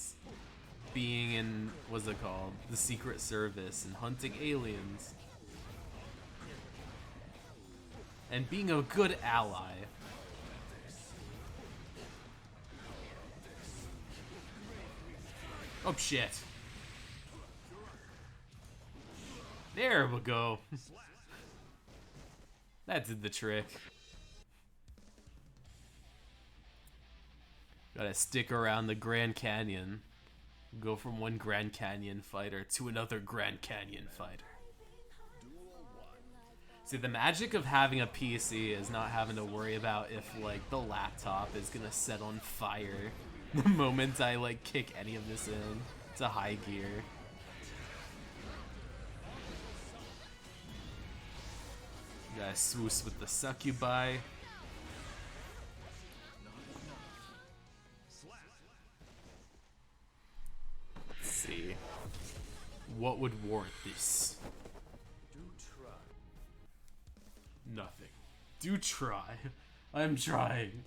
being in, what's it called, the Secret Service and hunting aliens. And being a good ally. Oh shit. There we go. That did the trick. Gotta stick around the Grand Canyon. Go from one Grand Canyon fighter to another Grand Canyon fighter. See, the magic of having a PC is not having to worry about if, like, the laptop is gonna set on fire the moment I, like, kick any of this in to high gear. Gotta swoos with the succubi. Let's see. What would warrant this?
Do try.
Nothing. Do try. I'm trying.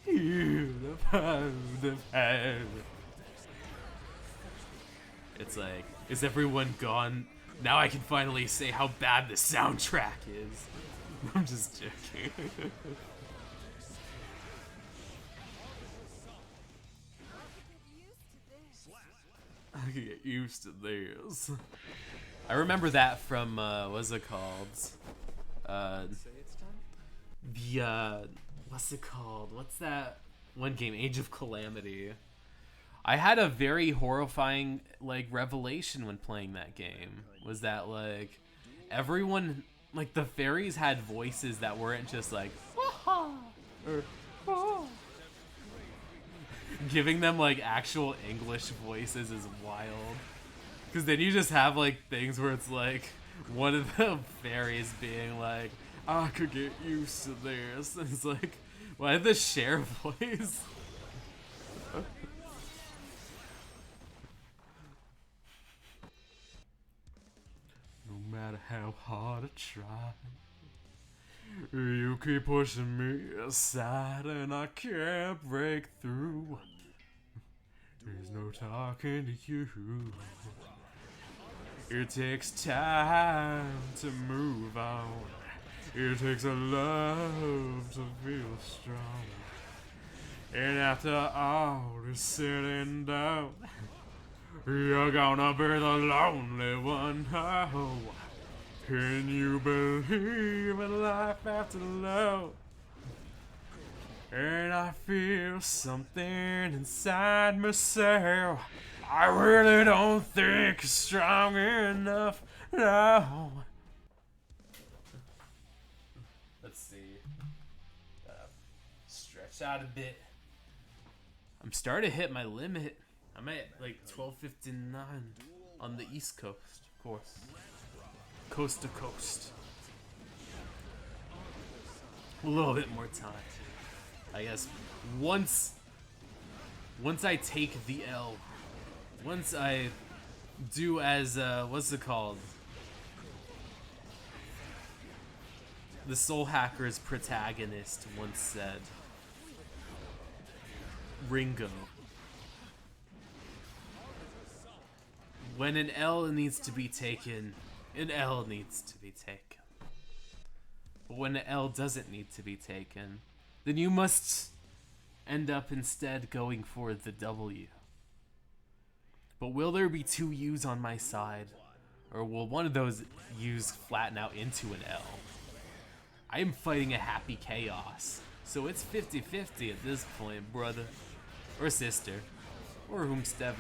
Heave the pound. It's like, is everyone gone? Now I can finally say how bad the soundtrack is. I'm just joking. I could get used to this. I remember that from, what's it called?
Say it's time?
The, what's it called? What's that one game? Age of Calamity. I had a very horrifying, like, revelation when playing that game. Was that, like, everyone, like, the fairies had voices that weren't just like, or, giving them, like, actual English voices is wild. Because then you just have, like, things where it's like one of the fairies being like, I could get used to this. And it's like, why the Cher voice? No matter how hard I try, you keep pushing me aside and I can't break through. There's no talking to you. It takes time to move on. It takes a love to feel strong. And after all is said and done, you're gonna be the lonely one. Oh, Can you believe in life after love? And I feel something inside myself. I really don't think it's strong enough now. Let's see. Stretch out a bit. I'm starting to hit my limit. I'm at like 12:59 on the East Coast, of course. Coast to coast. A little bit more time. I guess once I take the L, once I do as what's it called? The Soul Hacker's protagonist once said, Ringo. When an L needs to be taken, an L needs to be taken. But when an L doesn't need to be taken, then you must end up instead going for the W. But will there be two U's on my side? Or will one of those U's flatten out into an L? I am fighting a happy chaos. So it's 50-50 at this point, brother. Or sister. Or whomstever.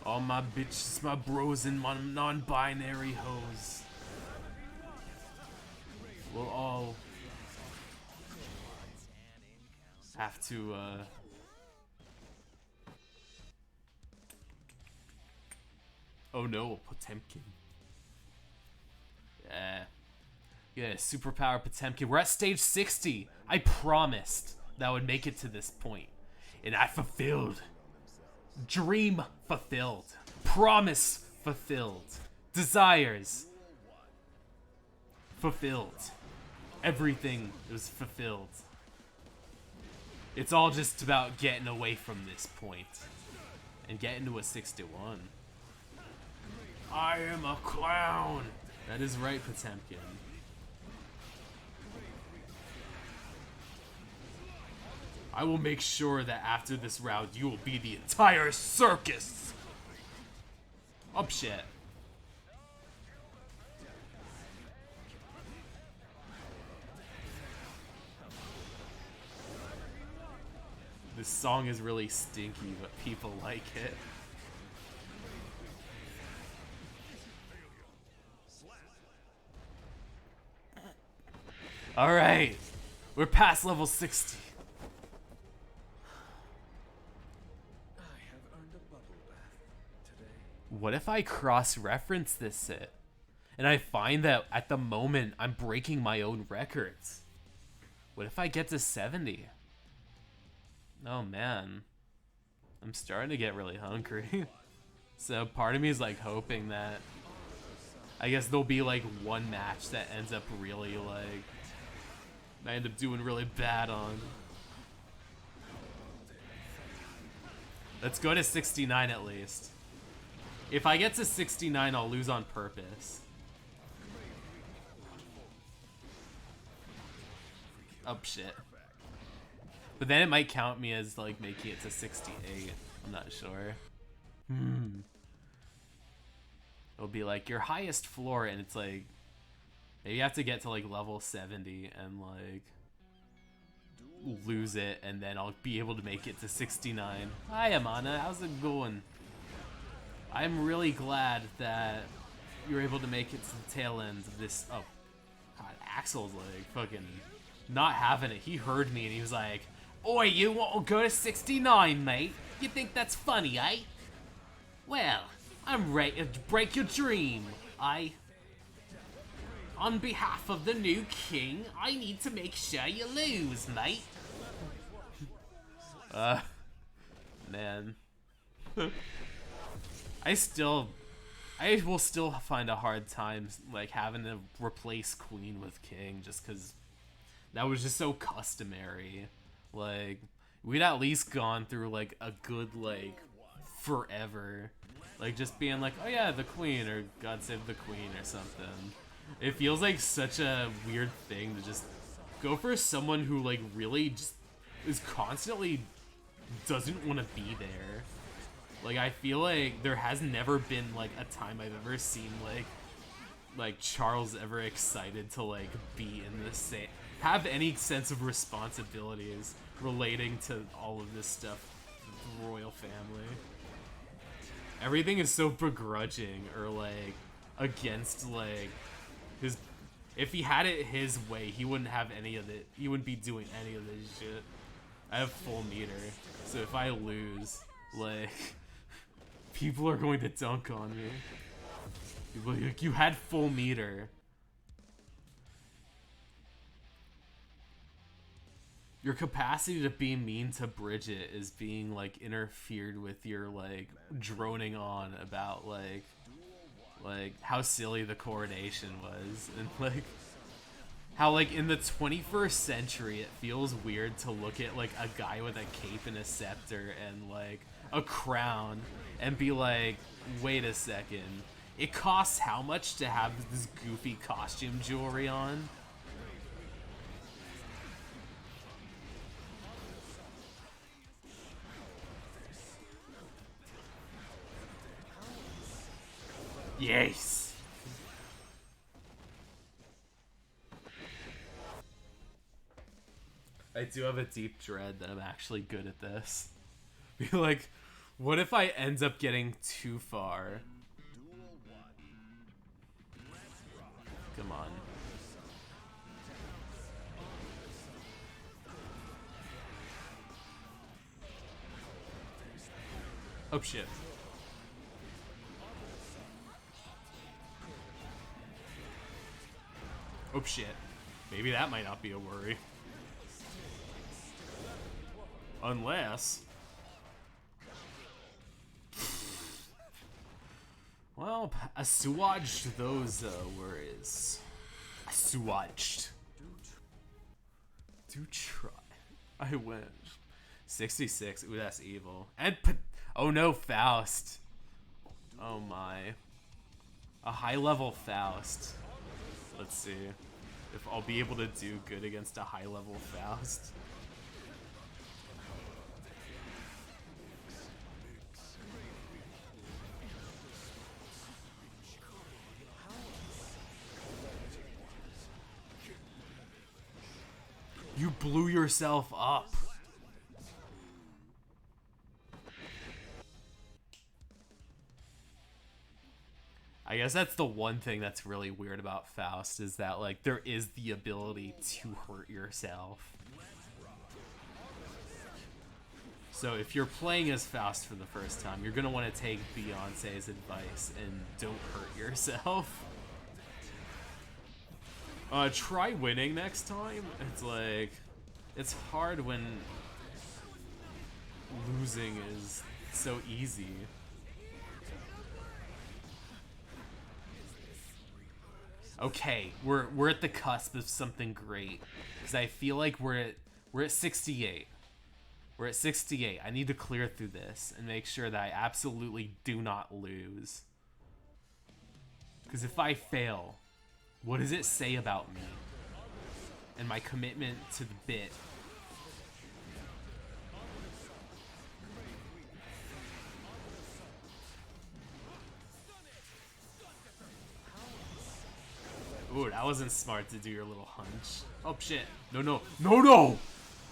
All my bitches, my bros, and my non-binary hoes will all have to, oh no, Potemkin. Yeah, superpower Potemkin. We're at stage 60. I promised that I would make it to this point. And I fulfilled. Dream fulfilled. Promise fulfilled. Desires fulfilled. Everything was fulfilled. It's all just about getting away from this point and getting to a 61. I am a clown. That is right, Potemkin. I will make sure that after this round, you will be the entire circus. Up shit. This song is really stinky, but people like it. Alright. We're past level 60. What if I cross-reference this set? And I find that at the moment, I'm breaking my own records. What if I get to 70? Oh man. I'm starting to get really hungry. So part of me is like hoping that I guess there'll be like one match that ends up really like I end up doing really bad on. Let's go to 69 at least. If I get to 69, I'll lose on purpose. Oh shit. But then it might count me as like making it to 68. I'm not sure. It'll be like your highest floor, and it's like maybe you have to get to like level 70 and like lose it, and then I'll be able to make it to 69. Hi Amana, how's it going? I'm really glad that you were able to make it to the tail end of this. Oh, God, Axel's like fucking not having it. He heard me and he was like, "Oi, you want to go to 69, mate? You think that's funny, eh? Well, I'm ready to break your dream, On behalf of the new king, I need to make sure you lose, mate." Man. I will still find a hard time like having to replace Queen with King just because that was just so customary. Like we'd at least gone through like a good like forever, like just being like, oh yeah, the Queen or God Save the Queen or something. It feels like such a weird thing to just go for someone who like really just is constantly doesn't want to be there. Like, I feel like there has never been, like, a time I've ever seen, like Charles ever excited to, like, be in the same, have any sense of responsibilities relating to all of this stuff, the royal family. Everything is so begrudging, or, like, against, like, his, if he had it his way, he wouldn't have any of it, he wouldn't be doing any of this shit. I have full meter, so if I lose, like, people are going to dunk on me. People are like, you had full meter. Your capacity to be mean to Bridget is being, like, interfered with your, like, droning on about, like how silly the coronation was, and, like, how, like, in the 21st century it feels weird to look at, like, a guy with a cape and a scepter and, like, a crown and be like, wait a second, it costs how much to have this goofy costume jewelry on? Yes! I do have a deep dread that I'm actually good at this. Be like, what if I end up getting too far? Come on. Oh shit. Oh shit. Maybe that might not be a worry. Unless... well, assuaged those worries. Assuaged. Do try. I win. 66. Ooh, that's evil. And oh no, Faust. Oh my. A high level Faust. Let's see if I'll be able to do good against a high level Faust. You blew yourself up. I guess that's the one thing that's really weird about Faust, is that, like, there is the ability to hurt yourself. So if you're playing as Faust for the first time, you're gonna want to take Beyonce's advice and don't hurt yourself. Try winning next time. It's like, it's hard when losing is so easy. Okay, we're at the cusp of something great, because I feel like we're at 68. We're at 68. I need to clear through this and make sure that I absolutely do not lose. Because if I fail, what does it say about me and my commitment to the bit? Ooh, that wasn't smart to do your little hunch. Oh shit. No, no. No, no!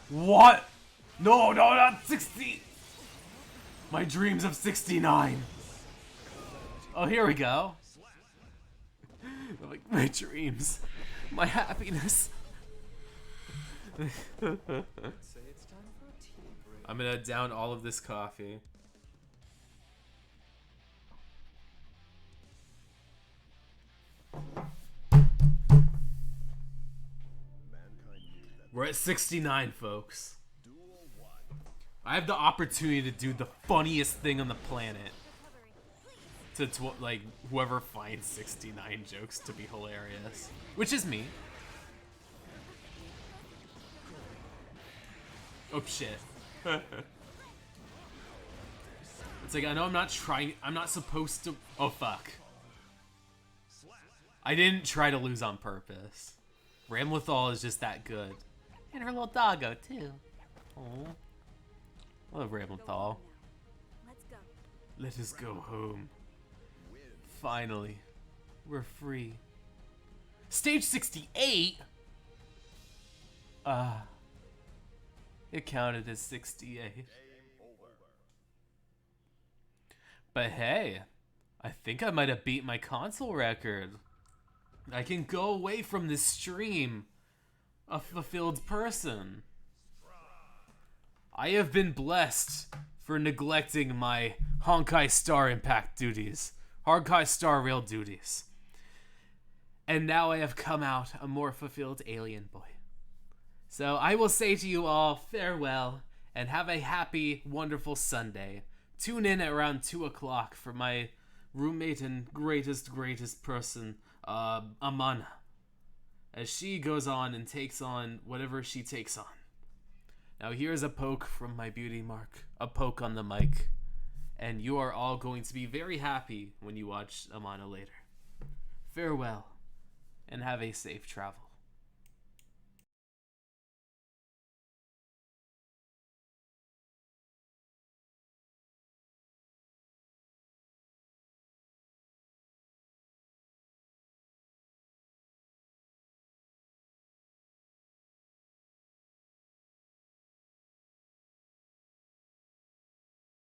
What? No, no, not 60! My dreams of 69! Oh, here we go. Like, my dreams. My happiness. I'm gonna down all of this coffee. We're at 69, folks. I have the opportunity to do the funniest thing on the planet. To like, whoever finds 69 jokes to be hilarious. Which is me. Oh shit. It's like, I know I'm not trying, I'm not supposed to, oh fuck. I didn't try to lose on purpose. Ramlethal is just that good. And her little doggo too. Oh, love Ramlethal.
Let's go.
Let us go home. Finally, we're free. Stage 68? It counted as 68. But hey, I think I might have beat my console record. I can go away from this stream a fulfilled person. I have been blessed for neglecting my Honkai Star Impact duties. Honkai Star Rail duties. And now I have come out a more fulfilled alien boy. So I will say to you all, farewell, and have a happy, wonderful Sunday. Tune in at around 2 o'clock for my roommate and greatest person, Amana, as she goes on and takes on whatever she takes on. Now here's a poke from my beauty mark, a poke on the mic, and you are all going to be very happy when you watch Amana later. Farewell, and have a safe travel.